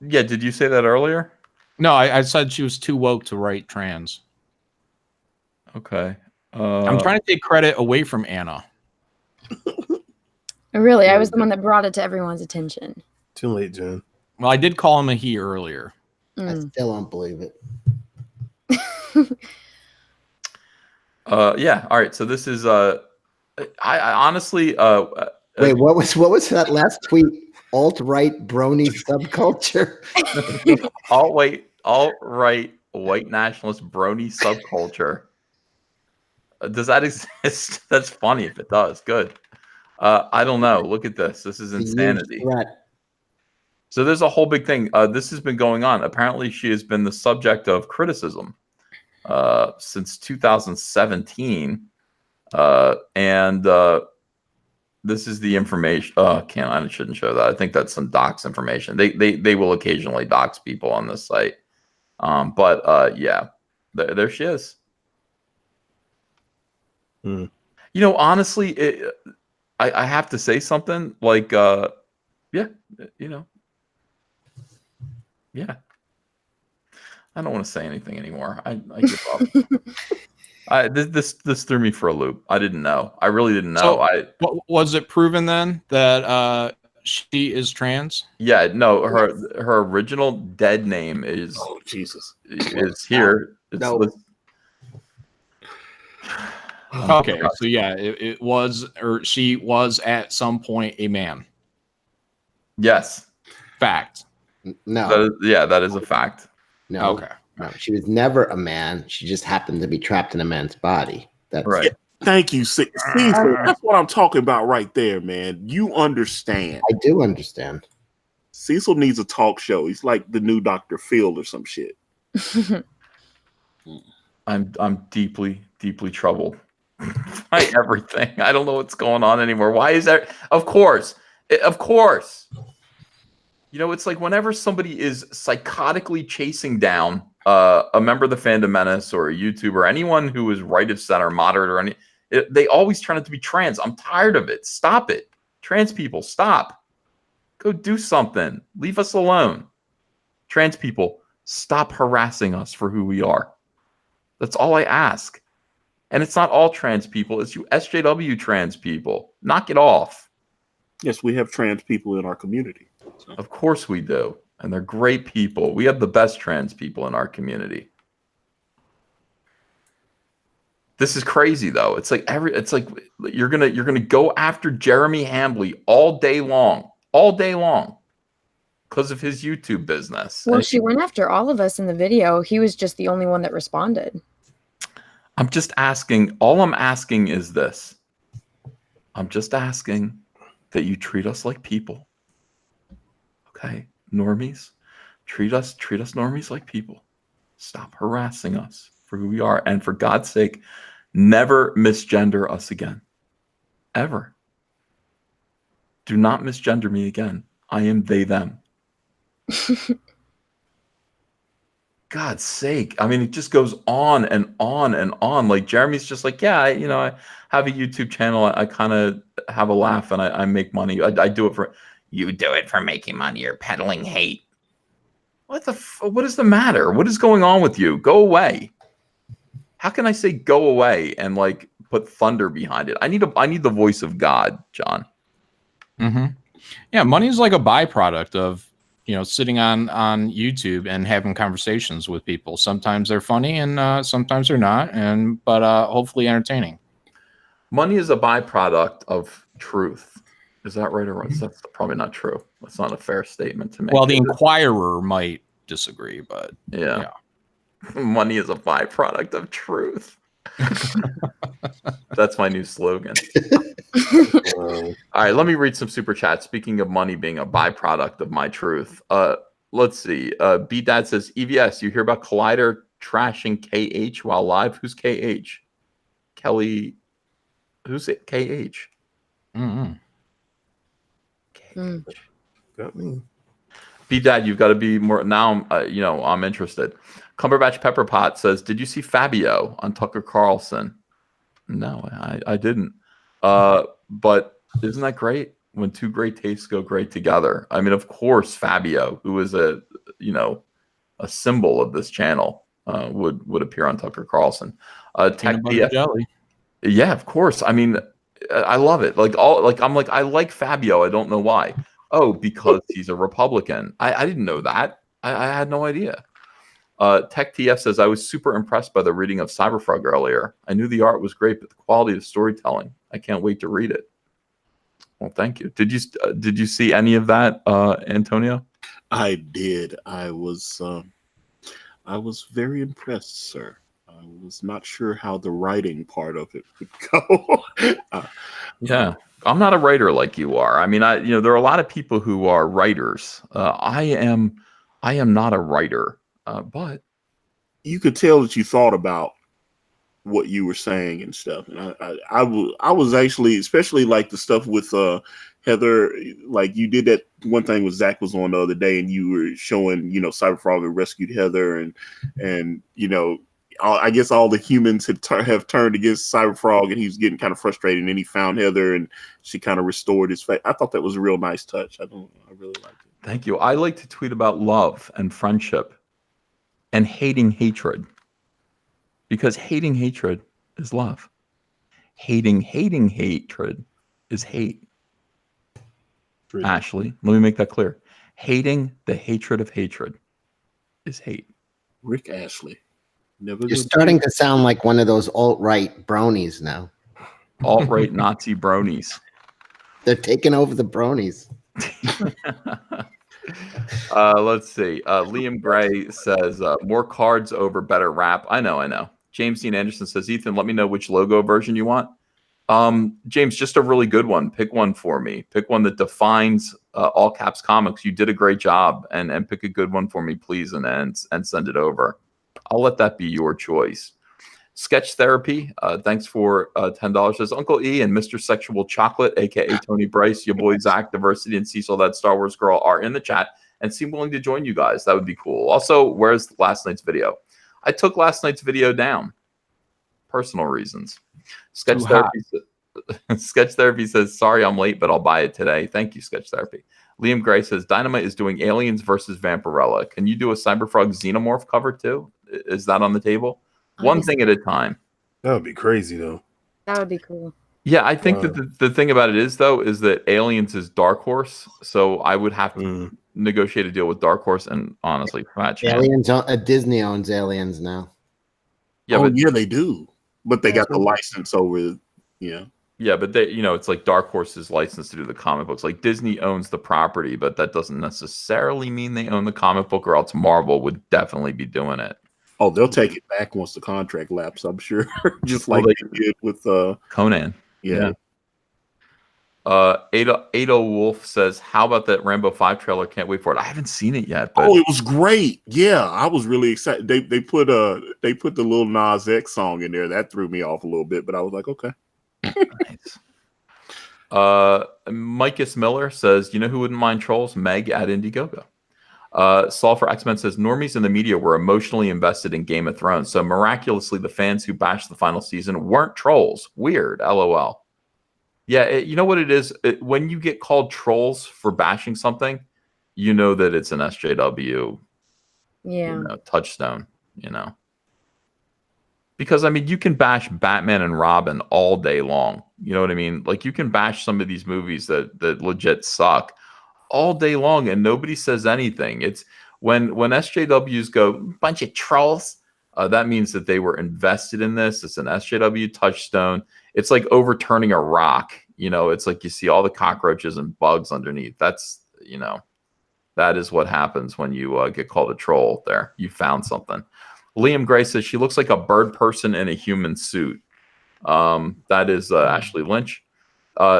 Did you say that earlier? No, I said she was too woke to write trans. Okay. I'm trying to take credit away from Anna. Really, I was the one that brought it to everyone's attention. Too late, Jen. Well, I did call him a he earlier. I still don't believe it. Yeah. All right. So this is I honestly wait, what was that last tweet? Alt-right brony subculture. alt-right white nationalist brony subculture. Does that exist? That's funny if it does. Good. I don't know. Look at this. This is insanity. So there's a whole big thing. This has been going on. Apparently, she has been the subject of criticism since 2017. And this is the information. I shouldn't show that. I think that's some docs information. They will occasionally dox people on this site. Yeah, there she is. Honestly, I have to say something like, yeah. I don't want to say anything anymore. I give up. This threw me for a loop. I didn't know. I really didn't know. So, was it proven then that she is trans? Yeah. No. Her original dead name is. Oh Jesus! Is here. No. Okay. So yeah, it was, or she was at some point a man. Yes. Fact. No. That is a fact. No. Okay. No, she was never a man. She just happened to be trapped in a man's body. That's Right. Yeah, thank you, Cecil. That's what I'm talking about right there, man. You understand. I do understand. Cecil needs a talk show. He's like the new Dr. Phil or some shit. I'm deeply, deeply troubled by everything. I don't know what's going on anymore. Why is that? Of course. You know, it's like whenever somebody is psychotically chasing down a member of the Fandom Menace or a YouTuber, anyone who is right of center, moderate, or they always turn it to be trans. I'm tired of it. Stop it. Trans people, stop. Go do something. Leave us alone. Trans people, stop harassing us for who we are. That's all I ask. And it's not all trans people. It's you SJW trans people. Knock it off. Yes, we have trans people in our community. So. Of course we do. And they're great people. We have the best trans people in our community. This is crazy though. It's like you're gonna go after Jeremy Hambley all day long because of his YouTube business. Well, she went after all of us in the video. He was just the only one that responded. I'm just asking. All I'm asking is this. I'm just asking that you treat us like people. Okay, normies, treat us normies like people. Stop harassing us for who we are, and for God's sake, never misgender us again. Ever. Do not misgender me again. I am they, them. God's sake. I mean, it just goes on and on and on. Like Jeremy's just like, yeah, I have a YouTube channel. I kind of have a laugh and I make money. I do it for, you do it for making money. You're peddling hate. What is the matter? What is going on with you? Go away. How can I say go away and like put thunder behind it? I need the voice of God, John. Mm-hmm. Yeah, money is like a byproduct of sitting on YouTube and having conversations with people. Sometimes they're funny and sometimes they're not, but hopefully entertaining. Money is a byproduct of truth. Is that right or wrong? That's probably not true. That's not a fair statement to make. Well, the Inquirer might disagree, but yeah. Money is a byproduct of truth. That's my new slogan. All right, let me read some super chats. Speaking of money being a byproduct of my truth, let's see. B Dad says, EVS, you hear about Collider trashing KH while live? Who's KH? Kelly. Who's it? KH. Mm-hmm. KH. Got me. B Dad, you've got to be more now. I'm interested. Cumberbatch Pepperpot says, did you see Fabio on Tucker Carlson? No, I didn't. But isn't that great when two great tastes go great together? I mean, of course, Fabio, who is a symbol of this channel, would appear on Tucker Carlson. Peanut butter jelly. Yeah, of course. I mean, I love it. I like Fabio. I don't know why. Oh, because he's a Republican. I didn't know that. I had no idea. Tech TF says, I was super impressed by the reading of Cyberfrog earlier. I knew the art was great, but the quality of storytelling, I can't wait to read it. Well, thank you. Did you see any of that, Antonio? I did. I was very impressed, sir. I was not sure how the writing part of it would go. Yeah. I'm not a writer like you are. I mean, there are a lot of people who are writers. I am not a writer. But you could tell that you thought about what you were saying and stuff. And I was actually, especially like the stuff with Heather, like you did that one thing with Zach was on the other day, and you were showing, Cyberfrog had rescued Heather, and I guess all the humans have turned against Cyberfrog, and he was getting kind of frustrated, and then he found Heather, and she kind of restored his faith. I thought that was a real nice touch. I really liked it. Thank you. I like to tweet about love and friendship and hating hatred, because hating hatred is love. Hating hatred is hate. True. Ashley, let me make that clear. Hating the hatred of hatred is hate. Rick Ashley. You're starting to sound like one of those alt-right bronies now. Alt-right Nazi bronies. They're taking over the bronies. Let's see. Liam Gray says more cards over better rap. I know. James Dean Anderson says, Ethan, let me know which logo version you want. James, just a really good one. Pick one for me. Pick one that defines all caps comics. You did a great job, and pick a good one for me, please, and send it over. I'll let that be your choice. Sketch Therapy, thanks for $10. Says Uncle E and Mr. Sexual Chocolate, aka Tony Bryce, your boy Zach, Diversity, and Cecil, that Star Wars girl, are in the chat and seem willing to join you guys. That would be cool. Also, where's last night's video? I took last night's video down. Personal reasons. Sketch Therapy says, sorry I'm late, but I'll buy it today. Thank you, Sketch Therapy. Liam Gray says, Dynamite is doing Aliens versus Vampirella. Can you do a Cyberfrog Xenomorph cover too? Is that on the table? One thing at a time. That would be crazy, though. That would be cool. Yeah, I think that the thing about it is, though, is that Aliens is Dark Horse. So I would have to negotiate a deal with Dark Horse and honestly, Aliens, Disney owns Aliens now. Yeah, yeah, they do. But they got the license over, Yeah, but they, it's like Dark Horse's license to do the comic books. Like Disney owns the property, but that doesn't necessarily mean they own the comic book, or else Marvel would definitely be doing it. Oh, they'll take it back once the contract lapses, I'm sure. Just like they did with Conan. Yeah. Ada Wolf says, how about that Rambo 5 trailer? Can't wait for it. I haven't seen it yet. But... Oh, it was great. Yeah, I was really excited. They put the Lil Nas X song in there. That threw me off a little bit, but I was like, okay. Nice. Micus Miller says, you know who wouldn't mind trolls? Meg at Indiegogo. Saul for X-Men says, normies in the media were emotionally invested in Game of Thrones, so miraculously the fans who bashed the final season weren't trolls. Weird. LOL. Yeah, you know what it is? When you get called trolls for bashing something, you know that it's an SJW touchstone, Because, I mean, you can bash Batman and Robin all day long. You know what I mean? Like, you can bash some of these movies that legit suck all day long, and nobody says anything. It's when SJWs go, bunch of trolls, that means that they were invested in this. It's an SJW touchstone. It's like overturning a rock. It's like you see all the cockroaches and bugs underneath. That's, that is what happens when you get called a troll there. You found something. Liam Gray says, she looks like a bird person in a human suit. That is Ashley Lynch.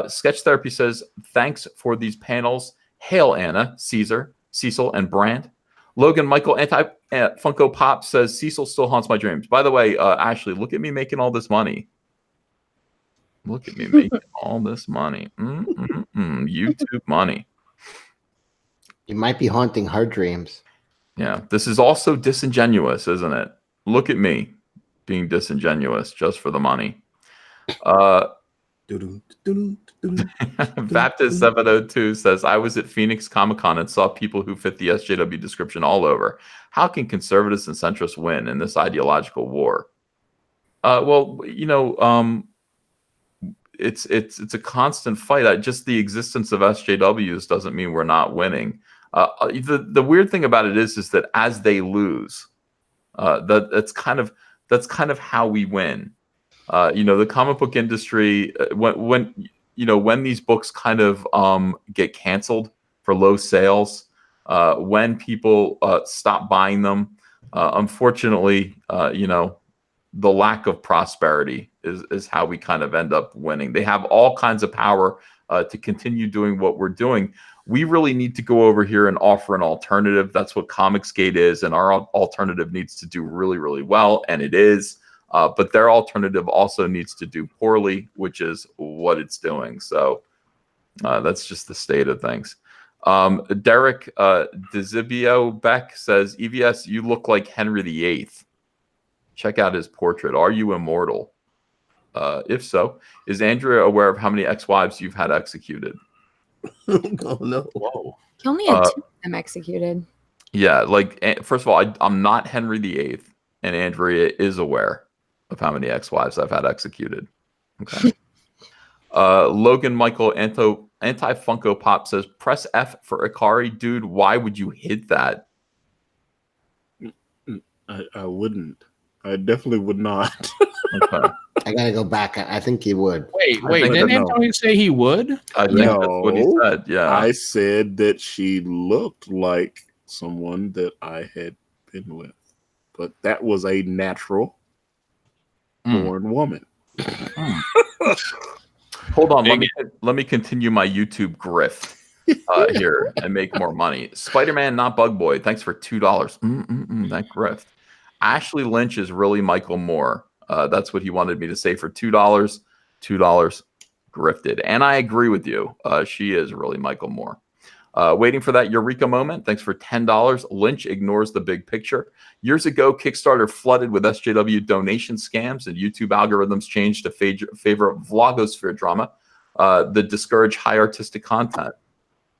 Sketch Therapy says, thanks for these panels. Hail Anna, Caesar, Cecil, and Brand. Logan Michael Funko Pop says, Cecil still haunts my dreams. By the way, Ashley, look at me making all this money. Look at me making all this money. YouTube money. You might be haunting her dreams. Yeah, this is also disingenuous, isn't it? Look at me being disingenuous just for the money. Baptist 702 says, I was at Phoenix Comic-Con and saw people who fit the SJW description all over. How can conservatives and centrists win in this ideological war? It's a constant fight. Just the existence of SJWs doesn't mean we're not winning. The weird thing about it is that as they lose, that's kind of how we win. The comic book industry, when these books kind of get canceled for low sales, when people stop buying them, unfortunately, the lack of prosperity is how we kind of end up winning. They have all kinds of power to continue doing what we're doing. We really need to go over here and offer an alternative. That's what Comicsgate is, and our alternative needs to do really, really well, and it is. But their alternative also needs to do poorly, which is what it's doing. So that's just the state of things. Derek DeZibio Beck says, EVS, you look like Henry VIII. Check out his portrait. Are you immortal? If so, is Andrea aware of how many ex-wives you've had executed? Oh, no. Whoa. He only had 2 of them executed. Yeah, first of all, I'm not Henry VIII, and Andrea is aware of how many ex-wives I've had executed. Okay. Logan Michael Anti-Funko Pop says, press F for Ikari. Dude, why would you hit that? I wouldn't. I definitely would not. Okay. I gotta go back. I think he would. Wait. Didn't Antonio say he would? I think that's what he said. Yeah. I said that she looked like someone that I had been with, but that was a natural born woman. Hold on, let me continue my YouTube grift here and make more money. Spider-Man, not Bug Boy. Thanks for $2. That grift. Ashley Lynch is really Michael Moore. That's what he wanted me to say for $2. $2 grifted, and I agree with you. She is really Michael Moore. Waiting for that Eureka moment. Thanks for $10. Lynch ignores the big picture. Years ago, Kickstarter flooded with SJW donation scams, and YouTube algorithms changed to favor vlogosphere drama that discourage high artistic content.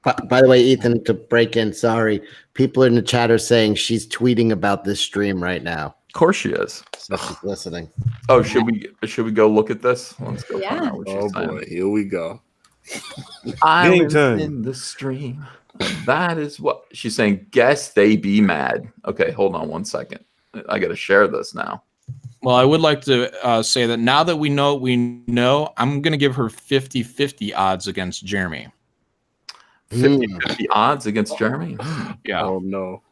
By the way, Ethan, to break in, sorry, people in the chat are saying she's tweeting about this stream right now. Of course she is. So she's listening. Oh, should we go look at this? Let's go find out what she's saying. Boy, here we go. I was in the stream. That is what she's saying. Guess they be mad. Okay, hold on one second. I got to share this now. Well, I would like to say that now that we know, I'm going to give her 50-50 odds against Jeremy. 50-50 odds against Jeremy? Yeah. Oh, no.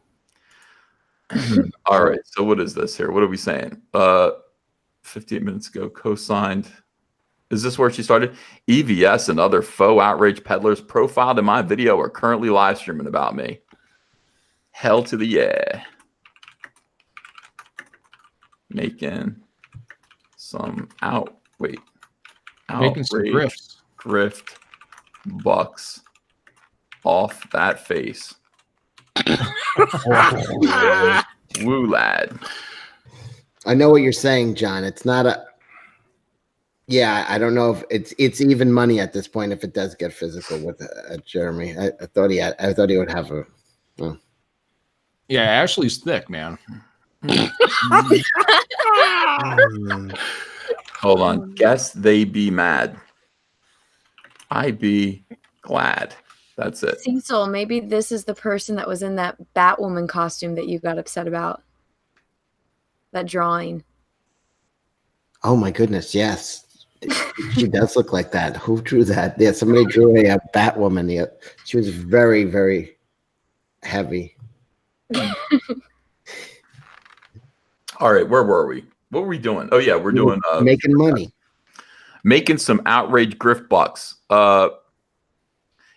All right, so what is this here? What are we saying? 58 minutes ago, co-signed. Is this where she started? EVS and other faux outrage peddlers profiled in my video are currently live streaming about me. Hell to the yeah. Making some outrage grift bucks off that face. Woo lad. I know what you're saying, John. It's not a. Yeah, I don't know if it's even money at this point if it does get physical with Jeremy. I thought he would have a. Well. Yeah, Ashley's thick, man. Hold on. Guess they be mad. I be glad. That's it. Cecil, maybe this is the person that was in that Batwoman costume that you got upset about. That drawing. Oh my goodness, yes. She does look like that. Who drew that? Yeah, somebody drew a Batwoman. Yeah, she was very, very heavy. All right, where were we? What were we doing? Oh yeah, we're doing making money, making some outrage grift bucks.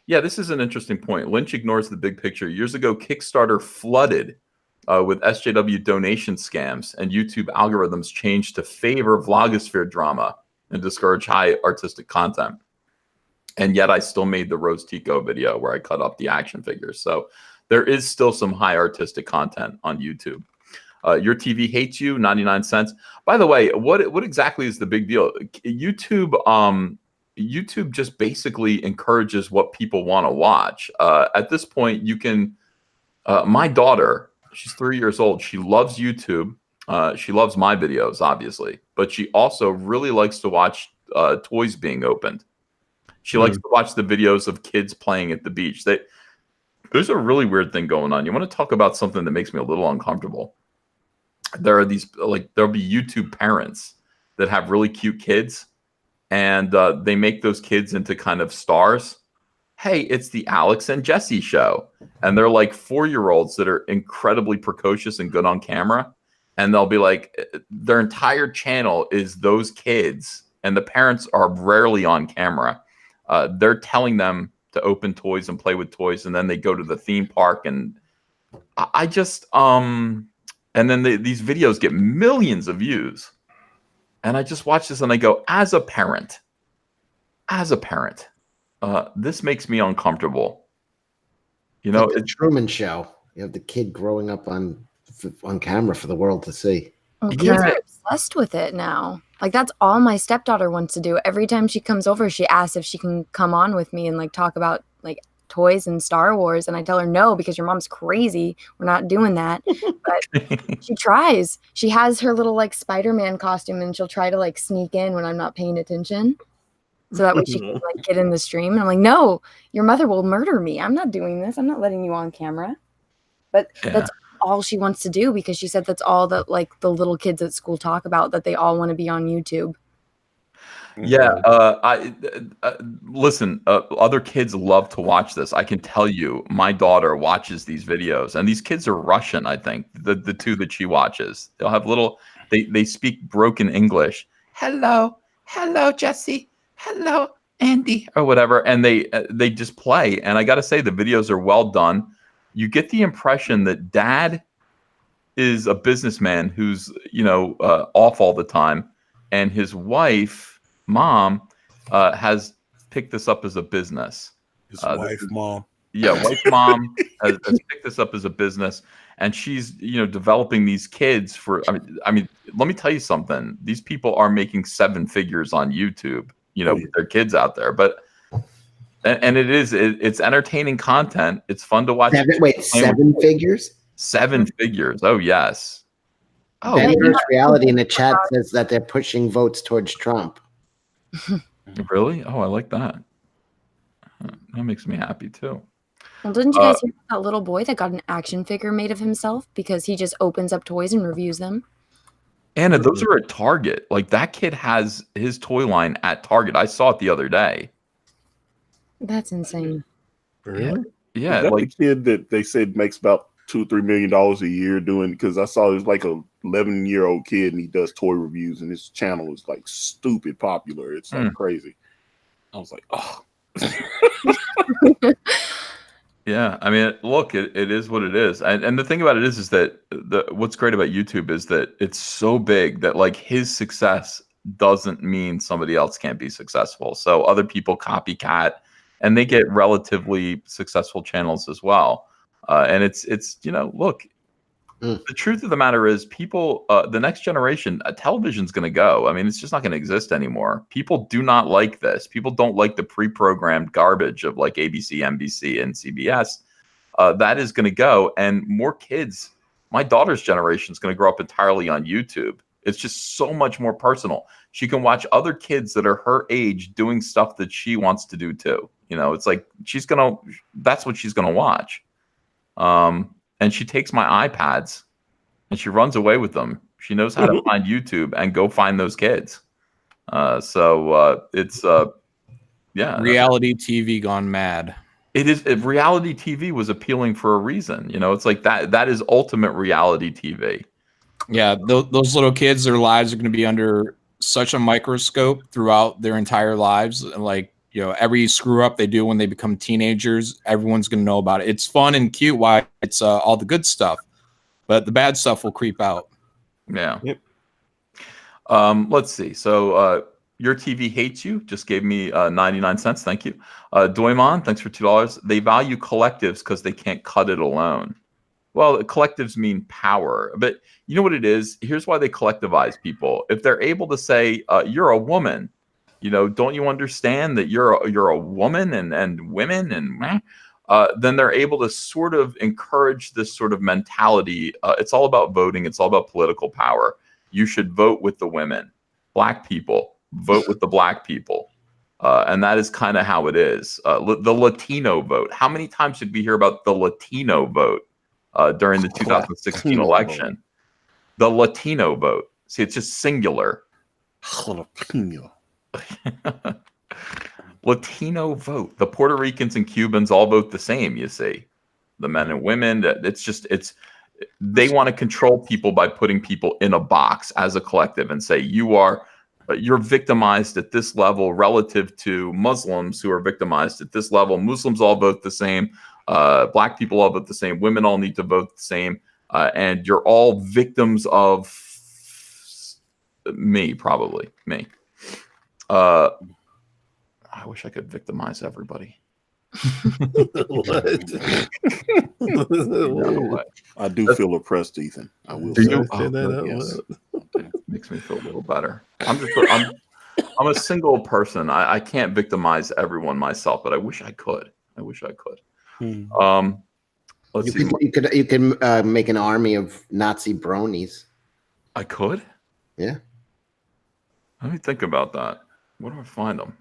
Yeah, this is an interesting point. Lynch ignores the big picture. Years ago, Kickstarter flooded with SJW donation scams, and YouTube algorithms changed to favor vlogosphere drama and discourage high artistic content. And yet I still made the Rose Tico video where I cut up the action figures. So there is still some high artistic content on YouTube. Your TV hates you, 99 cents. By the way, what exactly is the big deal? YouTube just basically encourages what people want to watch. At this point, you can, my daughter, she's 3 years old. She loves YouTube. She loves my videos, obviously, but she also really likes to watch toys being opened. She likes to watch the videos of kids playing at the beach. There's a really weird thing going on. You want to talk about something that makes me a little uncomfortable? There are these, there'll be YouTube parents that have really cute kids, and they make those kids into kind of stars. Hey, it's the Alex and Jesse show. And they're like 4-year-olds that are incredibly precocious and good on camera. And they'll be like, their entire channel is those kids, and the parents are rarely on camera. They're telling them to open toys and play with toys, and then they go to the theme park. And I just, and then these videos get millions of views. And I just watch this and I go, as a parent, this makes me uncomfortable. You know, like the Truman Show. You have the kid growing up on camera for the world to see. Well, kids are obsessed with it now. Like, that's all my stepdaughter wants to do. Every time she comes over, she asks if she can come on with me and like talk about like toys and Star Wars. And I tell her no, because your mom's crazy. We're not doing that. But she tries. She has her little like Spider-Man costume, and she'll try to like sneak in when I'm not paying attention, so that way she can like get in the stream. And I'm like, no, your mother will murder me. I'm not doing this. I'm not letting you on camera. But that's all she wants to do, because she said that's all that like the little kids at school talk about, that they all want to be on YouTube. Yeah, listen. Other kids love to watch this. I can tell you, my daughter watches these videos, and these kids are Russian. I think the two that she watches, they'll have little. They speak broken English. Hello, Jesse. Hello, Andy, or whatever, and they just play. And I got to say, the videos are well done. You get the impression that Dad is a businessman who's off all the time, and his wife. Mom has picked this up as a business. His wife, mom. Yeah, wife, mom has picked this up as a business, and she's developing these kids for. I mean, let me tell you something. These people are making 7 figures on YouTube. With their kids out there, and it's entertaining content. It's fun to watch. 7 figures? 7 figures. Oh yes. Oh, Reality in the chat says that they're pushing votes towards Trump. Really? Oh, I like that. That makes me happy too. Well, didn't you guys hear about that little boy that got an action figure made of himself because he just opens up toys and reviews them? Anna, those are at Target. Like, that kid has his toy line at Target. I saw it the other day. That's insane. Really? Yeah, like the kid that they said makes about $2-3 million a year doing, because I saw there's like a 11-year-old kid and he does toy reviews and his channel is like stupid popular. It's like crazy. I was like, oh. Yeah, I mean, look, it is what it is, and the thing about it is that what's great about YouTube is that it's so big that like his success doesn't mean somebody else can't be successful. So other people copycat, and they get relatively successful channels as well. And it's look, the truth of the matter is people, the next generation, television's going to go. I mean, it's just not going to exist anymore. People do not like this. People don't like the pre-programmed garbage of like ABC, NBC, and CBS. That is going to go. And more kids, my daughter's generation is going to grow up entirely on YouTube. It's just so much more personal. She can watch other kids that are her age doing stuff that she wants to do too. It's like that's what she's going to watch. And she takes my iPads and she runs away with them. She knows how to find YouTube and go find those kids. So it's reality TV gone mad. It is. Reality TV was appealing for a reason. It's like that is ultimate reality TV. Yeah, those little kids, their lives are going to be under such a microscope throughout their entire lives. Like, every screw up they do when they become teenagers, everyone's going to know about it. It's fun and cute while it's all the good stuff, but the bad stuff will creep out. Yeah. Yep. Let's see. So your TV hates you just gave me 99 cents. Thank you. Doimon, thanks for $2. They value collectives because they can't cut it alone. Well, collectives mean power, but you know what it is? Here's why they collectivize people. If they're able to say, you're a woman, don't you understand that you're a woman and women and then they're able to sort of encourage this sort of mentality. It's all about voting. It's all about political power. You should vote with the women. Black people, vote with the black people. And that is kind of how it is. The Latino vote. How many times did we hear about the Latino vote during the 2016 election? The Latino vote. See, it's just singular. Latino vote. The Puerto Ricans and Cubans all vote the same, you see. The men and women, they want to control people by putting people in a box as a collective and say you're victimized at this level relative to Muslims who are victimized at this level. Muslims all vote the same. Black people all vote the same. Women all need to vote the same. And you're all victims of me, probably me. I wish I could victimize everybody. What? I do feel oppressed, Ethan. I will say that. Yes. Makes me feel a little better. I'm a single person. I can't victimize everyone myself, but I wish I could. Let's see. You can make an army of Nazi bronies. I could? Yeah. Let me think about that. Where do I find them?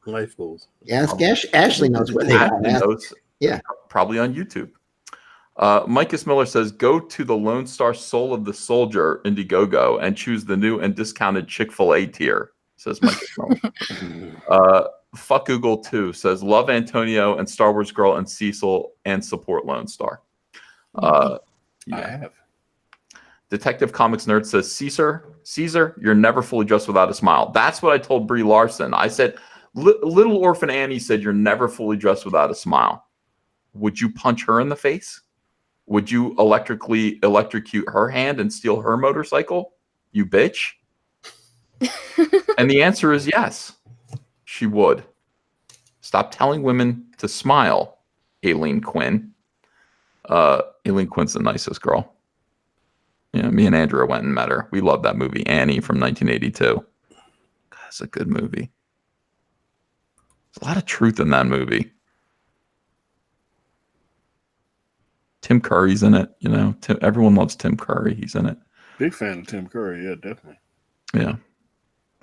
Life goals. Yeah, Ashley knows where they are. Yeah, probably on YouTube. Micus Miller says, go to the Lone Star Soul of the Soldier Indiegogo and choose the new and discounted Chick-fil-A tier, says Micus Miller. Fuck Google too says, love Antonio and Star Wars Girl and Cecil and support Lone Star. I have. Detective Comics Nerd says, Caesar, you're never fully dressed without a smile. That's what I told Brie Larson. I said, Little Orphan Annie said, you're never fully dressed without a smile. Would you punch her in the face? Would you electrocute her hand and steal her motorcycle? You bitch. And the answer is yes, she would. Stop telling women to smile, Aileen Quinn. Aileen Quinn's the nicest girl. Yeah, me and Andrea went and met her. We love that movie, Annie from 1982. God, it's a good movie. There's a lot of truth in that movie. Tim Curry's in it, you know. Everyone loves Tim Curry. He's in it. Big fan of Tim Curry, yeah, definitely. Yeah.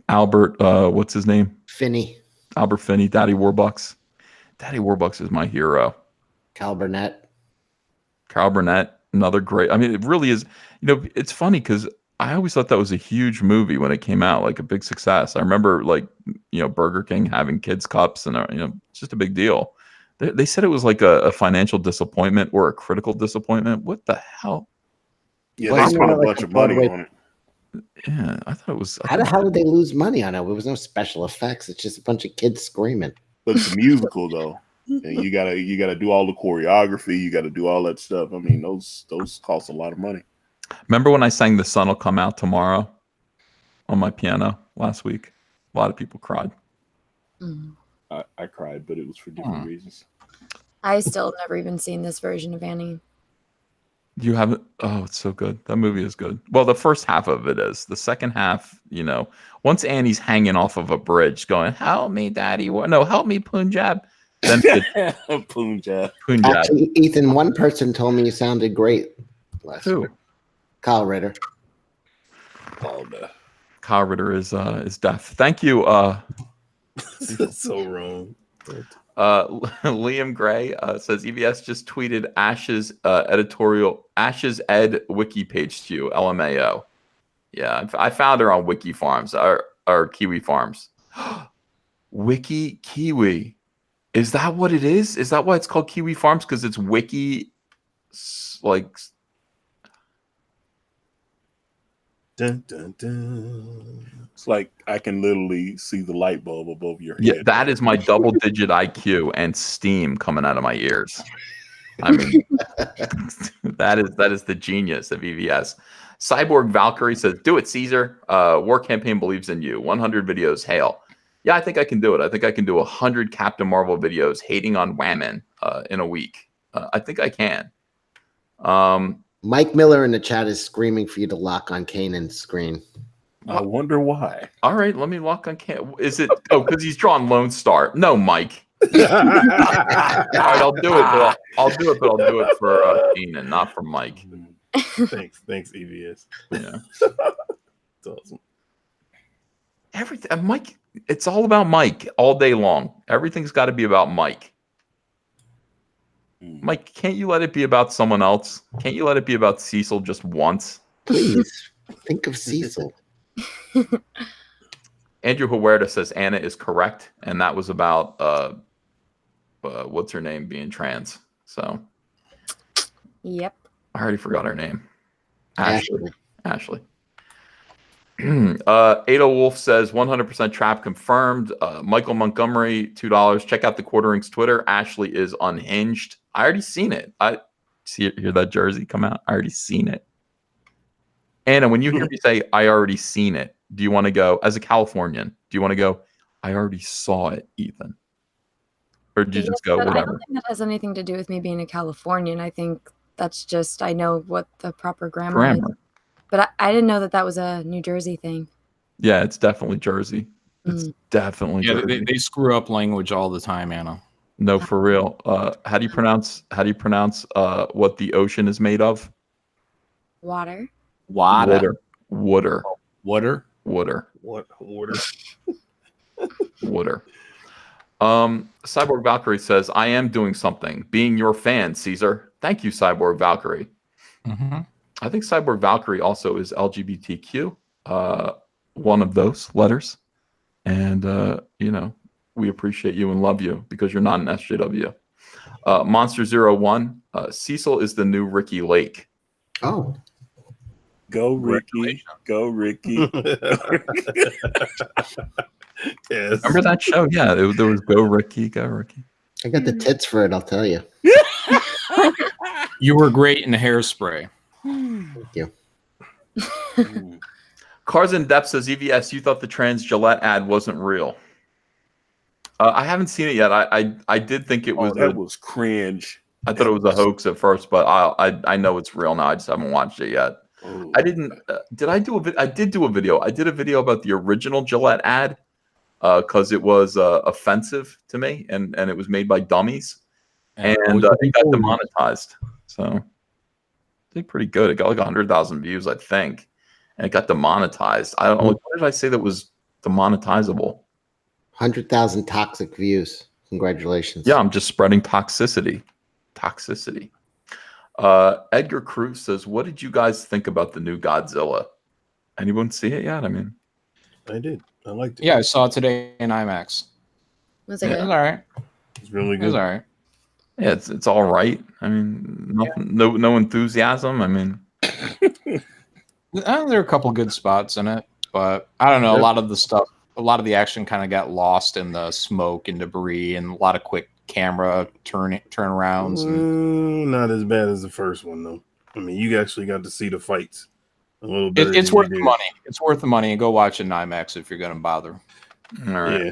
Albert, what's his name? Finney. Albert Finney, Daddy Warbucks. Daddy Warbucks is my hero. Carl Burnett, another great. I mean, it really is. You know, it's funny because I always thought that was a huge movie when it came out, like a big success. I remember, like, you know, Burger King having kids cups, and you know, it's just a big deal. They said it was like a financial disappointment or a critical disappointment. What the hell? Yeah, they spent a bunch of money on it. Yeah, I thought it was. How the hell did they lose money on it? There was no special effects. It's just a bunch of kids screaming. But it's a musical though, and you gotta do all the choreography. You gotta do all that stuff. I mean, those cost a lot of money. Remember when I sang "The Sun Will Come Out Tomorrow" on my piano last week? A lot of people cried. I cried, but it was for different reasons. I still have never even seen this version of Annie. You haven't? Oh, it's so good. That movie is good. Well, the first half of it is. The second half, you know, once Annie's hanging off of a bridge going, help me, Daddy. No, help me, Punjab. Then Punjab. Actually, Ethan, one person told me you sounded great. Who? Kyle Ritter. Kyle Ritter is deaf. Thank you. That's so wrong. Liam Gray says EVS just tweeted Ash's Ash's Ed wiki page to you. LMAO. Yeah, I found her on Wiki Farms or Kiwi Farms. Wiki Kiwi. Is that what it is? Is that why it's called Kiwi Farms? Because it's wiki, like. Dun, dun, dun. It's like I can literally see the light bulb above your head. Yeah, that is my double-digit IQ and steam coming out of my ears. I mean, that is the genius of EVS. Cyborg Valkyrie says, "Do it, Caesar. War Campaign believes in you. 100 videos, hail." Yeah, I think I can do it. I think I can do 100 Captain Marvel videos hating on Whammon in a week. I think I can. Mike Miller in the chat is screaming for you to lock on Kanan's screen. I wonder why. All right, let me lock on Kanan. Is it? Oh, because he's drawn Lone Star. No, Mike. All right, I'll do it. But I'll do it for Kanan, not for Mike. Thanks, EVS. Yeah, it's awesome. Everything, Mike. It's all about Mike all day long. Everything's got to be about Mike. Mike, can't you let it be about someone else? Can't you let it be about Cecil just once? Please think of Cecil. Andrew Huerta says Anna is correct, and that was about what's her name being trans. So, yep. I already forgot her name. Ashley. Ada Wolf says 100% trap confirmed. Michael Montgomery, $2. Check out the Quartering's Twitter. Ashley is unhinged. I already seen it. I hear that jersey come out. I already seen it. Anna, when you hear me say I already seen it, do you want to go, as a Californian, do you want to go, I already saw it, Ethan? Or do you just go, whatever? I don't think that has anything to do with me being a Californian. I think that's just, I know what the proper grammar is. But I didn't know that was a New Jersey thing. Yeah, it's definitely Jersey. It's definitely Jersey. They screw up language all the time, Anna. No, for real. How do you pronounce what the ocean is made of? Water. Water. Water. Water. Cyborg Valkyrie says, I am doing something. Being your fan, Caesar. Thank you, Cyborg Valkyrie. Mm-hmm. I think Cyborg Valkyrie also is LGBTQ, one of those letters. And, we appreciate you and love you because you're not an SJW. Monster01, Cecil is the new Ricky Lake. Oh. Go, Ricky. Go, Ricky. Yes. Remember that show? Yeah, there was Go, Ricky, Go, Ricky. I got the tits for it, I'll tell you. You were great in Hairspray. Thank you. Cars in Depth says, EVS, you thought the trans Gillette ad wasn't real. I haven't seen it yet. I did think it was. That was cringe. I thought it was a hoax at first, but I know it's real now. I just haven't watched it yet. Oh. I didn't. Did I do a? I did do a video. I did a video about the original Gillette ad because it was offensive to me, and it was made by dummies, and it got demonetized. So did pretty good. It got like 100,000 views, I think, and it got demonetized. I don't know. What did I say that was demonetizable? 100,000 toxic views. Congratulations. Yeah, I'm just spreading toxicity. Edgar Cruz says, what did you guys think about the new Godzilla? Anyone see it yet? I mean, I did. I liked it. Yeah, I saw it today in IMAX. Was it It was good? all right. It's really It was good. all right. yeah, it's all right. I mean, nothing, no enthusiasm. I mean, There are a couple good spots in it, but I don't know. A lot of the action kind of got lost in the smoke and debris, and a lot of quick camera turnarounds. Not as bad as the first one, though. I mean, you actually got to see the fights a little bit. It's worth the money. It's worth the money, and go watch it in IMAX if you're going to bother. all right. Yeah.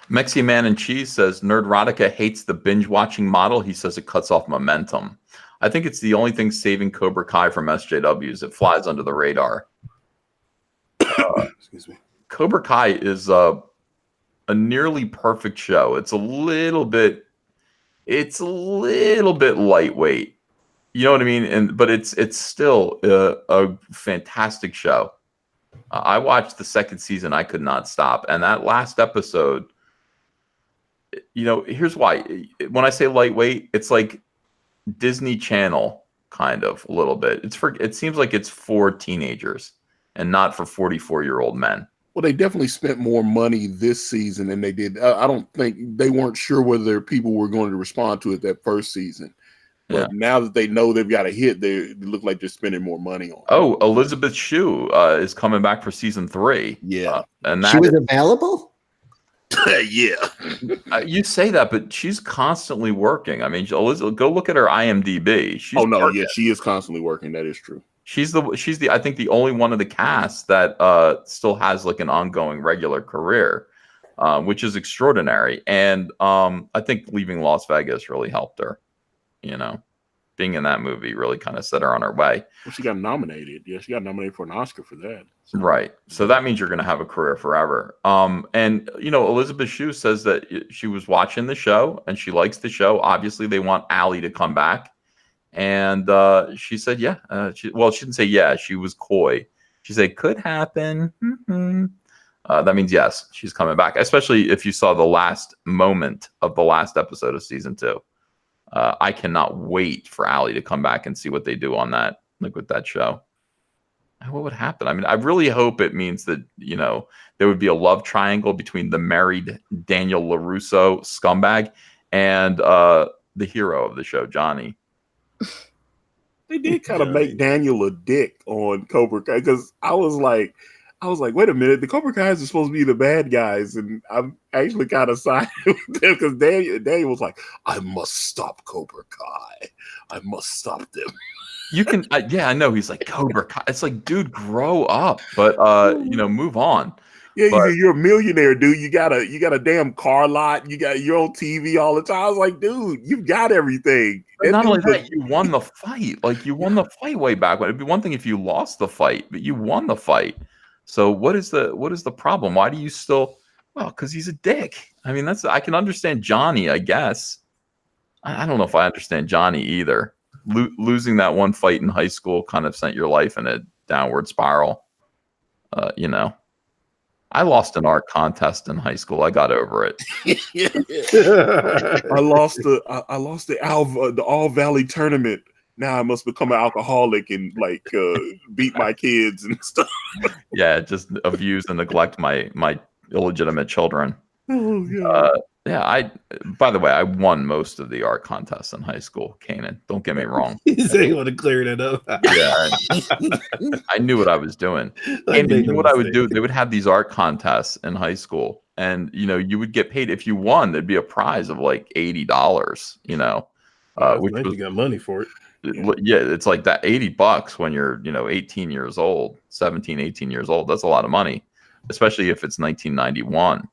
Mexi Man and Cheese says, Nerdrotica hates the binge watching model. He says it cuts off momentum. I think it's the only thing saving Cobra Kai from SJWs. It flies under the radar. Excuse me. Cobra Kai is a nearly perfect show. It's a little bit lightweight. You know what I mean? But it's still a fantastic show. I watched the second season. I could not stop. And that last episode, here's why. When I say lightweight, it's like Disney Channel kind of a little bit. It seems like it's for teenagers and not for 44-year-old men. Well, they definitely spent more money this season than they did. I don't think they weren't sure whether people were going to respond to it that first season. But now that they know they've got a hit, they look like they're spending more money on it. Oh, Elizabeth Shue is coming back for season 3. Yeah. And she was available? Yeah. You say that, but she's constantly working. I mean, Elizabeth, go look at her IMDb. She's working. Yeah, she is constantly working. That is true. She's the I think the only one of the cast that still has like an ongoing regular career, which is extraordinary. And I think leaving Las Vegas really helped her. Being in that movie really kind of set her on her way. Well, she got nominated. Yeah, she got nominated for an Oscar for that. Right. So that means you're going to have a career forever. And Elizabeth Shue says that she was watching the show and she likes the show. Obviously, they want Allie to come back. And she said, yeah. She didn't say yeah. She was coy. She said, could happen. Mm-hmm. That means yes, she's coming back. Especially if you saw the last moment of the last episode of season 2. I cannot wait for Allie to come back and see what they do on that, like with that show. What would happen? I mean, I really hope it means that, there would be a love triangle between the married Daniel LaRusso scumbag and the hero of the show, Johnny. They did kind of make Daniel a dick on Cobra Kai because I was like, wait a minute, the Cobra Kais are supposed to be the bad guys, and I'm actually kind of siding with them because Daniel was like, I must stop Cobra Kai. I must stop them. You can, I know. He's like, Cobra Kai. It's like, dude, grow up, but move on. Yeah, you're a millionaire, dude. You got a damn car lot. You got your own TV all the time. I was like, dude, you've got everything. But not only that, you won the fight. Like, you won the fight way back when. It'd be one thing if you lost the fight, but you won the fight. So what is the problem? Why do you still? Well, because he's a dick. I mean, I can understand Johnny, I guess. I don't know if I understand Johnny either. Losing that one fight in high school kind of sent your life in a downward spiral. I lost an art contest in high school. I got over it. I lost the All Valley tournament. Now I must become an alcoholic and like beat my kids and stuff. Yeah, just abuse and neglect my illegitimate children. Oh yeah. Yeah, by the way, I won most of the art contests in high school, Kanan. Don't get me wrong. You say you want to clear that up. Yeah, I knew what I was doing. And you know what I would do? They would have these art contests in high school, and you would get paid if you won. There'd be a prize of like $80. Which you got money for it. Yeah, it's like that $80 when you're 18 years old, 17, 18 years old. That's a lot of money, especially if it's 1991.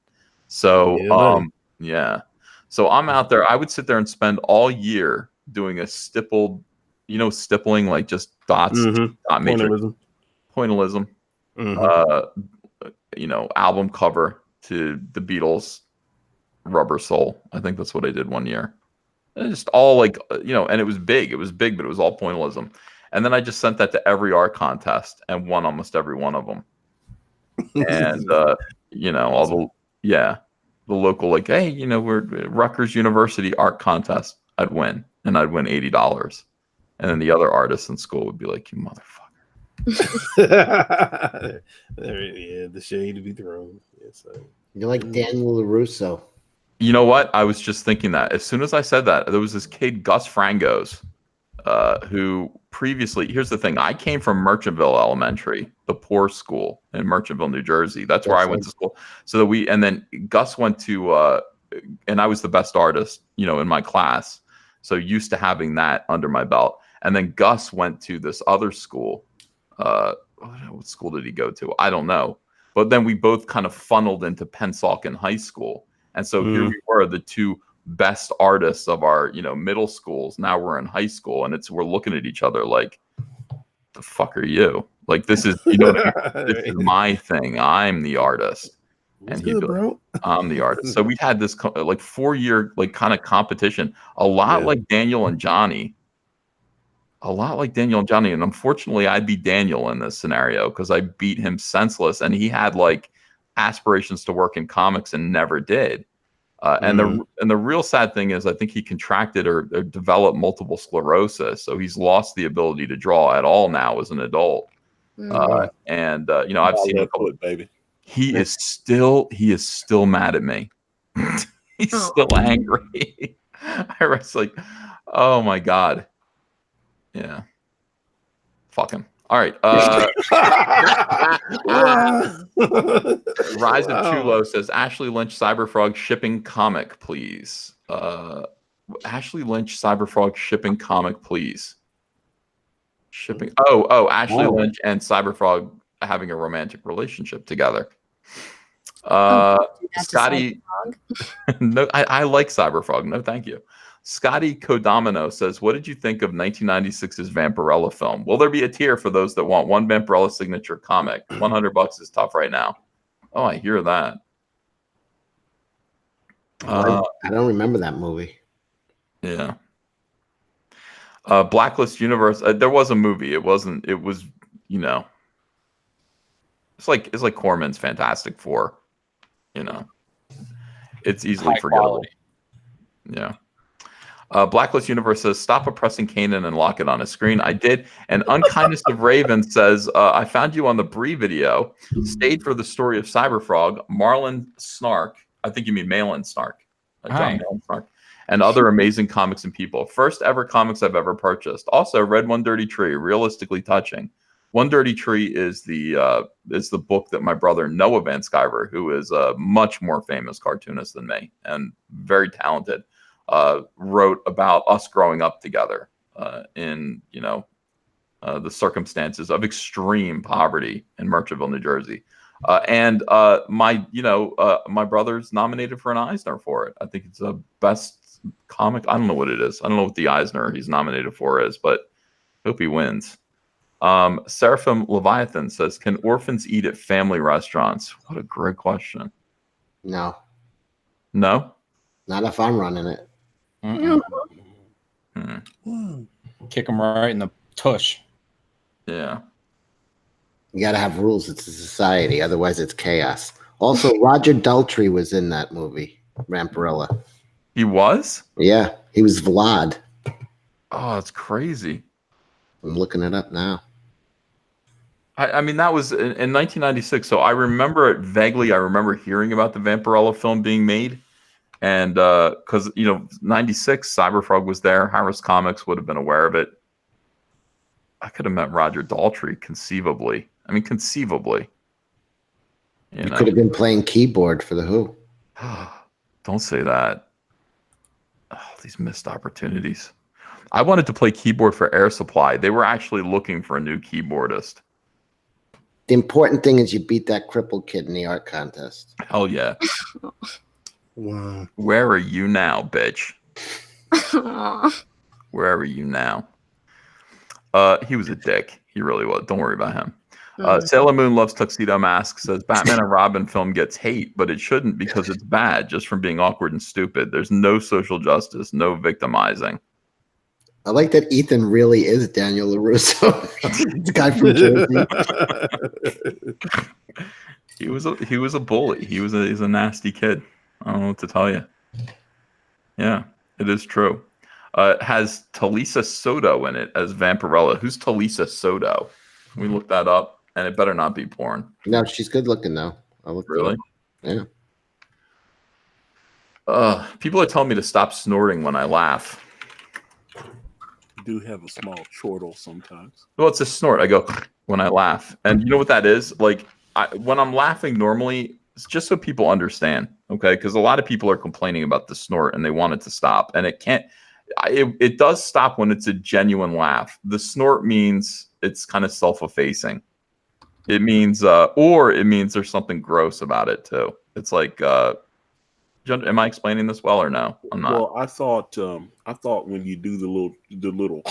So yeah. So I'm out there. I would sit there and spend all year doing a stippled, stippling, like just dots, dot matrix, pointillism. Album cover to the Beatles, Rubber Soul. I think that's what I did one year. And just all like, and it was big. It was big, but it was all pointillism. And then I just sent that to every art contest and won almost every one of them. And the local, like, hey, we're Rutgers University art contest. I'd win, and I'd win $80. And then the other artists in school would be like, you motherfucker. The shade to be thrown. You're like Daniel LaRusso. You know what? I was just thinking that. As soon as I said that, there was this kid, Gus Frangos, who previously, here's the thing. I came from Merchantville Elementary, the poor school in Merchantville, New Jersey. That's where I went to school. And then Gus went to, and I was the best artist, in my class. So used to having that under my belt. And then Gus went to this other school. What school did he go to? I don't know. But then we both kind of funneled into Pennsauken High School. And so here we were, the two best artists of our, middle schools. Now we're in high school, and we're looking at each other like, the fuck are you? Like, this is, this is my thing. I'm the artist. And he'd be like, I'm the artist. So we had this like 4-year, like kind of competition, a lot like Daniel and Johnny. And unfortunately, I beat Daniel in this scenario because I beat him senseless, and he had like aspirations to work in comics and never did. And the real sad thing is, I think he contracted or developed multiple sclerosis, so he's lost the ability to draw at all now as an adult. I've seen a couple. Baby. He is still mad at me. He's still angry. I was like, oh my god. Yeah. Fuck him. All right. Rise of Chulo says Ashley Lynch Cyberfrog shipping comic, please. Ashley Lynch Cyberfrog shipping comic, please. Shipping. Ashley Lynch and Cyberfrog having a romantic relationship together. Scotty. No, I like Cyberfrog. No, thank you. Scotty Kodomino says, what did you think of 1996's Vampirella film? Will there be a tier for those that want one Vampirella signature comic? $100 is tough right now. Oh, I hear that. I don't remember that movie. Yeah. Blacklist Universe. There was a movie. It was, it's like Corman's Fantastic Four. It's easily forgettable. Yeah. Blacklist Universe says, stop oppressing Kanan and lock it on his screen. I did. And Unkindness of Raven says, I found you on the Bree video. Stayed for the story of Cyberfrog, Marlon Snark. I think you mean Malin Snark. John Malin Snark. And other amazing comics and people. First ever comics I've ever purchased. Also, read One Dirty Tree, realistically touching. One Dirty Tree is the book that my brother Noah Van Sciver, who is a much more famous cartoonist than me and very talented, wrote about us growing up together in the circumstances of extreme poverty in Merchantville, New Jersey. And my brother's nominated for an Eisner for it. I think it's the best comic. I don't know what it is. I don't know what the Eisner he's nominated for is, but hope he wins. Seraphim Leviathan says, can orphans eat at family restaurants? What a great question. No. Not if I'm running it. Kick them right in the tush. Yeah. You got to have rules. It's a society. Otherwise, it's chaos. Also, Roger Daltrey was in that movie, Vampirella. He was? Yeah, he was Vlad. Oh, that's crazy. I'm looking it up now. I mean, that was in 1996, so I remember it vaguely. I remember hearing about the Vampirella film being made, and because 96, Cyberfrog was there. Harris Comics would have been aware of it. I could have met Roger Daltrey, conceivably. I mean, conceivably. You could have been playing keyboard for the Who. Don't say that. Oh, these missed opportunities. I wanted to play keyboard for Air Supply. They were actually looking for a new keyboardist. The important thing is you beat that crippled kid in the art contest. Hell yeah. Wow. Where are you now, bitch? Where are you now? He was a dick. He really was. Don't worry about him. Sailor Moon Loves Tuxedo Mask says Batman and Robin film gets hate, but it shouldn't because it's bad just from being awkward and stupid. There's no social justice, no victimizing. I like that Ethan really is Daniel LaRusso. The guy from Jersey. He was a bully. He's a nasty kid. I don't know what to tell you. Yeah, it is true. It has Talisa Soto in it as Vampirella. Who's Talisa Soto? Can we look that up? And it better not be porn. No, she's good looking though. Really? Yeah. People are telling me to stop snorting when I laugh. Do have a small chortle sometimes. Well, it's a snort. I go when I laugh. And you know what that is? Like when I'm laughing normally, it's just so people understand, okay? Because a lot of people are complaining about the snort and they want it to stop. And it can't. It does stop when it's a genuine laugh. The snort means it's kind of self-effacing. It means, or it means there's something gross about it too. It's like, am I explaining this well or no? I'm not. Well, I thought when you do the little,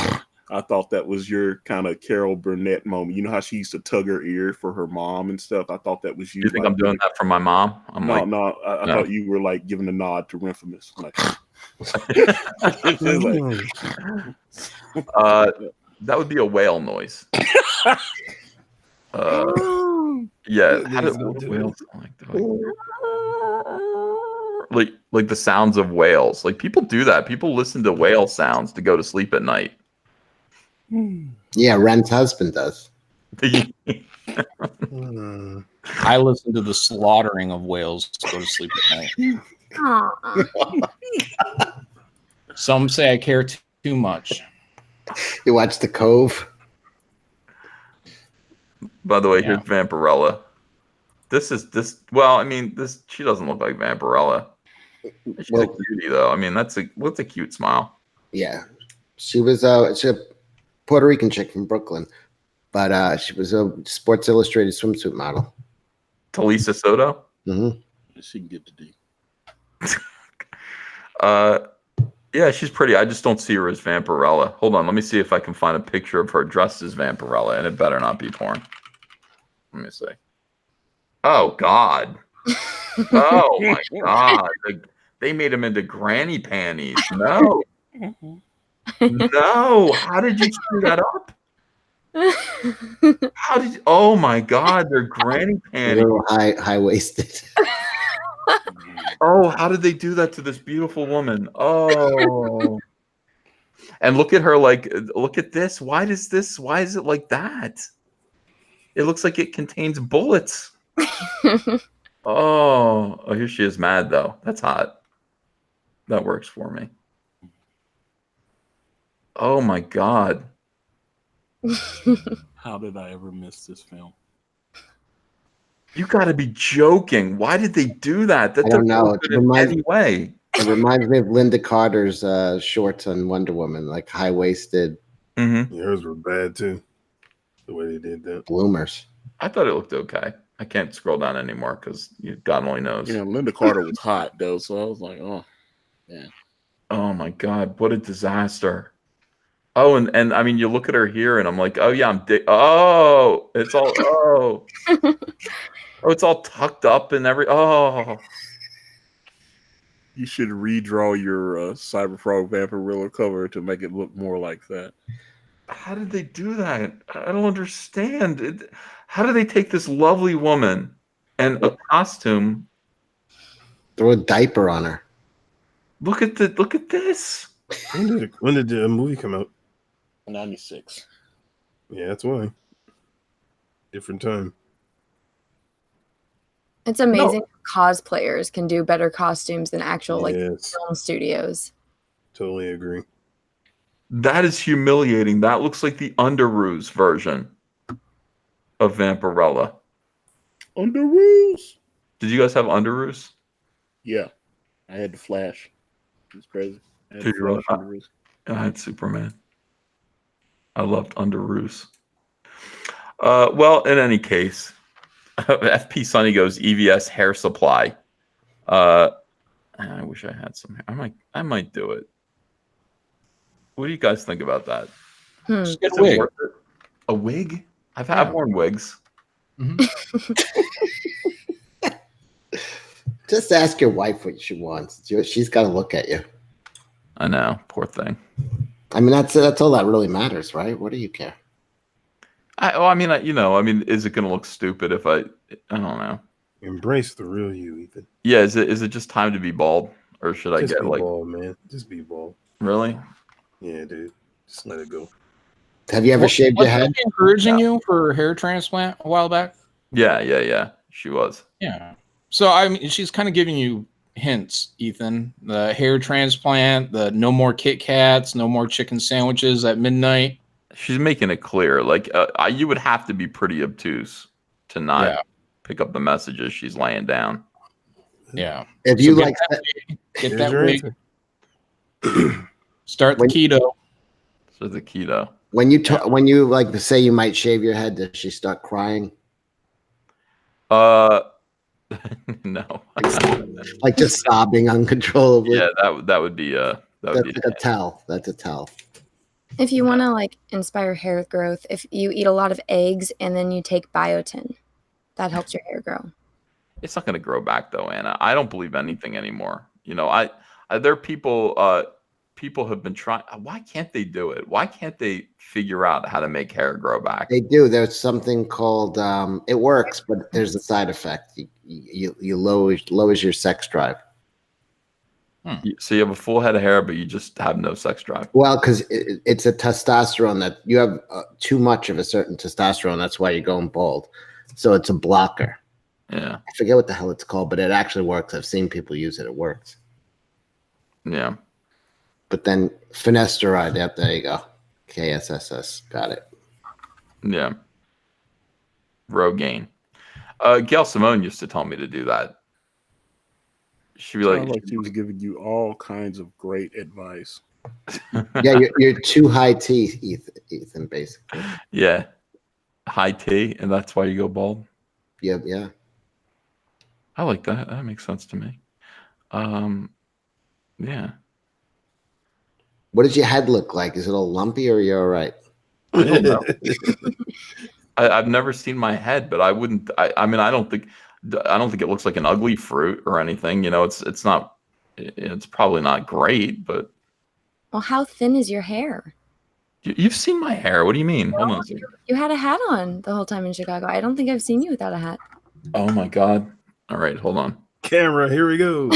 I thought that was your kind of Carol Burnett moment. You know how she used to tug her ear for her mom and stuff. I thought that was you. You think I'm doing that for my mom? I thought you were like giving a nod to Infamous. Like, that would be a whale noise. Yeah, how do whales like the sounds of whales? Like people do that. People listen to whale sounds to go to sleep at night. Yeah, Ren's husband does. I listen to the slaughtering of whales to go to sleep at night. Some say I care too much. You watch The Cove? By the way, here's Vampirella. Well, I mean, she doesn't look like Vampirella. She's a cutie, though. I mean, what's a cute smile. Yeah, she was she's a Puerto Rican chick from Brooklyn, but she was a Sports Illustrated swimsuit model. Talisa Soto. Mm-hmm. She can get the D. Yeah, she's pretty. I just don't see her as Vampirella. Hold on, let me see if I can find a picture of her dressed as Vampirella, and it better not be porn. Let me see. Oh God. Oh my God. They made him into granny panties. No. No. How did you screw that up? Oh my God, they're granny panties. A little high waisted. Oh, how did they do that to this beautiful woman? Oh. And look at her, look at this. Why is it like that? It looks like it contains bullets. Oh, here she is mad though. That's hot. That works for me. Oh my God. How did I ever miss this film? You got to be joking. Why did they do that? That I don't know. in any way. It reminds me of Linda Carter's shorts on Wonder Woman, like high waisted. Mm-hmm. Hers were bad too. The way they did that. Bloomers. I thought it looked okay. I can't scroll down anymore because God only knows. You know, Linda Carter was hot though, so I was like, oh, yeah. Oh my God, what a disaster. Oh, and I mean, you look at her here, and I'm like, oh yeah, oh, it's all oh, it's all tucked up and oh. You should redraw your Cyberfrog Vampirella cover to make it look more like that. How did they do that? I don't understand. How do they take this lovely woman And a costume. Throw a diaper on her. Look at this. When did the movie come out? 96. Yeah, that's why. Different time. It's amazing cosplayers can do better costumes than actual film studios. Totally agree. That is humiliating. That looks like the Underoos version of Vampirella. Underoos. Did you guys have Underoos? Yeah, I had the Flash. It's crazy. I had Superman. I loved Underoos. Well, in any case, FP Sunny goes EVS hair supply. I wish I had some hair. I might do it. What do you guys think about that? Just get a wig. A wig? I've worn wigs. Mm-hmm. Just ask your wife what she wants. She's got to look at you. I know, poor thing. I mean, that's all that really matters, right? What do you care? Is it going to look stupid if I don't know. Embrace the real you, Ethan. Yeah, is it just time to be bald, or should I get like bald, man? Just be bald. Really? Yeah, dude. Just let it go. Have you ever shaved your head? Encouraging you for a hair transplant a while back? Yeah. She was. Yeah. So I mean, she's kind of giving you hints, Ethan. The hair transplant, the no more Kit Kats, no more chicken sandwiches at midnight. She's making it clear. Like you would have to be pretty obtuse to not pick up the messages she's laying down. Yeah. If you get that wig. Start the keto. So the keto. When you like to say you might shave your head, does she start crying? No. Like just sobbing uncontrollably. Yeah, that would be that's a tell. That's a tell. If you want to inspire hair growth, if you eat a lot of eggs and then you take biotin, that helps your hair grow. It's not going to grow back though, Anna. I don't believe anything anymore. There are people. People have been trying. Why can't they do it? Why can't they figure out how to make hair grow back? They do. There's something called. It works, but there's a side effect. You lowers your sex drive. So you have a full head of hair, but you just have no sex drive. Well, because it's a testosterone that you have too much of a certain testosterone. That's why you're going bald. So it's a blocker. Yeah. I forget what the hell it's called, but it actually works. I've seen people use it. It works. Yeah. But then finasteride. Yep, there you go. KSSS. Got it. Yeah. Rogaine. Gail Simone used to tell me to do that. She'd be like she was giving you all kinds of great advice. Yeah, you're too high T, Ethan, basically. Yeah. High T, and that's why you go bald? Yeah. I like that. That makes sense to me. Yeah. What does your head look like? Is it all lumpy or you're all right? I don't know. I've never seen my head, but I wouldn't. I mean, I don't think it looks like an ugly fruit or anything. It's not. It's probably not great, but. Well, how thin is your hair? You've seen my hair. What do you mean? Hold on. You had a hat on the whole time in Chicago. I don't think I've seen you without a hat. Oh my God! All right, hold on. Camera, here we go.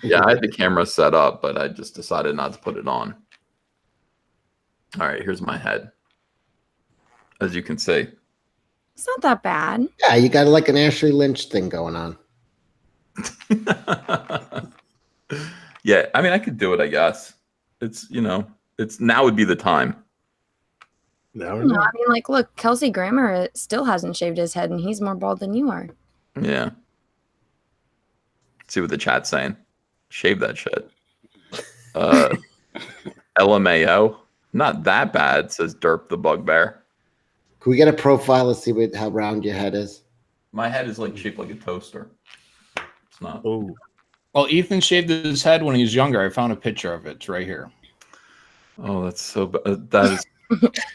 Yeah, I had the camera set up, but I just decided not to put it on. All right, here's my head. As you can see. It's not that bad. Yeah, you got like an Ashley Lynch thing going on. Yeah, I mean, I could do it, I guess. It's now would be the time. Now I mean, look, Kelsey Grammer still hasn't shaved his head, and he's more bald than you are. Yeah. See what the chat's saying. Shave that shit. LMAO. Not that bad, says Derp the Bugbear. Can we get a profile to see how round your head is? My head is shaped like a toaster. It's not. Oh. Well, Ethan shaved his head when he was younger. I found a picture of it. It's right here. Oh, that's so bad. That is.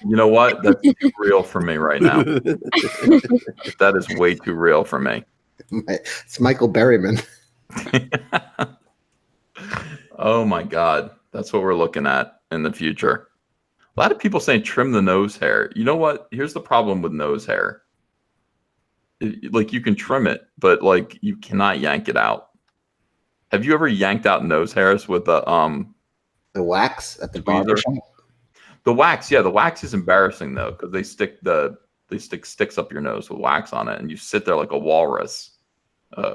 You know what? That's too real for me right now. That is way too real for me. It's Michael Berryman. Oh my God. That's what we're looking at in the future. A lot of people saying trim the nose hair. You know what? Here's the problem with nose hair. Like you can trim it, but like you cannot yank it out. Have you ever yanked out nose hairs with the wax at the barber shop? The wax, yeah, the wax is embarrassing though, because they stick sticks up your nose with wax on it, and you sit there like a walrus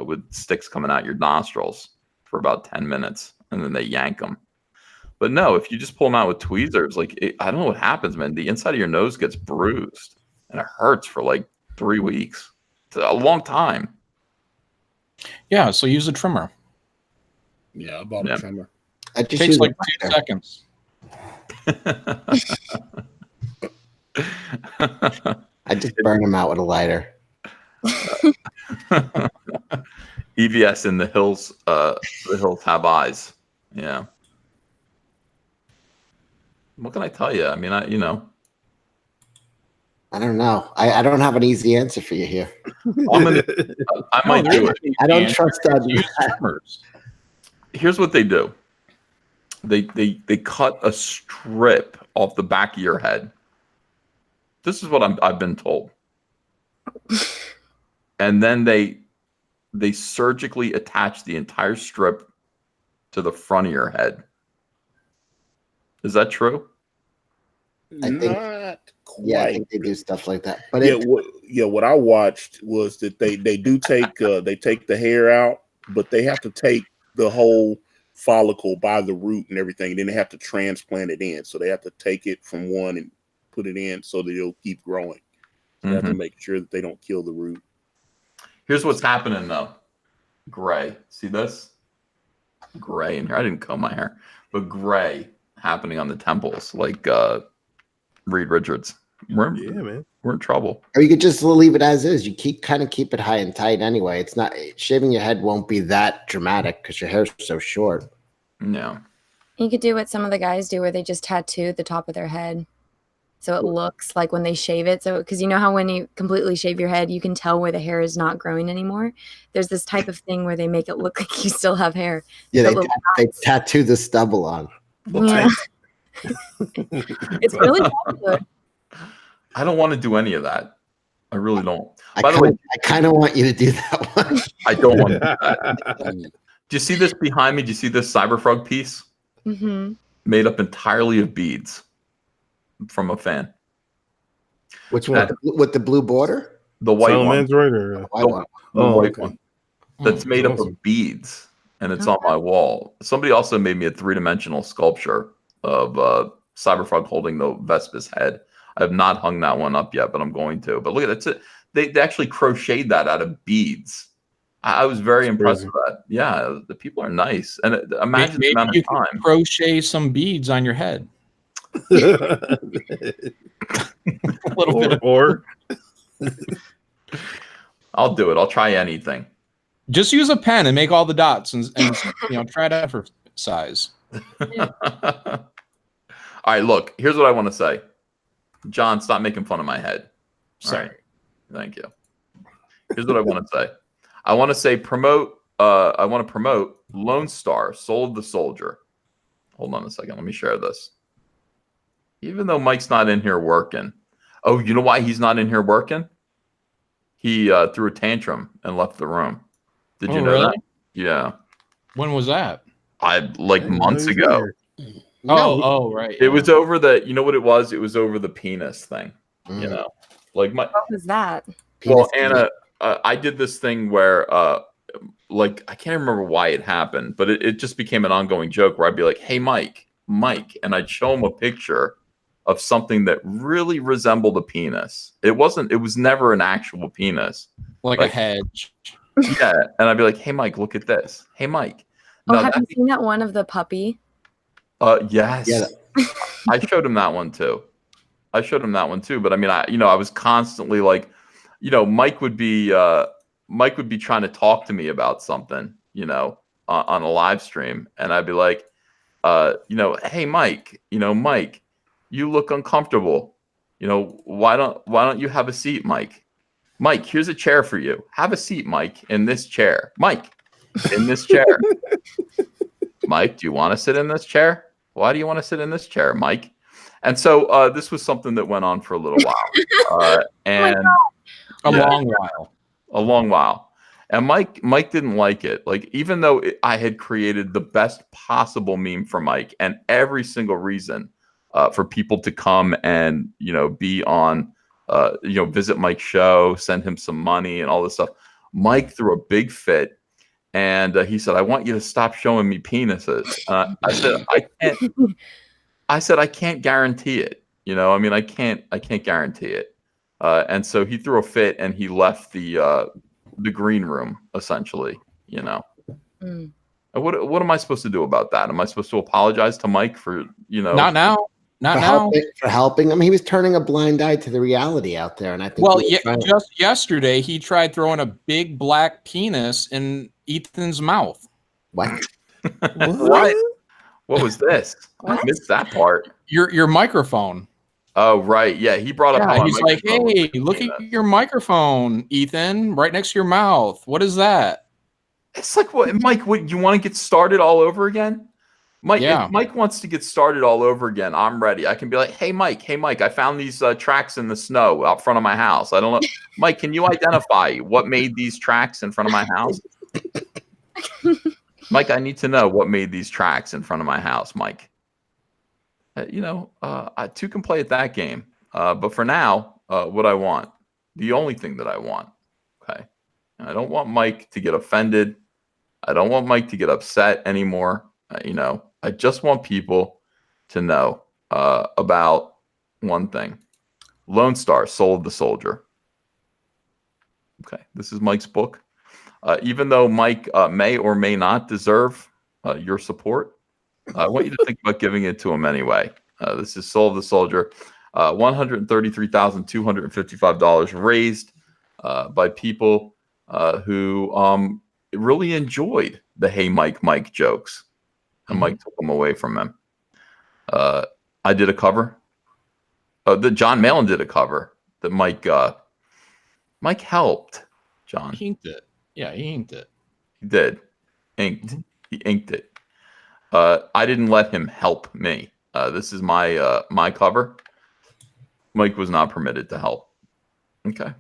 with sticks coming out your nostrils for about 10 minutes, and then they yank them. But no, if you just pull them out with tweezers, like I don't know what happens, man. The inside of your nose gets bruised, and it hurts for like 3 weeks. It's a long time. Yeah, so use a trimmer. Yeah, I bought a trimmer. It takes like 2 seconds. I just burn them out with a lighter. EVS in the hills have eyes. Yeah. What can I tell you? I mean, I don't know. I don't have an easy answer for you here. I might do it. I don't trust that. Here's what they do. They cut a strip off the back of your head. This is what I've been told. And then they surgically attach the entire strip to the front of your head. Is that true? I think, I think they do stuff like that. But what I watched was that they do take they take the hair out, but they have to take the whole follicle by the root and everything, and then they have to transplant it in. So they have to take it from one and put it in so that it'll keep growing. So they have to make sure that they don't kill the root. Here's what's happening though. Gray. See this? Gray in here. I didn't comb my hair, but gray happening on the temples, like Reed Richards. We're in trouble. Or you could just leave it as is. You keep it high and tight anyway. It's not shaving your head won't be that dramatic because your hair's so short. No. You could do what some of the guys do, where they just tattoo the top of their head, so it looks like when they shave it. So because you know how when you completely shave your head, you can tell where the hair is not growing anymore. There's this type of thing where they make it look like you still have hair. Yeah, they tattoo the stubble on. Yeah. It's really popular. I don't want to do any of that. I really don't. By the way, I kind of want you to do that one. I don't want to do that. Do you see this behind me? Do you see this Cyberfrog piece? Mm-hmm. Made up entirely of beads from a fan. Which one? With the blue border? The white one. Android or the white one. That's made up of beads, and it's on my wall. Somebody also made me a 3-dimensional sculpture of Cyberfrog holding the Vespa's head. I have not hung that one up yet, but I'm going to. But look at that. They actually crocheted that out of beads. I was very impressed with that. Yeah, the people are nice. And imagine the amount of time. Crochet some beads on your head. A little bit or I'll do it. I'll try anything. Just use a pen and make all the dots and try it out for size. All right, look, here's what I want to say. John, stop making fun of my head. Sorry. Right. Thank you. Here's what I want to say. I want to promote Lone Star, Soul of the Soldier. Hold on a second. Let me share this. Even though Mike's not in here working. Oh, you know why he's not in here working? He threw a tantrum and left the room. Did you know really? that? Yeah. When was that? Months ago. Oh, right. It was over the, you know what it was? It was over the penis thing. You know, like what was that? Well, Anna, I did this thing where, I can't remember why it happened, but it just became an ongoing joke where I'd be like, "Hey, Mike," and I'd show him a picture of something that really resembled a penis. It was never an actual penis. Like a hedge. Yeah. And I'd be like, "Hey, Mike, look at this. Hey, Mike." Oh, have you seen that one of the puppy? Yes. Yeah. I showed him that one too. But I mean, I was constantly like, Mike would be trying to talk to me about something, on a live stream. And I'd be like, "Hey, Mike, Mike, you look uncomfortable. Why don't you have a seat, Mike? Mike, here's a chair for you. Have a seat, Mike, in this chair. Mike, in this chair. Mike, do you want to sit in this chair? Why do you want to sit in this chair, Mike?" And so this was something that went on for a little while. And a long while. a long while. And Mike didn't like it. Like, even though I had created the best possible meme for Mike and every single reason for people to come and, be on, visit Mike's show, send him some money and all this stuff. Mike threw a big fit, and he said, "I want you to stop showing me penises." I said, "I can't." I said, "I can't guarantee it. I can't guarantee it." And so he threw a fit and he left the green room, essentially. What am I supposed to do about that? Am I supposed to apologize to Mike for Not now. Not now. For helping him. He was turning a blind eye to the reality out there, and I think. Well, just yesterday he tried throwing a big black penis in Ethan's mouth. What? What? What was this? I missed that part. Your microphone. Oh, right. Yeah, he brought up. Yeah, he's like, "Hey, look at your microphone, Ethan, right next to your mouth. What is that?" It's like, what, Mike? What, you want to get started all over again? Mike, if Mike wants to get started all over again, I'm ready. I can be like, hey, Mike, I found these tracks in the snow out front of my house. I don't know. Mike, can you identify what made these tracks in front of my house? Mike, I need to know what made these tracks in front of my house, Mike. Two can play at that game. But for now, what I want, the only thing that I want, okay? And I don't want Mike to get offended. I don't want Mike to get upset anymore. I just want people to know about one thing. Lone Star, Soul of the Soldier. Okay, this is Mike's book. Even though Mike may or may not deserve your support, I want you to think about giving it to him anyway. This is Soul of the Soldier. $133,255 raised by people who really enjoyed the "Hey Mike" jokes. And Mike took them away from him. I did a cover. John Malin did a cover that Mike helped. John. He inked it. Yeah, he inked it. He did. Inked. He inked it. I didn't let him help me. This is my cover. Mike was not permitted to help. Okay.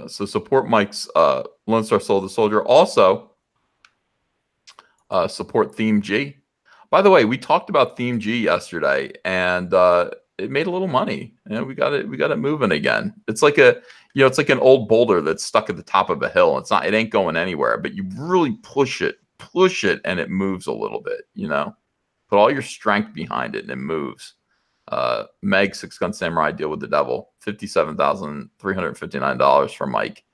So support Mike's Lone Star Soul of the Soldier. Also, support Theme G. By the way, we talked about Theme G yesterday, and it made a little money. We got it moving again. It's like it's like an old boulder that's stuck at the top of a hill. It ain't going anywhere, but you really push it, and it moves a little bit. Put all your strength behind it, and it moves. Meg, Six Gun Samurai, Deal with the Devil, $57,359 for Mike.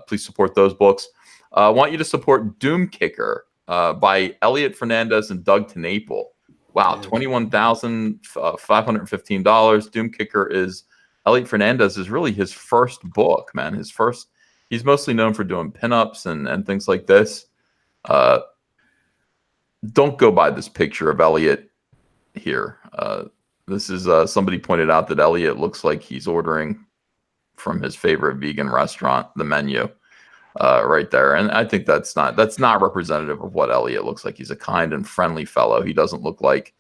Please support those books. I want you to support Doom Kicker by Elliot Fernandez and Doug TenNapel. Wow, $21,515. Doom Kicker is Elliot Fernandez is really his first book, man. He's mostly known for doing pinups and things like this. Don't go by this picture of Elliot here. This is somebody pointed out that Elliot looks like he's ordering from his favorite vegan restaurant, the menu. Right there, and I think that's not representative of what Elliot looks like. He's a kind and friendly fellow. He doesn't look like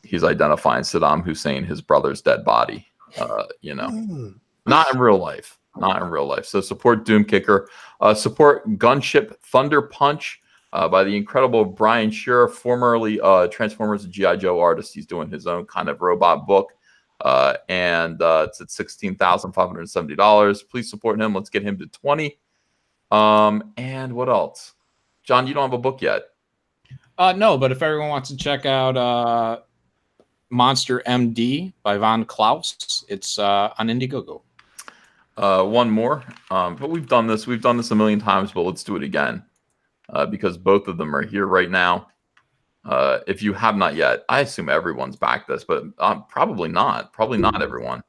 he's identifying Saddam Hussein, his brother's dead body. Not in real life. Not in real life. So support Doom Kicker. Support Gunship Thunder Punch by the incredible Brian Shearer, formerly Transformers and G.I. Joe artist. He's doing his own kind of robot book. And it's at $16,570. Please support him. Let's get him to 20. And what else? John, you don't have a book yet. No, but if everyone wants to check out Monster MD by Von Klaus, it's on Indiegogo. One more. But we've done this a million times, but let's do it again. Because both of them are here right now. If you have not yet, I assume everyone's backed this, but probably not. Probably not everyone.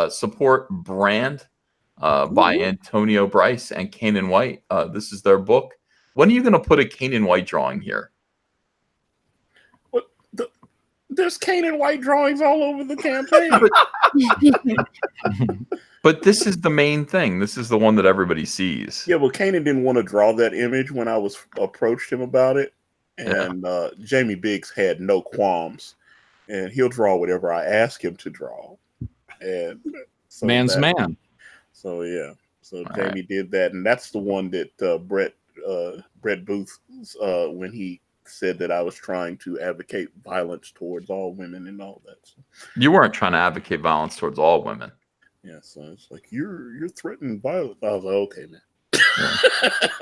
Support Brand by Antonio Bryce and Kanan White. This is their book. When are you going to put a Kanan White drawing here? What? There's Kanan White drawings all over the campaign. But this is the main thing. This is the one that everybody sees. Yeah, well, Kanan didn't want to draw that image when I approached him about it. And Jamie Biggs had no qualms. And he'll draw whatever I ask him to draw. And so man's man. So, yeah. So Jamie did that, and that's the one that Brett Booth when he said that I was trying to advocate violence towards all women and all that. So, you weren't trying to advocate violence towards all women. Yeah, so it's like you're threatening violence. I was like, okay, man.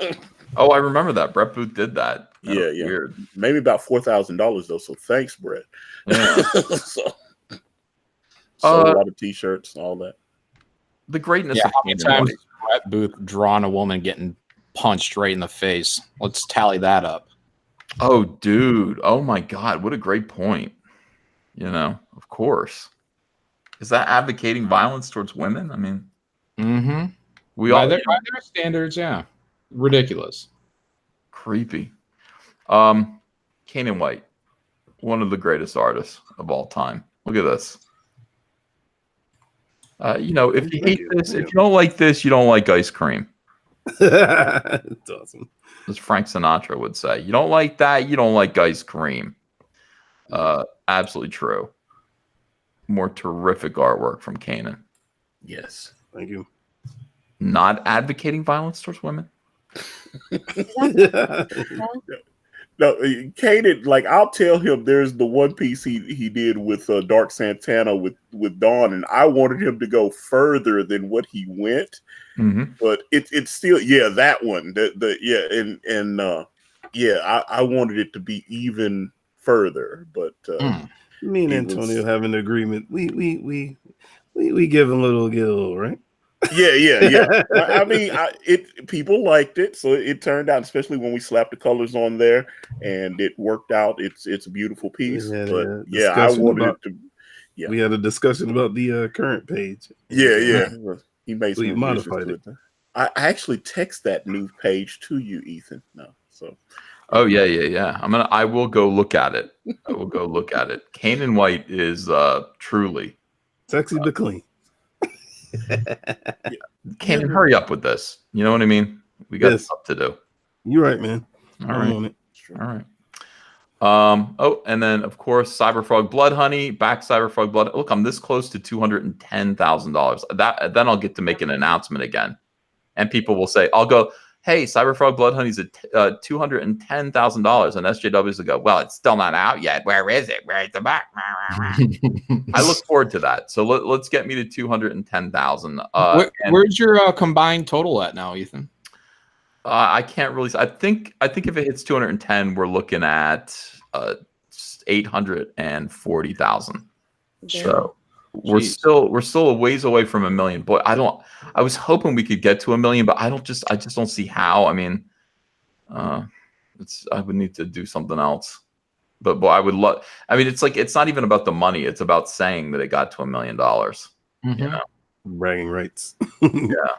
Yeah. Oh, I remember that. Brett Booth did that. Yeah. Weird. Maybe about $4,000 though. So thanks, Brett. Yeah. so a lot of T-shirts and all that. The greatness Yeah, of how many times has Brett Booth drawn a woman getting punched right in the face? Let's tally that up. Oh, dude. Oh my God. What a great point. You know, of course. Is that advocating violence towards women? I mean, we by all their standards, yeah. Ridiculous. Creepy. Kanan White, one of the greatest artists of all time. Look at this. You know, if you hate this, if you don't like this, you don't like ice cream. It's awesome. As Frank Sinatra would say, you don't like that, you don't like ice cream. Absolutely true. More terrific artwork from Kanan. Yes. Thank you. Not advocating violence towards women. No, Kanan, like I'll tell him there's the one piece he did with Dark Santana with Dawn, and I wanted him to go further than what he went. But it's still that one. I wanted it to be even further, but me and Antonio have an agreement. We give him a little, right? Yeah. I mean, people liked it, so it turned out, especially when we slapped the colors on there, and it worked out. It's a beautiful piece. I wanted it to. Yeah, we had a discussion about the current page. Yeah. He made some modified it. I actually text that new page to you, Ethan. No, so. Oh yeah. I will go look at it. Kanan White is truly sexy but clean. Kanan, hurry up with this. You know what I mean? We got stuff to do. You're right, man. All right. And then of course Cyberfrog Blood Honey, back Cyberfrog Blood. Look, I'm this close to $210,000. Then I'll get to make an announcement again, and people will say, "I'll go, hey, Cyberfrog Blood Honey's at $210,000," and SJWs will go, "Well, it's still not out yet. Where is it? Where's the back?" I look forward to that. So let's get me to 210,000. Where's your combined total at now, Ethan? I can't really. I think if it hits 210, we're looking at 840,000. So we're still a ways away from 1 million. Boy, I was hoping we could get to 1 million, but I just don't see how. I mean, I would need to do something else. But boy, I would love. I mean, it's like it's not even about the money; it's about saying that it got to $1 million. You know, bragging rights. Yeah.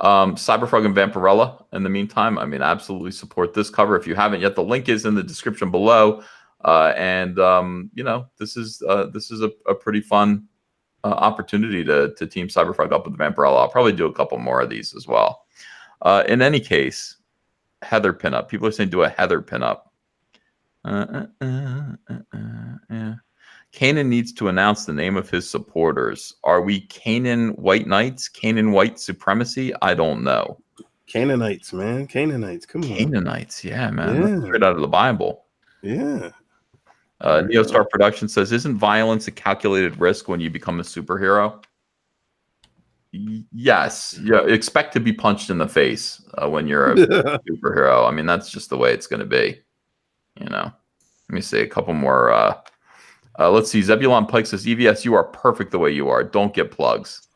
Cyberfrog and Vampirella. In the meantime, I mean, absolutely support this cover if you haven't yet. The link is in the description below. You know, this is a pretty fun opportunity to team Cyberfrog up with Vampirella. I'll probably do a couple more of these as well. In any case, Heather pinup. People are saying do a Heather pinup. Yeah. Kanan needs to announce the name of his supporters. Are we Kanan White Knights? Kanan White Supremacy? I don't know. Canaanites, man. Canaanites. Come on. Canaanites. Yeah, man. That's straight out of the Bible. Yeah. Neostar Production says, isn't violence a calculated risk when you become a superhero? Yes. Yeah. Expect to be punched in the face when you're a superhero. I mean, that's just the way it's going to be. You know. Let me see a couple more. Let's see. Zebulon Pike says, EVS, you are perfect the way you are. Don't get plugs.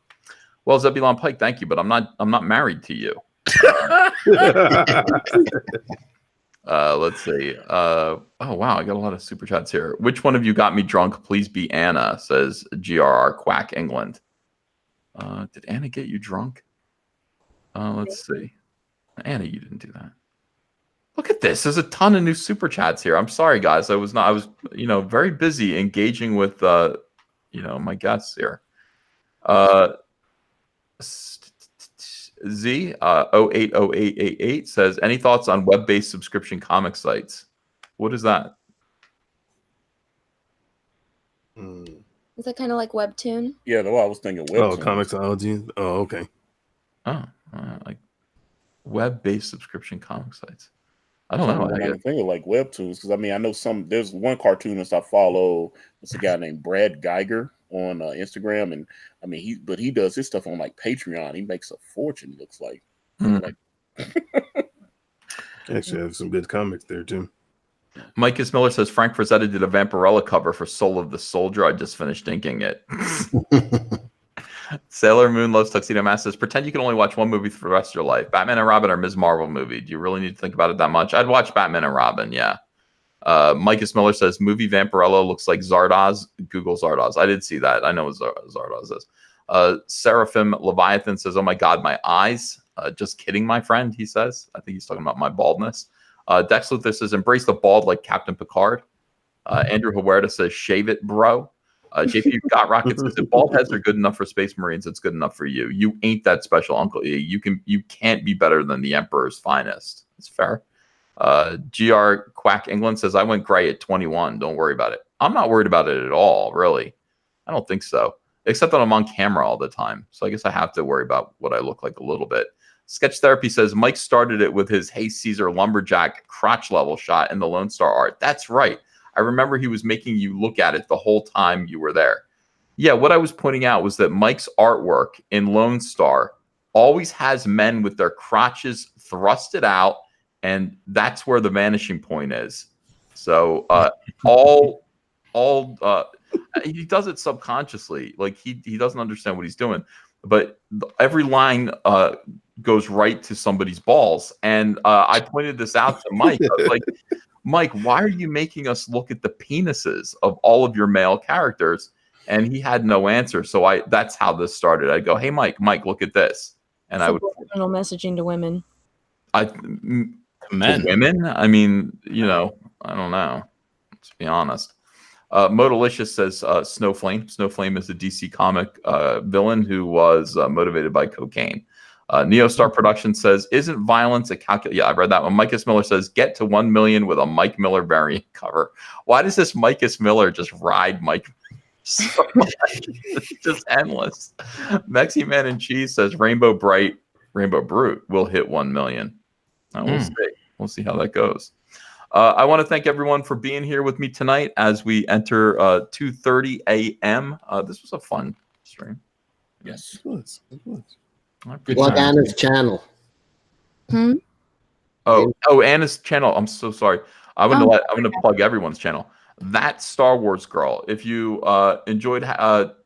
Well, Zebulon Pike, thank you, but I'm not married to you. Let's see. Oh wow, I got a lot of super chats here. Which one of you got me drunk? Please be Anna, says GRR Quack England. Did Anna get you drunk? Let's see. Anna, you didn't do that. Look at this. There's a ton of new super chats here. I'm sorry, guys. I was very busy engaging with my guests here. Z 080888 says, any thoughts on web-based subscription comic sites? What is that? Is that kind of like Webtoon? Yeah, I was thinking Webtoon. Oh, Comixology. Oh, okay. Like web-based subscription comic sites. I don't know. I think of like webtoons because I mean I know there's one cartoonist I follow. It's a guy named Brad Geiger on Instagram, and I mean he does his stuff on like Patreon. He makes a fortune. Looks like. Actually, I have some good comics there too. Micus Miller says Frank Frazetta did a Vampirella cover for Soul of the Soldier. I just finished inking it. Sailor Moon Loves Tuxedo Mask says, pretend you can only watch one movie for the rest of your life. Batman and Robin or Ms. Marvel movie. Do you really need to think about it that much? I'd watch Batman and Robin, yeah. Micus Miller says, movie Vampirella looks like Zardoz. Google Zardoz. I did see that. I know what Zardoz is. Seraphim Leviathan says, oh my God, my eyes. Just kidding, my friend, he says. I think he's talking about my baldness. Dex Luther says, embrace the bald like Captain Picard. Andrew Huerta says, shave it, bro. JP Got Rocket says, if bald heads are good enough for Space Marines, it's good enough for you. You ain't that special, Uncle E. You can't be better than the Emperor's finest. That's fair. GR Quack England says, I went gray at 21. Don't worry about it. I'm not worried about it at all, really. I don't think so. Except that I'm on camera all the time. So I guess I have to worry about what I look like a little bit. Sketch Therapy says, Mike started it with his Hey Caesar lumberjack crotch level shot in the Lone Star art. That's right. I remember he was making you look at it the whole time you were there. Yeah, what I was pointing out was that Mike's artwork in Lone Star always has men with their crotches thrusted out, and that's where the vanishing point is. So he does it subconsciously. Like he doesn't understand what he's doing. But every line goes right to somebody's balls. And I pointed this out to Mike. I was like, Mike, why are you making us look at the penises of all of your male characters? And he had no answer. So that's how this started. I'd go, hey, Mike, look at this. And I would messaging to women. Men. Women? I mean, I don't know. Let's be honest. Modalicious says Snowflame. Snowflame is a DC comic villain who was motivated by cocaine. Neostar Production says, isn't violence a calculation? Yeah, I read that one. Micus Miller says, get to 1 million with a Mike Miller variant cover. Why does this Micus Miller just ride Mike so much? It's just endless. Mexi Man and Cheese says, Rainbow Brute will hit 1 million. We'll see. We'll see how that goes. I want to thank everyone for being here with me tonight as we enter 2:30 a.m. This was a fun stream. Yes, it was. Plug Anna's channel. Oh, Anna's channel. I'm so sorry. I'm gonna plug everyone's channel. That Star Wars Girl. If you enjoyed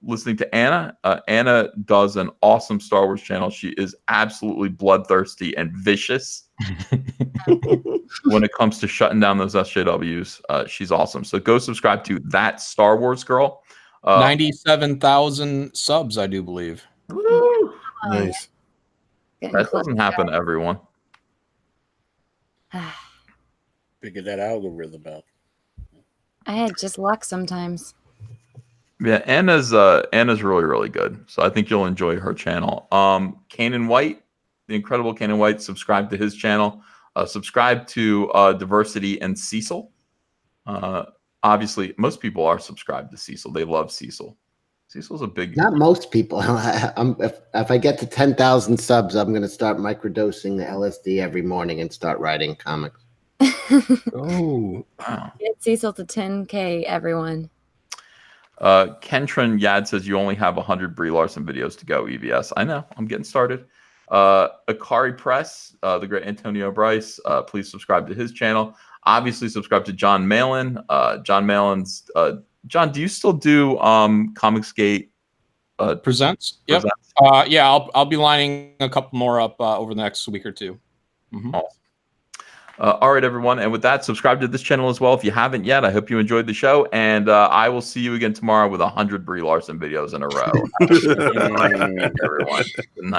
listening to Anna, Anna does an awesome Star Wars channel. She is absolutely bloodthirsty and vicious when it comes to shutting down those SJWs. She's awesome. So go subscribe to That Star Wars Girl. 97,000 subs, I do believe. Woo! Nice. That doesn't happen to everyone. Figure that algorithm out. I had just luck sometimes. Yeah, Anna's really, really good. So I think you'll enjoy her channel. Kanan White, the incredible Kanan White, subscribe to his channel. Subscribe to Diversity and Cecil. Obviously, most people are subscribed to Cecil. They love Cecil. Cecil's a big... Not most people. If I get to 10,000 subs, I'm going to start microdosing the LSD every morning and start writing comics. Oh, wow. Get Cecil to 10K, everyone. Kentron Yad says you only have 100 Brie Larson videos to go, EVS. I know. I'm getting started. Akari Press, the great Antonio Bryce, please subscribe to his channel. Obviously, subscribe to John Malin. John Malin's... John, do you still do Comicsgate Presents? Yep. Presents? Yeah, I'll be lining a couple more up over the next week or two. Awesome. All right, everyone. And with that, subscribe to this channel as well if you haven't yet. I hope you enjoyed the show. And I will see you again tomorrow with 100 Brie Larson videos in a row. Everyone. Good night.